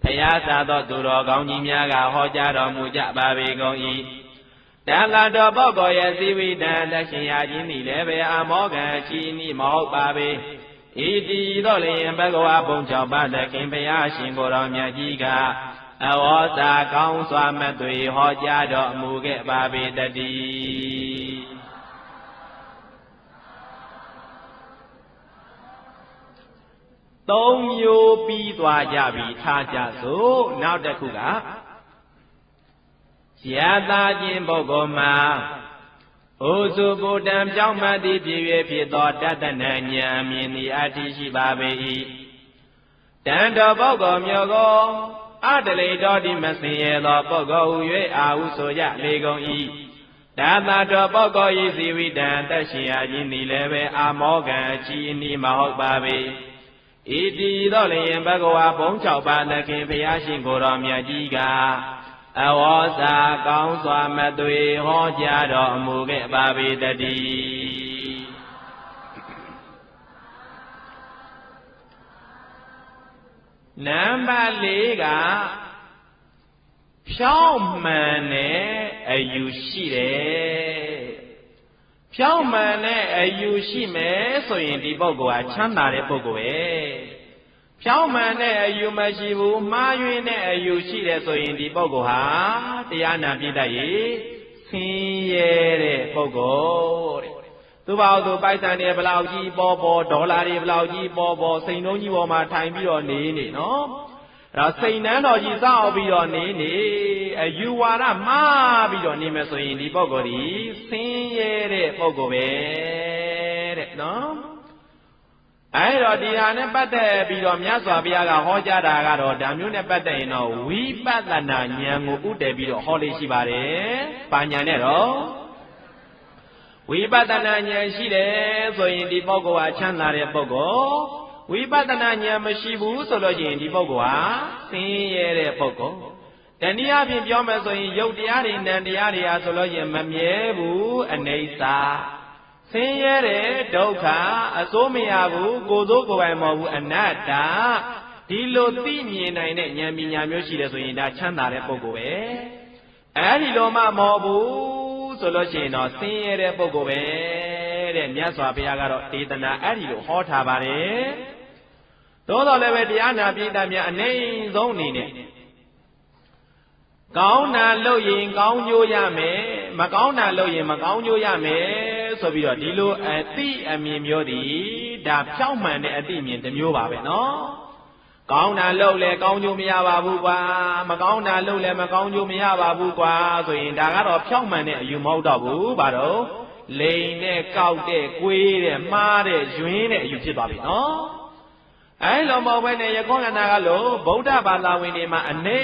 ဘုရားသာသောသူတော်ကောင်းကြီးများကဟောကြားတော်မူကြပါပေကုန်၏တန်လာတော်ပုဂ္ဂိုလ်ရဲ့ဇီဝိတံတရှင်ရာခြင်းသည်လည်းပဲအမောကံရှိနိမဟုတ်ပါပေဣတိတော်လျင်ဘဂဝါဘုံကြောင့်ပါသခင်ဘုရားရှင်ကိုယ်တော်မြတ်ကြီးကအဝေါစာကောင်းစွာမသွေဟောကြားတော်မူခဲ့ပါပေတည်း သုံးမျိုးပြီးသွားကြပြီထားကြစို့နောက်တစ်ခုကယတာချင်းပုဂ္ဂိုလ်မှာဩစုဘုဒ္ဓံပြောင်းမှသည်ဖြစ်၍ဖြစ်သောတတနာဉာဏ်မြင်သည်အတ္တိရှိပါပေ၏တန်တော်ပုဂ္ဂိုလ်မျိုးကိုအတလေတော်ဒီမစင်ရသောပုဂ္ဂိုလ်ဟူ၍အာဟုဆိုရလေကုန်၏ဒါသာတော်ပုဂ္ဂိုလ်၏ဇီဝိတံသက်ရှင်ရခြင်းသည်လည်းပဲအာမောကံအချီအနီးမဟုတ်ပါပေဣတိသောလျင်ဘဂဝါဘုံ6ပါးသခင်ဘုရားရှင်ကိုယ်တော်မြတ်ကြီးကအဝေါစာကောင်းစွာမသွေဟောကြားတော်မူခဲ့ပါပေတည်းနံပါတ်4ကဖြောင်းမှန်တဲ့အယူရှိတယ်ဖြောင်းမှန်တဲ့အယူရှိမယ်ဆိုရင်ဒီပုဂ္ဂိုလ်ဟာချမ်းသာတဲ့ပုဂ္ဂိုလ်ပဲဖြောင်းမှန်တဲ့အယူမရှိဘူးမှားယွင်းတဲ့အယူရှိတယ်ဆိုရင်ဒီပုဂ္ဂိုလ်ဟာတရားနာပြည့်တတ်ရဲ့ဆင်းရဲတဲ့ပုဂ္ဂိုလ်တဲ့သူ့ဘာလို့သူပိုက်ဆံတွေဘလောက်ကြီးပေါ်ဒေါ်လာတွေဘလောက်ကြီးပေါ်စိန်လုံးကြီးပေါ်မှာထိုင်ပြီးတော့နေနော်အဲ့တော့စိန်နှန်းတော်ကြီးစောက်ပြီးတော့နေအယူဝါဒမှားပြီးတော့နေမယ်ဆိုရင်ဒီပုဂ္ဂိုလ်ဒီဆင်းရဲတဲ့ပုဂ္ဂိုလ်ပဲတဲ့နော်အဲ့တော့ဒီဟာနဲ့ပတ်သက်ပြီးတော့မြတ်စွာဘုရားကဟောကြားတာကတော့ဒါမျိုးနဲ့ပတ်သက်ရင်တော့ဝိပဿနာဉာဏ်ကိုဥတည်ပြီးတော့ဟောလေးရှိပါတယ်။ဘာဉာဏ်နဲ့တော့ဝိပဿနာဉာဏ်ရှိတယ်ဆိုရင်ဒီပုဂ္ဂိုလ်ဟာချမ်းသာတဲ့ပုဂ္ဂိုလ်ဝိပဿနာဉာဏ်မရှိဘူးဆိုလို့ရှိရင်ဒီပုဂ္ဂိုလ်ဟာဆင်းရဲတဲ့ပုဂ္ဂိုလ်တနည်းအားဖြင့်ပြောမယ်ဆိုရင်ယုတ်တရားတွေနံတရားတွေဟာဆိုလို့ရှိရင်မမြဲဘူးအနိစ္စဆင်းရဲတဲ့ဒုက္ခအစိုးမရဘူးကိုယ်စိုးကိုယ်ပိုင်မဟုတ်ဘူးအနတ္တဒီလိုသိမြင်နိုင်တဲ့ဉာဏ်ပညာမျိုးရှိတယ်ဆိုရင်ဒါချမ်းသာတဲ့ပုဂ္ဂိုလ်ပဲအဲဒီလိုမှမဟုတ်ဘူးဆိုလို့ရှိရင်တော့ဆင်းရဲတဲ့ပုဂ္ဂိုလ်ပဲတဲ့မြတ်စွာဘုရားကတော့ဒေသနာအဲဒီလိုဟောထားပါတယ်သို့တော်လည်းပဲတရားနာပိဋကများအနေဆုံးအနေနဲ့ကောင်းတာလုပ်ရင်ကောင်းကျိုးရမယ်မကောင်းတာလုပ်ရင်မကောင်းကျိုးရမယ်ဆိုပြီးတော့ဒီလိုအသိအမြင်မျိုးသည်ဒါဖြောင့်မှန်တဲ့အသိအမြင်တစ်မျိုးပါပဲနော်ကောင်းတာလုပ်လဲကောင်းကျိုးမရပါဘူးကွာမကောင်းတာလုပ်လဲမကောင်းကျိုးမရပါဘူးကွာဆိုရင်ဒါကတော့ဖြောင့်မှန်တဲ့အယူမဟုတ်တော့ဘူးဘာလို့လိန်နဲ့ကောက်တဲ့ကွေးတဲ့မှားတဲ့ယွင်းတဲ့အယူဖြစ်သွားပြီနော်အဲလိုမဟုတ်ဘဲနဲ့ယခုကနာကလို့ဗုဒ္ဓဘာသာဝင်တွေမှာအနေ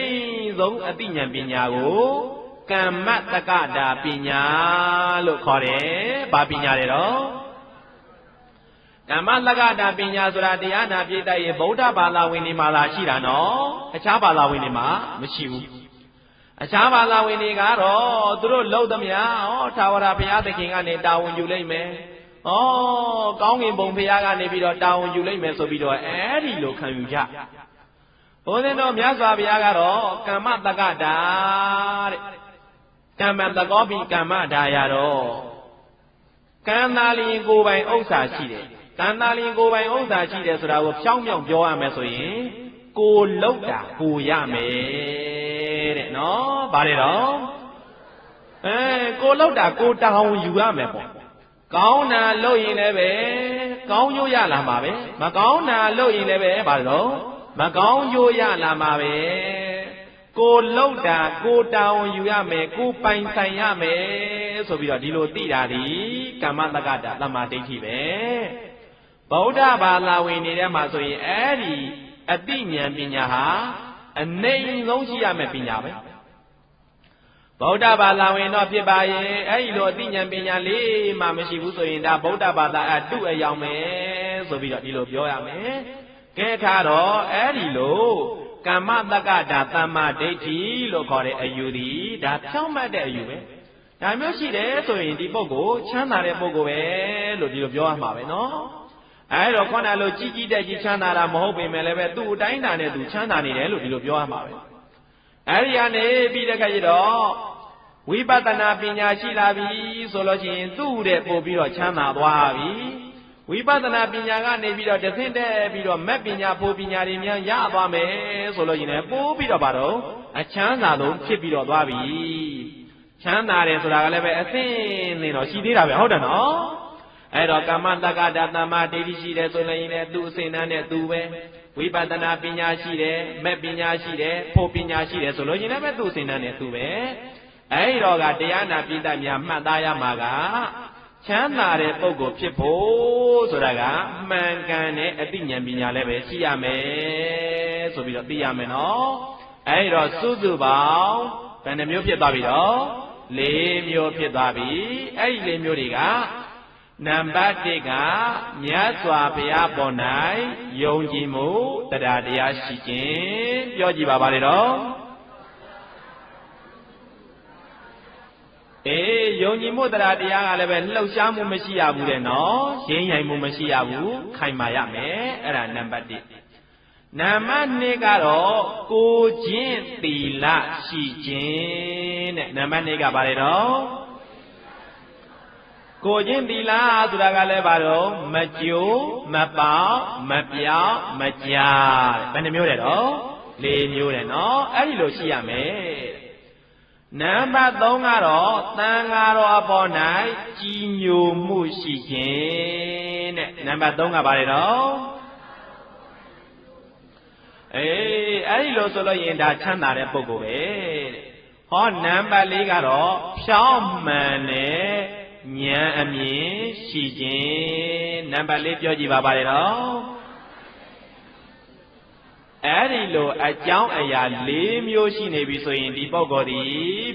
ဆုံးအသိဉာဏ်ပညာကိုကမ္မတက္ကတာပညာလို့ခေါ်တယ်။ဘာပညာလဲတော့ကမ္မတက္ကတာပညာဆိုတာတရားနာပြည့်တတ်ရင်ဗုဒ္ဓဘာသာဝင်တွေမှာလာရှိတာနော်။အခြားဘာသာဝင်တွေမှာမရှိဘူး။အခြားဘာသာဝင်တွေကတော့သူတို့လှုပ်သမျှထာဝရဘုရားသခင်ကနေတာဝန်ယူလိုက်မယ်။ကောင်းကင်ဘုံဘုရားကနေပြီးတော့တာဝန်ယူလိုက်မယ်ဆိုပြီးတော့အဲဒီလိုခံယူကြ။ဘုန်းကြီးတို့မြတ်စွာဘုရားကတော့ကမ္မတက္ကတာတဲ့ကမ္မတကောပိကမ္မဒါယတော့ကံသာလျင်ကိုယ်ပိုင်ဥစ္စာရှိတယ်ကံသာလျင်ကိုယ်ပိုင်ဥစ္စာရှိတယ်ဆိုတာကိုဖြောင်းဖြောင်းပြောရမယ်ဆိုရင်ကိုယ်လောက်တာကိုရမယ်တဲ့နော်ဗါတယ်တော့ကိုယ်လောက်တာကိုတောင်းယူရမယ်ပေါ့ကောင်းတာလုပ်ရင်လည်းပဲကောင်းကျိုးရလာမှာပဲမကောင်းတာလုပ်ရင်လည်းပဲဗါတယ်တော့မကောင်းကျိုးရလာမှာပဲကိုလောက်တာကိုတာဝန်ယူရမယ်ကိုပိုင်ဆိုင်ရမယ်ဆိုပြီးတော့ဒီလိုသိတာဒီကမ္မတက္ကတာသမ္မာဒိဋ္ဌိပဲဗုဒ္ဓဘာသာဝင်နေတဲ့မှာဆိုရင်အဲ့ဒီအသိဉာဏ်ပညာဟာအနေဆုံးရှိရမယ်ပညာပဲဗုဒ္ဓဘာသာဝင်တော့ဖြစ်ပါရဲ့အဲ့ဒီလိုအသိဉာဏ်ပညာလေးမှမရှိဘူးဆိုရင်ဒါဗုဒ္ဓဘာသာအတုအယောင်ပဲဆိုပြီးတော့ဒီလိုပြောရမယ်ကဲထားတော့အဲ့ဒီလိုကမ္မတက္ကတာသမ္မာဒိဋ္ဌိလို့ခေါ်တဲ့အယူသည်ဒါဖြောင့်မတ်တဲ့အယူပဲဒါမျိုးရှိတယ်ဆိုရင်ဒီပုဂ္ဂိုလ်ချမ်းသာတဲ့ပုဂ္ဂိုလ်ပဲလို့ဒီလိုပြောရမှာပဲနော်အဲတော့ခေါင်းလို့ကြီးတဲ့ကြီးချမ်းသာတာမဟုတ်ပေမဲ့လည်းပဲသူ့အတိုင်းတာနဲ့သူချမ်းသာနေတယ်လို့ဒီလိုပြောရမှာပဲအဲဒီကနေပြီးတဲ့ခါကျတော့ဝိပဿနာပညာရှိလာပြီဆိုလို့ရှိရင်သူ့တဲ့ပို့ပြီးတော့ချမ်းသာသွားပြီဝိပဿနာပညာကနေပြီးတော့တဆင့်တဲ့ပြီးတော့မက်ပညာဖို့ပညာတွေများရသွားမယ်ဆိုလို့ရင်လည်းပိုးပြီးတော့ပါတော့အချမ်းသာဆုံးဖြစ်ပြီးတော့သွားပြီချမ်းသာတယ်ဆိုတာကလည်းပဲအဆင့်နဲ့တော့ရှိသေးတာပဲဟုတ်တယ်နော် အဲ့တော့ကာမတက္ကတာတမ္မာဒိဋ္ဌိရှိတယ်ဆိုရင်လည်းသူအစဉ်တန်းနဲ့သူပဲဝိပဿနာပညာရှိတယ်မဲ့ပညာရှိတယ်ဖို့ပညာရှိတယ်ဆိုလို့ရင်လည်းသူအစဉ်တန်းနဲ့သူပဲအဲ့တော့ကတရားနာပိဋကများမှတ်သားရမှာကချမ်းသာတဲ့ပုဂ္ဂိုလ်ဖြစ်ဖို့ဆိုတာကမှန်ကန်တဲ့အသိဉာဏ်ပညာလည်းပဲရှိရမယ်ဆိုပြီးတော့သိရမယ်နော်အဲ့တော့စုစုပေါင်းဘယ်နှမျိုးဖြစ်သွားပြီတော့၄မျိုးဖြစ်သွားပြီအဲ့ဒီ၄မျိုးတွေကနံပါတ်1ကမြတ်စွာဘုရားပေါ်၌ယုံကြည်မှုတရားတရားရှိခြင်းပြောကြည့်ပါပါလေတော့ယုံကြည်မှုတရားတရားကလည်းပဲလှုပ်ရှားမှုမရှိရဘူးတဲ့နော်ရင်းရိုင်မှုမရှိရဘူးခိုင်မာရမယ်အဲ့ဒါနံပါတ်1နံပါတ်2ကတော့ကိုချင်းသီလရှိခြင်းတဲ့နံပါတ်2ကဘာလဲတော့ကိုချင်းသီလဆိုတာကလည်းဘာတော့မကြိုးမပေါက်မပြောင်းမကြားဘယ်နှမျိုးလဲတော့၄မျိုးတယ်နော်အဲ့ဒီလိုရှိရမယ်နံပါတ်3ကတော့သံဃာတော်အပေါ်၌ကြီးညိုမှုရှိခြင်းတဲ့နံပါတ်3ကဘာလဲတော့အဲ့ဒီလိုဆိုလို့ရင်ဒါချမ်းသာတဲ့ပုဂ္ဂိုလ်ပဲတဲ့ဟောနံပါတ်4ကတော့ဖြောင်းမှန်တဲ့ဉာဏ်အမြင်ရှိခြင်းနံပါတ်4ပြောကြည့်ပါပါလေတော့အဲ့ဒီလိုအကြောင်းအရာ၄မျိုးရှိနေပြီဆိုရင်ဒီပုဂ္ဂိုလ်ဒီ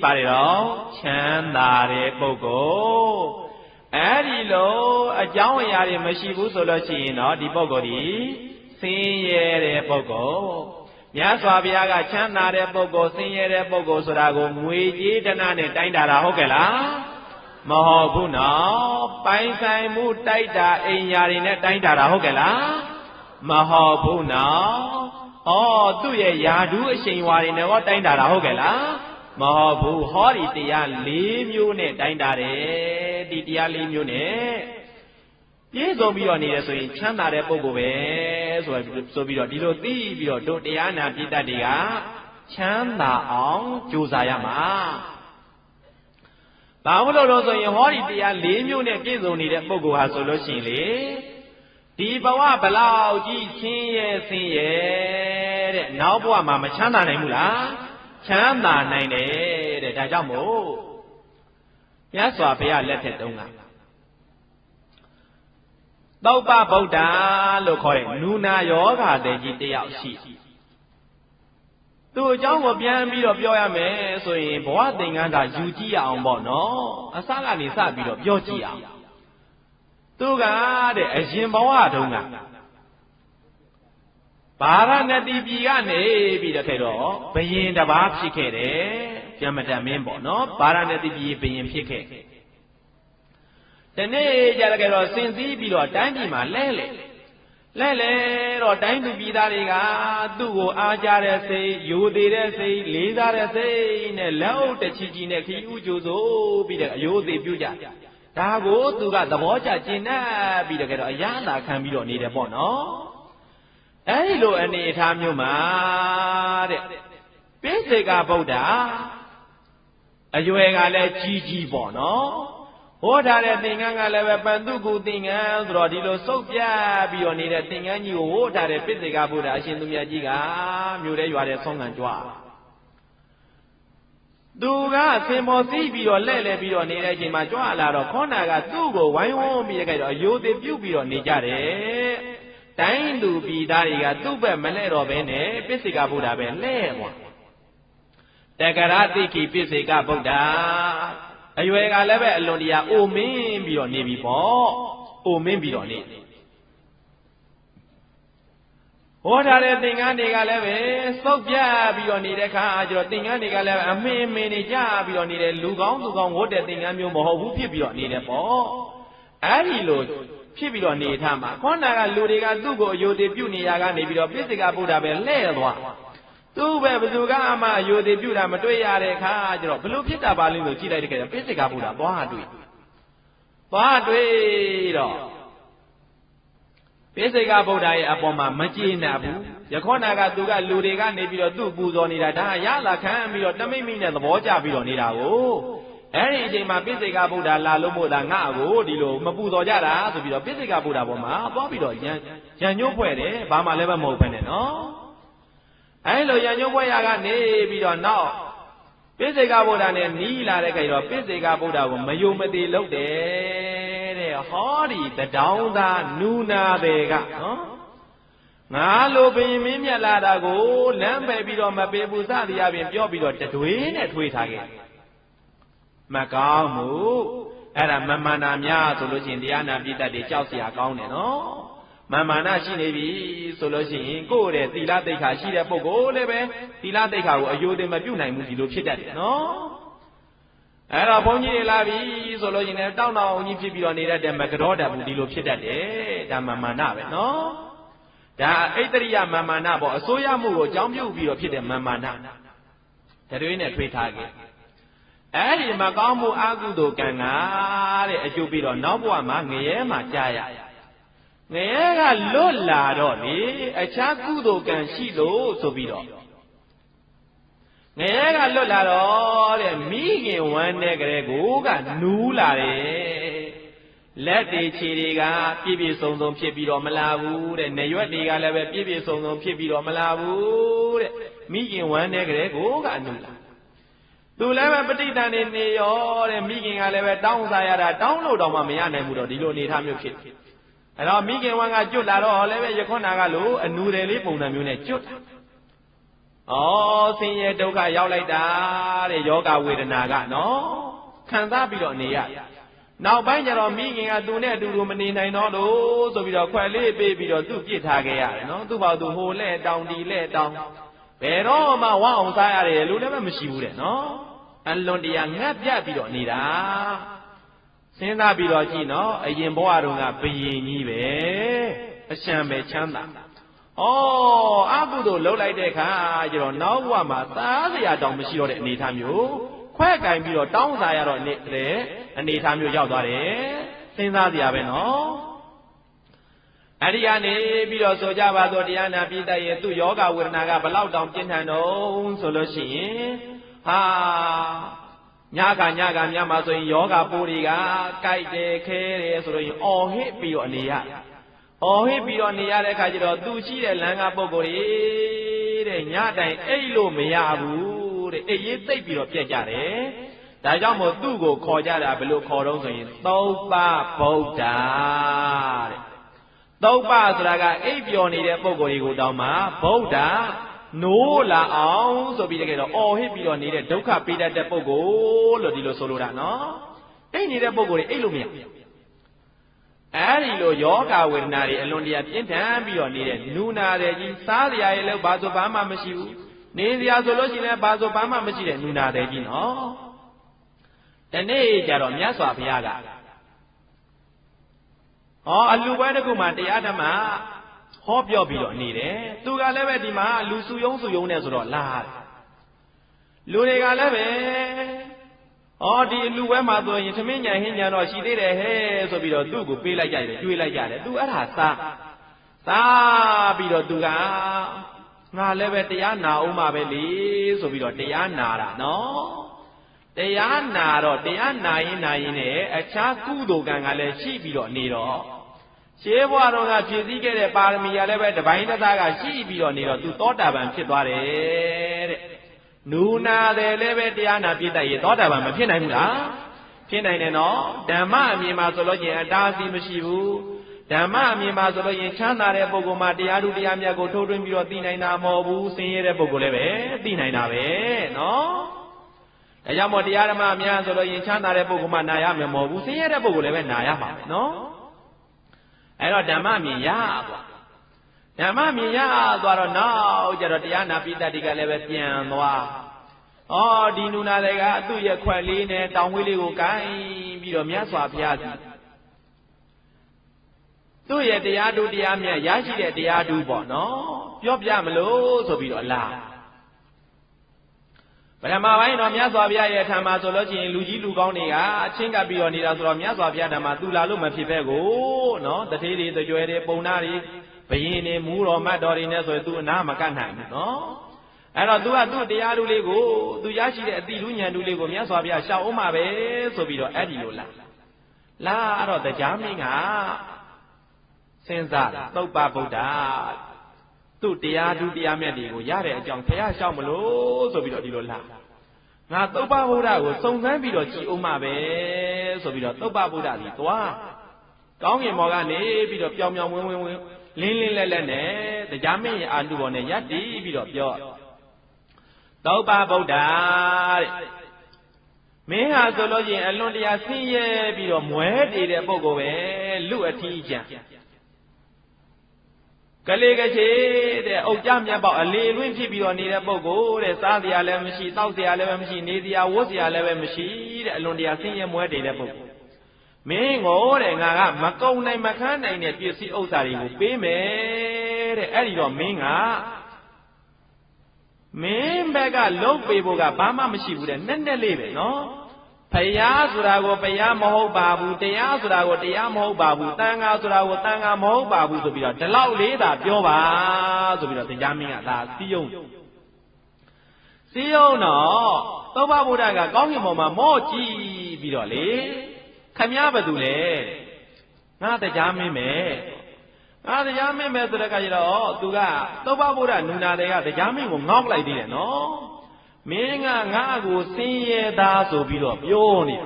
ဘာတွေတော့ချမ်းသာတဲ့ပုဂ္ဂိုလ်အဲ့ဒီလိုအကြောင်းအရာတွေမရှိဘူးဆိုလို့ရှိရင်တော့ဒီပုဂ္ဂိုလ်ဒီဆင်းရဲတဲ့ပုဂ္ဂိုလ်မြတ်စွာဘုရားကချမ်းသာတဲ့ပုဂ္ဂိုလ်ဆင်းရဲတဲ့ပုဂ္ဂိုလ်ဆိုတာကိုငွေကြေးတဏနဲ့တိုင်းတာတာဟုတ်ကဲ့လားမဟုတ်ဘူးနော်ပိုင်ဆိုင်မှုတိုက်တာအိမ်ယာတွေနဲ့တိုင်းတာတာဟုတ်ကဲ့လားမဟုတ်ဘူးနော်သူ့ရဲ့ယာဓုအရှိန်ဝါတွေနဲ့ဟောတိုင်းတာတာဟုတ်ကဲ့လားမဟုတ်ဘူးဟောဒီတရား၄မျိုးနဲ့တိုင်းတာတယ်ဒီတရား၄မျိုးနဲ့ပြည့်စုံပြီးတော့နေတယ်ဆိုရင်ချမ်းသာတဲ့ပုဂ္ဂိုလ်ပဲဆိုပြီးတော့ဒီလိုသိပြီးတော့တို့တရားနာပိဋကတွေကချမ်းသာအောင်ကြိုးစားရမှာဘာလို့လို့ဆိုရင်ဟောဒီတရား၄မျိုးနဲ့ပြည့်စုံနေတဲ့ပုဂ္ဂိုလ်ဟာဆိုလို့ရှိရင်လေဒီဘဝဘလောက်ကြီးချင်းရဲ့ဆင်းရဲ့တဲ့နောက်ဘဝမှာမချမ်းသာနိုင်ဘူးလားချမ်းသာနိုင်တယ်တဲ့ဒါကြောင့်မို့မြတ်စွာဘုရားလက်ထက်တုန်းကသုပ္ပဗုဒ္ဓလို့ခေါ်တဲ့နူနာယောဂတဲ့ကြီးတယောက်ရှိသူ့အကြောင်းကိုပြန်ပြီးတော့ပြောရမယ်ဆိုရင်ဘဝသင်္ကန်းသာယူကြည့်ရအောင်ပေါ့နော်အစကနေစပြီးတော့ပြောကြည့်အောင်သူကတဲ့အရင်ဘဝတုန်းကဗာရဏသီပြည်ကနေပြီးတော့ခဲ့တော့ဘယင်တစ်ပါးဖြစ်ခဲ့တယ်ကျမ်းမတတ်မင်းပေါ့နော်ဗာရဏသီပြည်ဘယင်ဖြစ်ခဲ့တနေ့ကြရခဲ့တော့စင်စည်းပြီးတော့တိုင်းပြည်မှာလဲတော့တိုင်းသူပြည်သားတွေကသူ့ကိုအားကြတဲ့စိတ်ယိုသေးတဲ့စိတ်လေးစားတဲ့စိတ်နဲ့လက်အုပ်တချီချီနဲ့ခီးဥကြိုဆိုပြီးတော့အယိုးသေးပြုကြဒါကိုသူကသဘောကျကျင့်တတ်ပြီးတော့ခဲ့တော့အရသာခံပြီးတော့နေတယ်ပေါ့နော်အဲဒီလိုအနေအထားမျိုးမှာတဲ့ပိစိကဗုဒ္ဓအရွယ်ကလည်းကြီးပေါ့နော်ဟောထားတဲ့သင်္ကန်းကလည်းပဲပန္တုကုသင်္ကန်းဆိုတော့ဒီလိုစုပ်ပြပြီးတော့နေတဲ့သင်္ကန်းကြီးကိုဟောထားတဲ့ပိစိကဗုဒ္ဓအရှင်သူမြတ်ကြီးကမြို့ထဲရွာထဲဆုံးခံကြွသူကဆင်မောစီးပြီးတော့လဲပြီးတော့နေတဲ့အချိန်မှာကြွလာတော့ခေါနာကသူ့ကိုဝိုင်းဝန်းပြီးကြတော့အယိုသေးပြုတ်ပြီးတော့နေကြတယ်တိုင်းသူပြည်သားတွေကသူ့ဘက်မလဲတော့ဘဲနဲ့ပိစိကဗုဒ္ဓပဲလဲပေါ့တက္ကရာတိခိပိစိကဗုဒ္ဓအရွယ်ကလည်းပဲအလွန်တရာအိုမင်းပြီးတော့နေပြီပေါ့အိုမင်းပြီးတော့နေဟောထားတဲ့သင်္ကန်းတွေကလည်းပဲစုပ်ပြပြီးတော့နေတဲ့ခါကျတော့သင်္ကန်းတွေကလည်းအမင်းနေကြပြီးတော့နေတယ်လူကောင်းသူကောင်းဝတ်တဲ့သင်္ကန်းမျိုးမဟုတ်ဘူးဖြစ်ပြီးတော့နေတယ်ပေါ့အဲ့ဒီလိုဖြစ်ပြီးတော့နေထားမှာခေါနာကလူတွေကသူ့ကိုအယိုသေးပြုတ်နေရကနေပြီးတော့ပိစိကဗုဒ္ဓပဲလဲသွားသူ့ပဲဘယ်သူကမှအယိုသေးပြုတ်တာမတွေ့ရတဲ့ခါကျတော့ဘလို့ဖြစ်တာပါလိမ့်လို့ကြည့်လိုက်တဲ့ခါကျပိစိကဗုဒ္ဓသွားတွေ့တော့ပိစိကဗုဒ္ဓရဲ့အပေါ်မှာမကျေနပ်ဘူးယခောနာကသူကလူတွေကနေပြီးတော့သူ့ပူဇော်နေတာဒါရလာခံပြီးတော့တမိတ်မိနဲ့သဘောကျပြီးတော့နေတာကို အဲ့ဒီအချိန်မှာပိစိကဗုဒ္ဓလာလို့မို့လားငါ့ကိုဒီလိုမပူဇော်ကြတာဆိုပြီးတော့ပိစိကဗုဒ္ဓပေါ်မှာသွားပြီးတော့ရံညှိုးဖွဲ့တယ်ဘာမှလည်းမဟုတ်ပဲနဲ့နော်အဲ့လိုရံညှိုးဖွဲ့ရကနေပြီးတော့နောက်ပိစိကဗုဒ္ဓနဲ့နီးလာတဲ့ခါကျတော့ပိစိကဗုဒ္ဓကိုမယုံမသိလုပ်တယ်တဲ့ဟောဒီတဒေါင်းသားနူနာတွေကနော်ငါလိုဘယင်မင်းမြတ်လာတာကိုလမ်းပယ်ပြီးတော့မပေးဘူးစသည်အပြင်ပြောပြီးတော့တတွေးနဲ့ထွေးထားခဲ့မကောင်းမှုအဲ့ဒါမမာနာများဆိုလို့ရှိရင်တရားနာပိတ္တတွေကြောက်เสียကောင်းတယ်နော်မမာနာရှိနေပြီဆိုလို့ရှိရင်ကိုယ့်ရဲ့သီလသိက္ခာရှိတဲ့ပုဂ္ဂိုလ်လည်းပဲသီလသိက္ခာကိုအယိုသိမပြုတ်နိုင်ဘူးဒီလိုဖြစ်တတ်တယ်နော်အဲ့တော့ဘုန်းကြီးတွေလာပြီဆိုလို့ရှိရင်တောင်းတောင်းကြီးဖြစ်ပြီးတော့နေတတ်တယ်မကြောတတ်ဘူးဒီလိုဖြစ်တတ်တယ်ဒါမမာနာပဲနော်ဒါဣတရိယမမာနာပေါ့အစိုးရမှုကိုအကြောင်းပြုပြီးတော့ဖြစ်တဲ့မမာနာတရွေးနဲ့ထွေးထားခဲ့အဲ့ဒီမကောင်းမှုအကုသိုလ်ကံကတဲ့အကျိုးပြီးတော့နောက်ဘဝမှာငရဲမှာကြာရငရဲကလွတ်လာတော့လေအခြားကုသိုလ်ကံရှိလို့ဆိုပြီးတော့ငရဲကလွတ်လာတော့တဲ့မိခင်ဝမ်းတဲ့ကလေးကိုကနူးလာတယ်လက်တွေခြေတွေကပြည့်ပြည့်စုံစုံဖြစ်ပြီးတော့မလာဘူးတဲ့နေရွက်တွေကလည်းပဲပြည့်ပြည့်စုံစုံဖြစ်ပြီးတော့မလာဘူးတဲ့မိခင်ဝမ်းတဲ့ကလေးကိုကနူးလာသူလည်းပဲပဋိသန္ဓေနေရောတဲ့မိခင်ကလည်းပဲတောင်းစားရတာတောင်းလို့တော့မှမရနိုင်ဘူးတော့ဒီလိုအနေထားမျိုးဖြစ်အဲ့တော့မိခင်ဝမ်းကကျွတ်လာတော့လည်းပဲရခွန်းနာကလို့အနူတယ်လေးပုံစံမျိုးနဲ့ကျွတ်ဆင်းရဲဒုက္ခရောက်လိုက်တာတဲ့ယောဂဝေဒနာကနော်ခံစားပြီးတော့နေရနောက်ပိုင်းကျတော့မိခင်ကသူနဲ့အတူတူမနေနိုင်တော့လို့ဆိုပြီးတော့ခွက်လေးပေးပြီးတော့သူ့ပြစ်ထားခဲ့ရတယ်နော်သူ့ဘောက်သူဟိုလဲတောင်းဒီလဲတောင်းဘယ်တော့မှဝအောင်စားရတယ်လို့လည်းမရှိဘူးတဲ့နော်အလွန်တရာငတ်ပြတ်ပြီးတော့နေတာစဉ်းစားပြီးတော့ကြည့်နော်အရင်ဘဝတုန်းကဘယင်ကြီးပဲအရှံပဲချမ်းသာအကုသို့လှုပ်လိုက်တဲ့အခါကျတော့နောက်ဘဝမှာသားစရာတောင်မရှိတော့တဲ့အနေအထားမျိုးခွဲကင်ပြီးတော့တောင်းစားရတော့တဲ့အနေအထားမျိုးရောက်သွားတယ်စဉ်းစားစရာပဲနော်အဲ့ဒီကနေပြီးတော့ဆိုကြပါစို့တရားနာပိတ္တရဲ့သူ့ယောဂဝေဒနာကဘလောက်တောင်ပြင်းထန်တော့ဆိုလို့ရှိရင်ညကညမှာဆိုရင်ယောဂပိုးတွေကကြိုက်တယ်ခဲတယ်ဆိုလို့ရင်အော်ဟစ်ပြီးတော့အနေရအော်ဟစ်ပြီးတော့နေရတဲ့အခါကျတော့သူရှိတဲ့လမ်းကပုံကိုယ်တွေတဲ့ညတိုင်အိတ်လို့မရဘူးတဲ့အိတ်ရေးသိပ်ပြီးတော့ပြက်ကြတယ်ဒါကြောင့်မို့သူ့ကိုခေါ်ကြတာဘယ်လိုခေါ်တော့ဆိုရင်သုပ္ပဗုဒ္ဓတဲ့သုပ္ပဆိုတာကအိပ်ပျော်နေတဲ့ပုံကိုယ်တွေကိုတောင်းမှဗုဒ္ဓနိုးလာအောင်ဆိုပြီးတကယ်တော့အော်ဟစ်ပြီးတော့နေတဲ့ဒုက္ခပေးတတ်တဲ့ပုံကိုယ်လို့ဒီလိုဆိုလိုတာနော်အိပ်နေတဲ့ပုံကိုယ်တွေအိပ်လို့မရအဲ့ဒီလိုယောဂဝေဒနာတွေအလွန်တရာပြင်းထန်ပြီးတော့နေတဲ့နူနာတဲ့ကြီးစားစရာရဲ့လို့ဘာဆိုဘာမှမရှိဘူးနေစရာဆိုလို့ရှိရင်ဘာဆိုဘာမှမရှိတဲ့နူနာတဲ့ကြီးနော်ဒီနေ့ကျတော့မြတ်စွာဘုရားကအလူပွဲတစ်ခုမှတရားဓမ္မဟောပြောပြီးတော့နေတယ်သူကလည်းပဲဒီမှာလူစုယုံနဲ့ဆိုတော့လာတယ်လူတွေကလည်းပဲဒီလူပွဲမှာဆိုရင်သမင်းညာဟင်းညာတော့ရှိသေးတယ်ဟဲ့ဆိုပြီးတော့သူ့ကိုပေးလိုက်ကြတယ်ကျွေးလိုက်ကြတယ်သူအဲ့ဒါစားပြီးတော့သူကငါလည်းပဲတရားနာအောင်ပါပဲလေဆိုပြီးတော့တရားနာတာနော်တရားနာတော့တရားနာရင်နဲ့အခြားကုသိုလ်ကံကလည်းရှိပြီးတော့နေတော့ရှေးဘဝတော်ကဖြည့်ဆည်းခဲ့တဲ့ပါရမီကလည်းပဲတပိုင်းတစ်သားကရှိပြီးတော့နေတော့သူသောတာပန်ဖြစ်သွားတယ်တဲ့နူနာတယ်လည်းပဲတရားနာပြည့်တတ်ရေသောတာပန်မဖြစ်နိုင်ဘူးလားဖြစ်နိုင်တယ်နော်ဓမ္မအမြင်မှာဆိုလို့ချင်းအတားအဆီးမရှိဘူးဓမ္မအမြင်မှာဆိုလို့ချင်းချမ်းသာတဲ့ပုဂ္ဂိုလ်မှာတရားဓုတရားမြတ်ကိုထိုးထွင်းပြီးတော့သိနိုင်တာမဟုတ်ဘူးဆင်းရဲတဲ့ပုဂ္ဂိုလ်လည်းပဲသိနိုင်တာပဲနော်ဒါကြောင့်မို့တရားဓမ္မအများဆိုလို့ရင်ချမ်းသာတဲ့ပုဂ္ဂိုလ်မှနာရမယ်မဟုတ်ဘူးဆင်းရဲတဲ့ပုဂ္ဂိုလ်လည်းပဲနာရမှာပဲနော်အဲ့တော့ဓမ္မမြင်ရသွားဓမ္မမြင်ရသွားတော့နောက်ကျတော့တရားနာပိတ္တတိကလည်းပဲပြန်သွားဒီနုနာတွေကသူ့ရဲ့ခွက်လေးနဲ့တောင်ဝေးလေးကိုကိုင်းပြီးတော့မြတ်စွာဘုရားစီသူ့ရဲ့တရားဓုတရားမြတ်ရရှိတဲ့တရားဓုပေါ့နော်ပြောပြမလို့ဆိုပြီးတော့လာပထမပိုင်းတော့မြတ်စွာဘုရားရဲ့ထံမှာဆိုလို့ရှိရင်လူကြီးလူကောင်းတွေကအချင်းကပ်ပြီးတော့နေတာဆိုတော့မြတ်စွာဘုရားထံမှာသူလာလို့မဖြစ်ပဲကိုနော်တထေးတွေကြွယ်တွေပုံနာတွေဘယင်းတွေမူတော်မတ်တော်တွေနဲ့ဆိုရင်သူအနာမကတ်နိုင်ဘူးနော် အဲ့တော့ तू ကသူ့တရားဓုလေးကို तू ရရှိတဲ့အတိဓုဉာဏ်ဓုလေးကိုမြတ်စွာဘုရားရှောက်အောင်မှာပဲဆိုပြီးတော့အဲ့ဒီလိုလာအဲ့တော့တရားမင်းကစဉ်းစားသုပ္ပဗုဒ္ဓသူ့တရားဓုတရားမြတ်တွေကိုရတဲ့အကြောင်းဘုရားရှောက်မလို့ဆိုပြီးတော့ဒီလိုလာငါသုပ္ပဗုဒ္ဓကိုစုံစမ်းပြီးတော့ကြည်အောင်မှာပဲဆိုပြီးတော့သုပ္ပဗုဒ္ဓကြီးသွားကောင်းကင်ဘော်ကနေပြီးတော့ပြောင်ပြောင်ဝင်းဝင်းဝင်းလင်းလင်းလက်လက်နဲ့တရားမင်းရဲ့အာနုဘော်နဲ့ယက်တည်ပြီးတော့ပြောသုပ္ပဗုဒ္ဓတဲ့မင်းဟာဆိုလို့ရှိရင်အလွန်တရာဆင်းရဲပြီးတော့မွဲတည်တဲ့ပုဂ္ဂိုလ်ပဲလူအထီးကျန်ကလေးကချေတဲ့အုတ်ကြမြတ်ပေါက်အလေလွင့်ဖြစ်ပြီးတော့နေတဲ့ပုဂ္ဂိုလ်တဲ့စားစရာလည်းမရှိတောက်စရာလည်းမရှိနေစရာဝတ်စရာလည်းမရှိတဲ့အလွန်တရာဆင်းရဲမွဲတည်တဲ့ပုဂ္ဂိုလ်မင်းကိုတဲ့ငါကမကုံနိုင်မခန်းနိုင်တဲ့ပစ္စည်းဥစ္စာတွေကိုပေးမယ်တဲ့အဲ့ဒီတော့မင်းဘက်ကလုံးပေးဖို့ကဘာမှမရှိဘူးတဲ့နဲ့နဲ့လေးပဲနော်ဖယားဆိုတာကိုဖယားမဟုတ်ပါဘူးတရားဆိုတာကိုတရားမဟုတ်ပါဘူးတန်ခါဆိုတာကိုတန်ခါမဟုတ်ပါဘူးဆိုပြီးတော့ဒီလောက်လေးသာပြောပါဆိုပြီးတော့တရားမင်းကဒါစီယုံတော့သုပ္ပဗုဒ္ဓကကောင်းကင်ဘုံမှာမော့ကြည့်ပြီးတော့လေခမည်းဘာတူလဲငါတရားမင်းမယ်ဆိုတဲ့အခါကျတော့သူကသုပ္ပဗုဒ္ဓနူနာတွေကတရားမင်းကိုငေါက်လိုက်သေးတယ်နော်မင်းကငါ့ကိုဆင်းရဲသားဆိုပြီးတော့ပြောနေ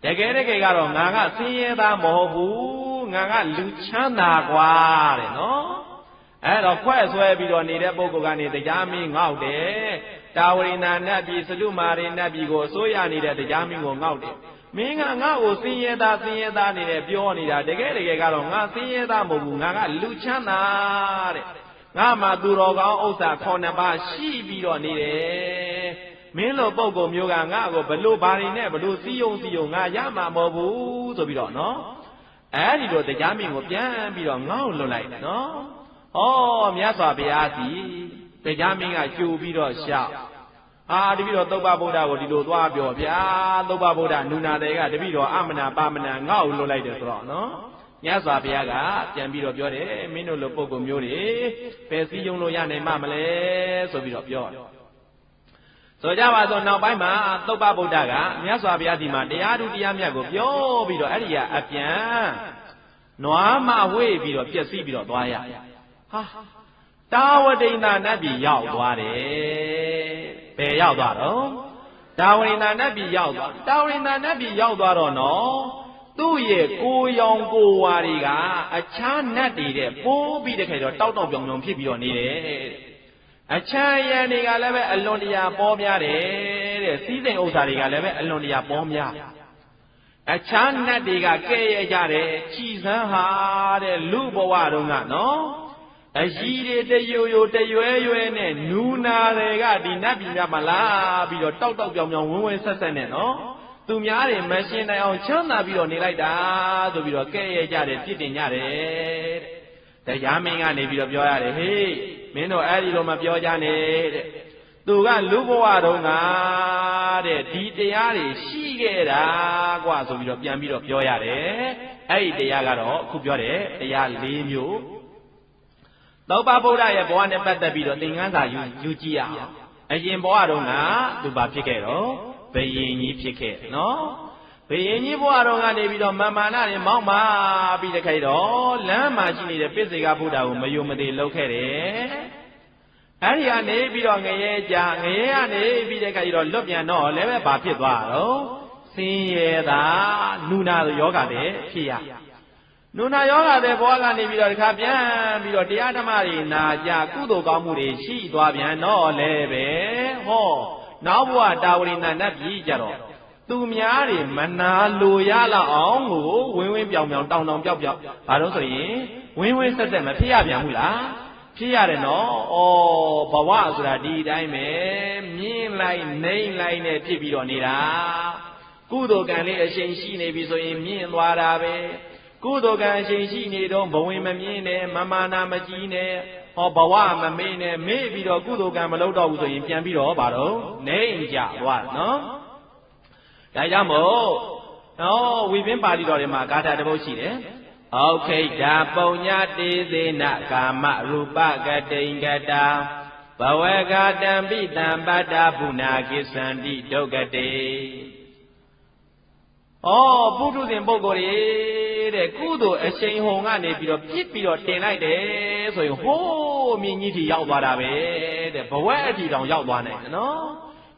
တကယ်ကတော့ငါကဆင်းရဲသားမဟုတ်ဘူးငါကလူချမ်းသာกว่าတဲ့နော်အဲ့တော့ခွဲဆွဲပြီးတော့နေတဲ့ပုဂ္ဂိုလ်ကနေတရားမင်းငေါက်တယ်တာဝရိဏနတ်ပြည်စတုမာရိနတ်ပြည်ကိုအစိုးရနေတဲ့တရားမင်းကိုငေါက်တယ်မင်းကငါ့ကိုဆင်းရဲသားနေတယ်ပြောနေတာတကယ်ကတော့ငါဆင်းရဲသားမဟုတ်ဘူးငါကလူချမ်းသာတဲ့ငါမှသူတော်ကောင်းဥစ္စာ9ပါးရှိပြီးတော့နေတယ်မင်းလိုပုဂ္ဂိုလ်မျိုးကငါ့ကိုဘလို့ဘာတွေနဲ့ဘလို့စီယုံငါရမှာမဟုတ်ဘူးဆိုပြီးတော့နော်အဲ့ဒီလိုတရားမင်းကိုပြန်ပြီးတော့ငေါ့လွတ်လိုက်နော်ဩမြတ်စွာဘုရားစီတရားမင်းကကြိုပြီးတော့ရှောက်တပည့်တော်သုပ္ပဗုဒ္ဓကိုဒီလိုသွားပြောဗျာသုပ္ပဗုဒ္ဓနူနာတွေကတပည့်တော်အမနာပါမနာငေါ့လွတ်လိုက်တယ်ဆိုတော့နော်မြတ်စွာဘုရားကပြန်ပြီးတော့ပြောတယ်မင်းတို့လိုပုဂ္ဂိုလ်မျိုးတွေပယ်စည်းယုံလို့ရနိုင်မလဲဆိုပြီးတော့ပြောဆိုကြပါစို့နောက်ပိုင်းမှာသုပ္ပဗုဒ္ဓကမြတ်စွာဘုရားဒီမှာတရားဓုတရားမြတ်ကိုပြောပြီးတော့အဲ့ဒီကအပြန်နွားမဝေးပြီးတော့ပြည့်စည်ပြီးတော့သွားရတာဝတိဏနတ်ပြည်ရောက်သွားတယ်ဘယ်ရောက်သွားတော့တာဝတိဏနတ်ပြည်ရောက်သွားတော့နော်သူ့ရဲ့ကိုရောင်ကိုဝါတွေကအခြားနတ်တွေတဲ့ပိုးပြီးတဲ့ခေတော့တောက်ပြောင်ဖြစ်ပြီးတော့နေတယ်အခြားရန်တွေကလည်းပဲအလွန်တရာပေါ်များတယ်တဲ့စီးစိမ်ဥစ္စာတွေကလည်းပဲအလွန်တရာပေါ်များအခြားနတ်တွေကကဲ့ရဲ့ကြတယ်ချီစမ်းဟာတဲ့လူဘဝတုန်းကနော်အကြီးတွေတရွဲနဲ့နူနာတွေကဒီနတ်ပြည်များမှာလာပြီးတော့တောက်ပြောင်ဝင်းဆက်နဲ့နော်သူများတွေမရှင်းနိုင်အောင်ချမ်းသာပြီးတော့နေလိုက်တာဆိုပြီးတော့ကဲ့ရဲ့ကြတယ်ပြစ်တင်ကြတယ်တရားမင်းကနေပြီးတော့ပြောရတယ်ဟေးမင်းတို့အဲ့ဒီလိုမပြောကြနဲ့တဲ့သူကလူဘဝတုန်းကတဲ့ဒီတရားတွေရှိခဲ့တာกว่าဆိုပြီးတော့ပြန်ပြီးတော့ပြောရတယ်အဲ့ဒီတရားကတော့အခုပြောတယ်တရား၄မျိုးသုပ္ပဗုဒ္ဓရဲ့ဘဝနဲ့ပတ်သက်ပြီးတော့သင်ခန်းစာယူကြည့်ရအောင်အရင်ဘဝတုန်းကသူဘာဖြစ်ခဲ့တော့ဘယင်ကြီးဖြစ်ခဲ့နော်ဘယင်ကြီးဘဝတော်ကနေပြီးတော့မာနတွေမောက်မာပြီးတခိုက်တော့လမ်းမှာရှိနေတဲ့ပိစိကဗုဒ္ဓကိုမယုံမသိလှုပ်ခဲ့တယ်အဲ့ဒီကနေပြီးတော့ငရဲကနေပြီးတဲ့ခိုက်တော့လွတ်ပြန်တော့လည်းပဲဘာဖြစ်သွားတော့ဆင်းရဲတာနုနာယောဂတဲ့ဖြစ်ရနုနာယောဂတဲ့ဘဝကနေပြီးတော့ဒီခါပြန်ပြီးတော့တရားဓမ္မတွေနာကြကုသိုလ်ကောင်းမှုတွေရှိသွားပြန်တော့လည်းပဲနောက်ဘဝတာဝရိဏနတ်ပြည်ကြတော့သူများတွေမနာလိုရလောက်အောင်ကိုဝင်းပြောင်တောင်ပြောက်ဘာလို့ဆိုရင်ဝင်းဆက်မဖြစ်ရပြန်ဘူးလားဖြစ်ရတယ်နော်ဘဝဆိုတာဒီတိုင်းပဲမြင်လိုက်နှိမ့်လိုက်နဲ့ဖြစ်ပြီးတော့နေတာကုသိုလ်ကံလေးအရှိန်ရှိနေပြီဆိုရင်မြင်သွားတာပဲကုသိုလ်ကံအရှိန်ရှိနေတော့ဘဝင်မမြင်နဲ့မမာနာမကြီးနဲ့ဘဝမမေ့နဲ့မေ့ပြီးတော့ကုသိုလ်ကံမလုပ်တော့ဘူးဆိုရင်ပြန်ပြီးတော့ဘာတော့နေကြသွားနော်ဒါကြောင့်မို့ဝိပင်းပါဠိတော်တွေမှာဂါထာတစ်ပုဒ်ရှိတယ်ဩခိတာပုံညတေသေနကာမရူပကတိင်္ဂတာ ဘဝကတံပိတံပတ္တပုဏ္ဏကိသန္တိဒုက္ခတေပုထုဇဉ်ပုဂ္ဂိုလ်တွေတဲ့ကုသိုလ်အရှိန်ဟုန်ကနေပြီးတော့ပြစ်ပြီးတော့တင်လိုက်တယ်ဆိုရင်ဟိုးမြင့်ကြီးထိရောက်သွားတာပဲတဲ့ဘဝအထိတောင်ရောက်သွားနိုင်တယ်နော်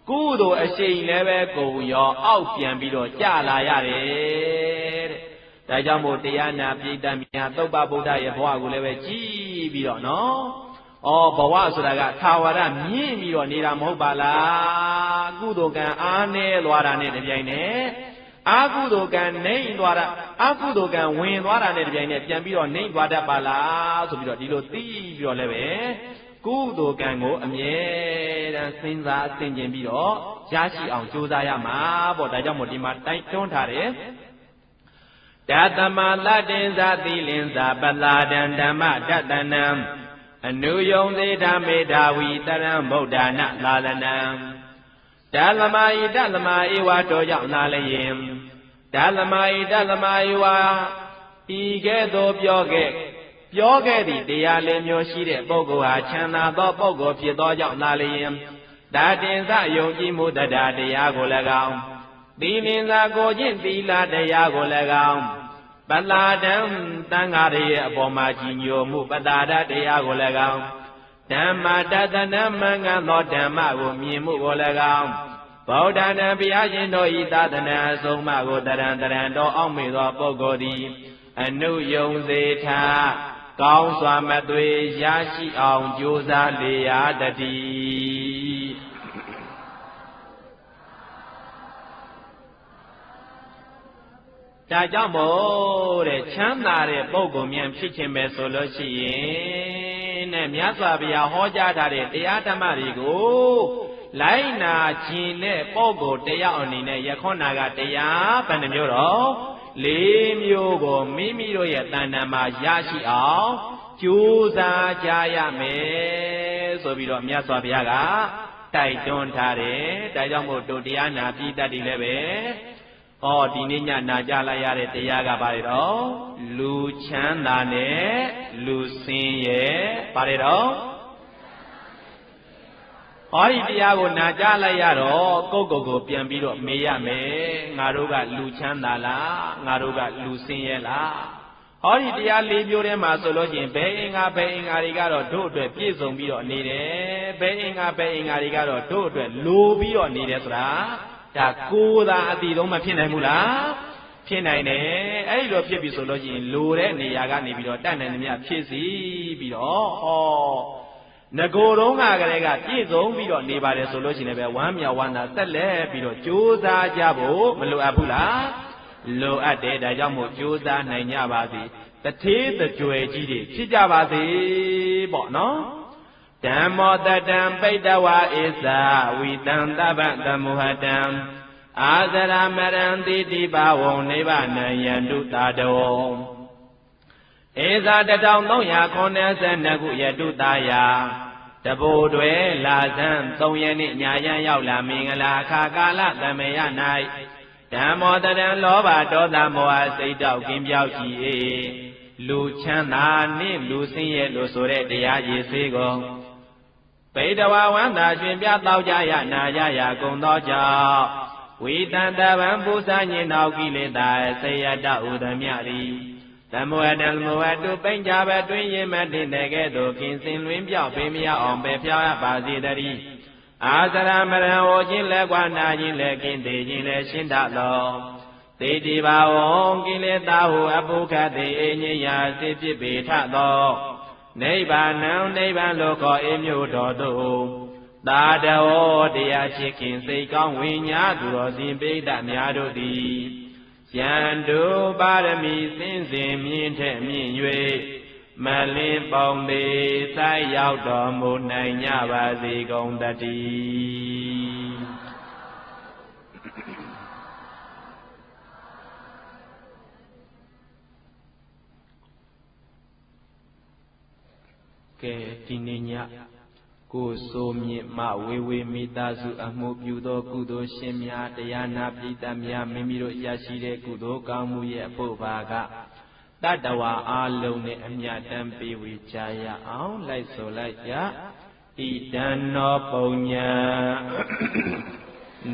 ကုသိုလ်အရှိန်လည်းပဲကုန်ရောအောက်ပြန်ပြီးတော့ကြာလာရတယ်တဲ့ဒါကြောင့်မို့တရားနာပိဋကမြတ်သုပ္ပဗုဒ္ဓရဲ့ဘဝကိုလည်းပဲကြည်ပြီးတော့နော်ဘဝဆိုတာကသာဝရမြင့်ပြီးတော့နေတာမဟုတ်ပါလားကုသိုလ်ကံအားနည်းသွားတာနဲ့တပြိုင်နက်အာကုသိုလ်ကံနှိမ့်သွားတာအာကုသိုလ်ကံဝင်သွားတာနဲ့တပြိုင်နက်ပြန်ပြီးတော့နှိမ့်သွားတတ်ပါလားဆိုပြီးတော့ဒီလိုသိပြီးတော့လည်းပဲကုသိုလ်ကံကိုအမြဲတမ်းစဉ်းစားဆင်ခြင်ပြီးတော့ရရှိအောင်ကြိုးစားရမှာပေါ့ဒါကြောင့်မို့ဒီမှာတိုက်တွန်းထားတယ်တသမလတ္တင်ဇာတိလင်္ဇာပလာဒံဓမ္မတတနံအနုယုံသေဓမေဓာဝီတရံဗုဒ္ဓနာလာလနံဓမ္မဤဓမ္မဧဝတော်ကြောင့်လာလျင်ဓမ္မဤဓမ္မဧဝဤကဲ့သို့ပြောခဲ့သည့်တရားလေးမျိုးရှိတဲ့ပုဂ္ဂိုလ်ဟာချမ်းသာသောပုဂ္ဂိုလ်ဖြစ်သောကြောင့်လာလျင်ဒါတင်စယုံကြည်မှုတရားကို၎င်းသီလင်္သာကိုခြင်းသီလတရားကို၎င်းပလာဒံတန်ဃာရဲ့အပေါ်မှာကြီးညိုမှုပတာဒတရားကို၎င်းဓမ္မတတနာမင်္ဂသောဓမ္မကိုမြင်မှုကို၎င်းဗုဒ္ဓနာဘုရားရှင်တို့ဤသာသနာအဆုံးအမကိုတရံတော်အောင်မေသောပုဂ္ဂိုလ်သည်အနုယုံစေထာကောင်းစွာမသွေရရှိအောင်ကြိုးစားလေရတည်းဒါကြောင့်မို့တဲ့ချမ်းသာတဲ့ပုဂ္ဂိုလ်မြန်ဖြစ်ခြင်းပဲဆိုလို့ရှိရင်တဲ့မြတ်စွာဘုရားဟောကြားထားတဲ့တရားဓမ္မတွေကိုလိုက်နာခြင်းနဲ့ပုဂ္ဂိုလ်တယောက်အနေနဲ့ယခုနာကတရားဘယ်နှမျိုးတော့၄မျိုးကိုမိမိတို့ရဲ့တဏ္ဍာမှာရရှိအောင်ကြိုးစားကြရမယ်ဆိုပြီးတော့မြတ်စွာဘုရားကတိုက်တွန်းထားတယ်ဒါကြောင့်မို့တို့တရားနာပြီးတတ်တယ်လည်းပဲဒီနေ့ညနာကြလိုက်ရတဲ့တရားကဘာလဲတော့လူချမ်းသာနဲ့လူဆင်းရဲဘာလဲတော့ဒီတရားကိုနာကြလိုက်ရတော့ကိုယ့်ကိုယ်ပြန်ပြီးတော့မေးရမယ်ငါတို့ကလူချမ်းသာလားငါတို့ကလူဆင်းရဲလားဒီတရား၄မျိုးထဲမှာဆိုလို့ရှိရင်ဘယ်အင်္ဂါတွေကတော့တို့အတွက်ပြည့်စုံပြီးတော့နေတယ်ဘယ်အင်္ဂါတွေကတော့တို့အတွက်လိုပြီးတော့နေတယ်ဆိုတာဒါကိုယ်သာအတိဆုံးမဖြစ်နိုင်ဘူးလားဖြစ်နိုင်တယ်အဲ့ဒီလိုဖြစ်ပြီဆိုလို့ရှိရင်လိုတဲ့နေရာကနေပြီးတော့တတ်နိုင်သမျှဖြစ်စီပြီးတော့ငကိုယ်တုံးကလေးကပြည့်စုံပြီးတော့နေပါတယ်ဆိုလို့ရှိရင်လည်းဝမ်းမြောက်ဝမ်းသာဆက်လက်ပြီးတော့ကြိုးစားကြဖို့မလိုအပ်ဘူးလားလိုအပ်တယ်ဒါကြောင့်မို့ကြိုးစားနိုင်ကြပါစေတထေးတကြွယ်ကြီးတွေဖြစ်ကြပါစေပေါ့နော်ဓမ္မောတတံပိတဝါဣဇာဝိတံတပ္ပသမုဟတံအာဇရမရံတိတိဘဝံနိဗ္ဗာနယန္တုတာတောဧဇာ1382ခုယတုတာယာတဘိုတွေလာဇန်3ရက်နေ့ညာရန်ရောက်လာမင်္ဂလာအခါကာလသမယ၌ဓမ္မောတတံလောဘဒေါသမောဟစိတ်တောက်ကင်းပြောက်ကြည်လူချမ်းသာနှင့်လူဆင်းရဲလို့ဆိုတဲ့တရားရည်စေးကိုပိဋဝဝန္တာရှင်ပြတောက်ကြရနာကြရကုန်သောကြောင့်ဝိတံတဗံပူဇာညင်တော်ကိလေသာဆေယတဥဒမြရီသမုဟတံသမုဟတုပိဉ္ဇာဘတွင်ရင်မတင်တဲ့ကဲ့သို့ကင်းစင်လွင်ပြောက်ပေမရအောင်ပဲဖြောရပါစေတည်းအာဇရမရံဟောခြင်းလဲကွာနာခြင်းလဲကင်းသေးခြင်းလဲရှင်းတတ်သောသေတိဘာဝံကိလေသာဟုအပုခတ်သေးအညိယာစိဖြစ်ပေထသောနိဗ္ဗာန်နိဗ္ဗာန်လောကောအေမျိုးတော်သို့သာတဝောတရားချစ်ခင်စိတ်ကောင်းဝိညာသူတော်စင်ပိဋကများတို့သည်ယန္တုပါရမီစင်စဉ်မြင့်ထက်မြင့်၍မလင်းပေါင်းသေးစိုက်ရောက်တော်မူနိုင်ကြပါစေကုန်တည်းကဲဒီနေ့ညကိုယ်ဆိုမြင့်မဝေဝေမိသားစုအမှုပြုသောကုသိုလ်ရှင်များတရားနာပိဋကများမိမိတို့ရရှိတဲ့ကုသိုလ်ကောင်းမှုရဲ့အဖို့ပါကတတ္တဝါအလုံးနဲ့အမြတ်တမ်းပေးဝေကြရအောင်လိုက်ဆိုလိုက်ကြ ဣဒံနောပုညံ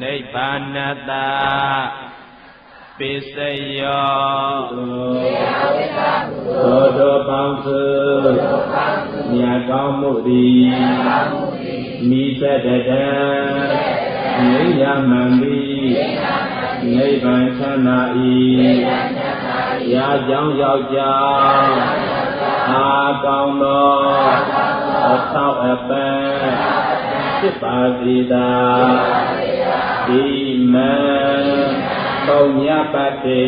နိဗ္ဗာနတပိစယောသောတောပေါင်းစုမြတ်ကောင်းမှုသည်မိသက်တတံငြိမ်းရမှန်သည်နိဗ္ဗာန်ချမ်းသာ၏ရာကြောင်းယောက်ျားအားကောင်းသောအထောက်အပံ့ဖြစ်ပါစေသာဒီမံပုံညပတ္တိ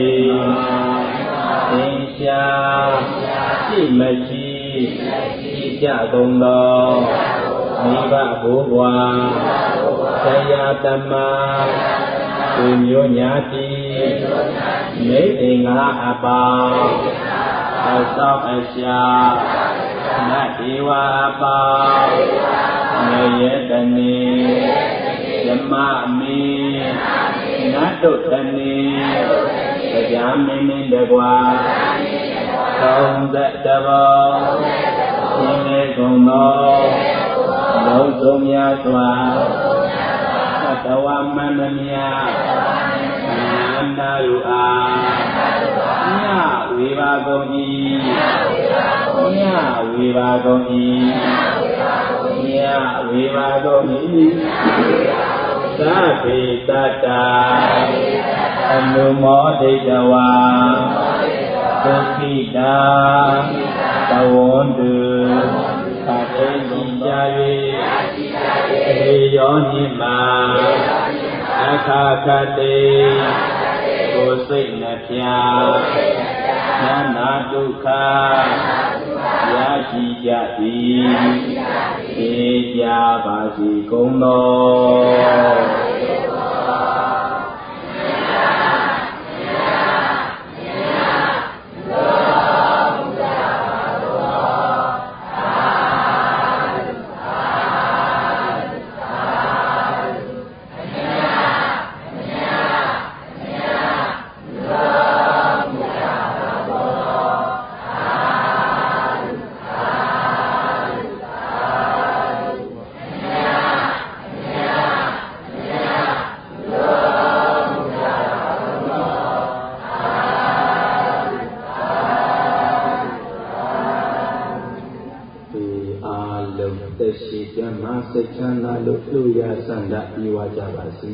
သင်္ရှာရှိမရှိရှိကြကုန်သောမိဘဘိုးဘွားဆရာတမသူမျိုးညာတိမိတ်တင်္ဂါအပေါင်းအသောအရှာနတ်ဒေဝအပေါင်းငရေတနေဓမ္မမင်းနတ်တို့တနေတရားမင်းနှင့်တကွာ31ဘောရှင်းလေကုန်သောလုံးစုံများစွာသတ္တဝမန္တမြာအနန္တလူအားညဝေပါကုန်၏ညဝေပါကုန်၏ညဝေပါကုန်၏သဗ္ဗေတတ္တာအနုမောဒိတဝါဒုက္ခိတာသဝန္တုသတ္တေရှိကြ၍အေယောနိမာအခါခတေကိုယ်စိတ်နှပြဉာဏဒုက္ခရရှိကြသည်သိကြပါစေကုန်သောစိတ်ချမ်းသာလို့လူရဆန္ဒပြီးဝါကြပါစေ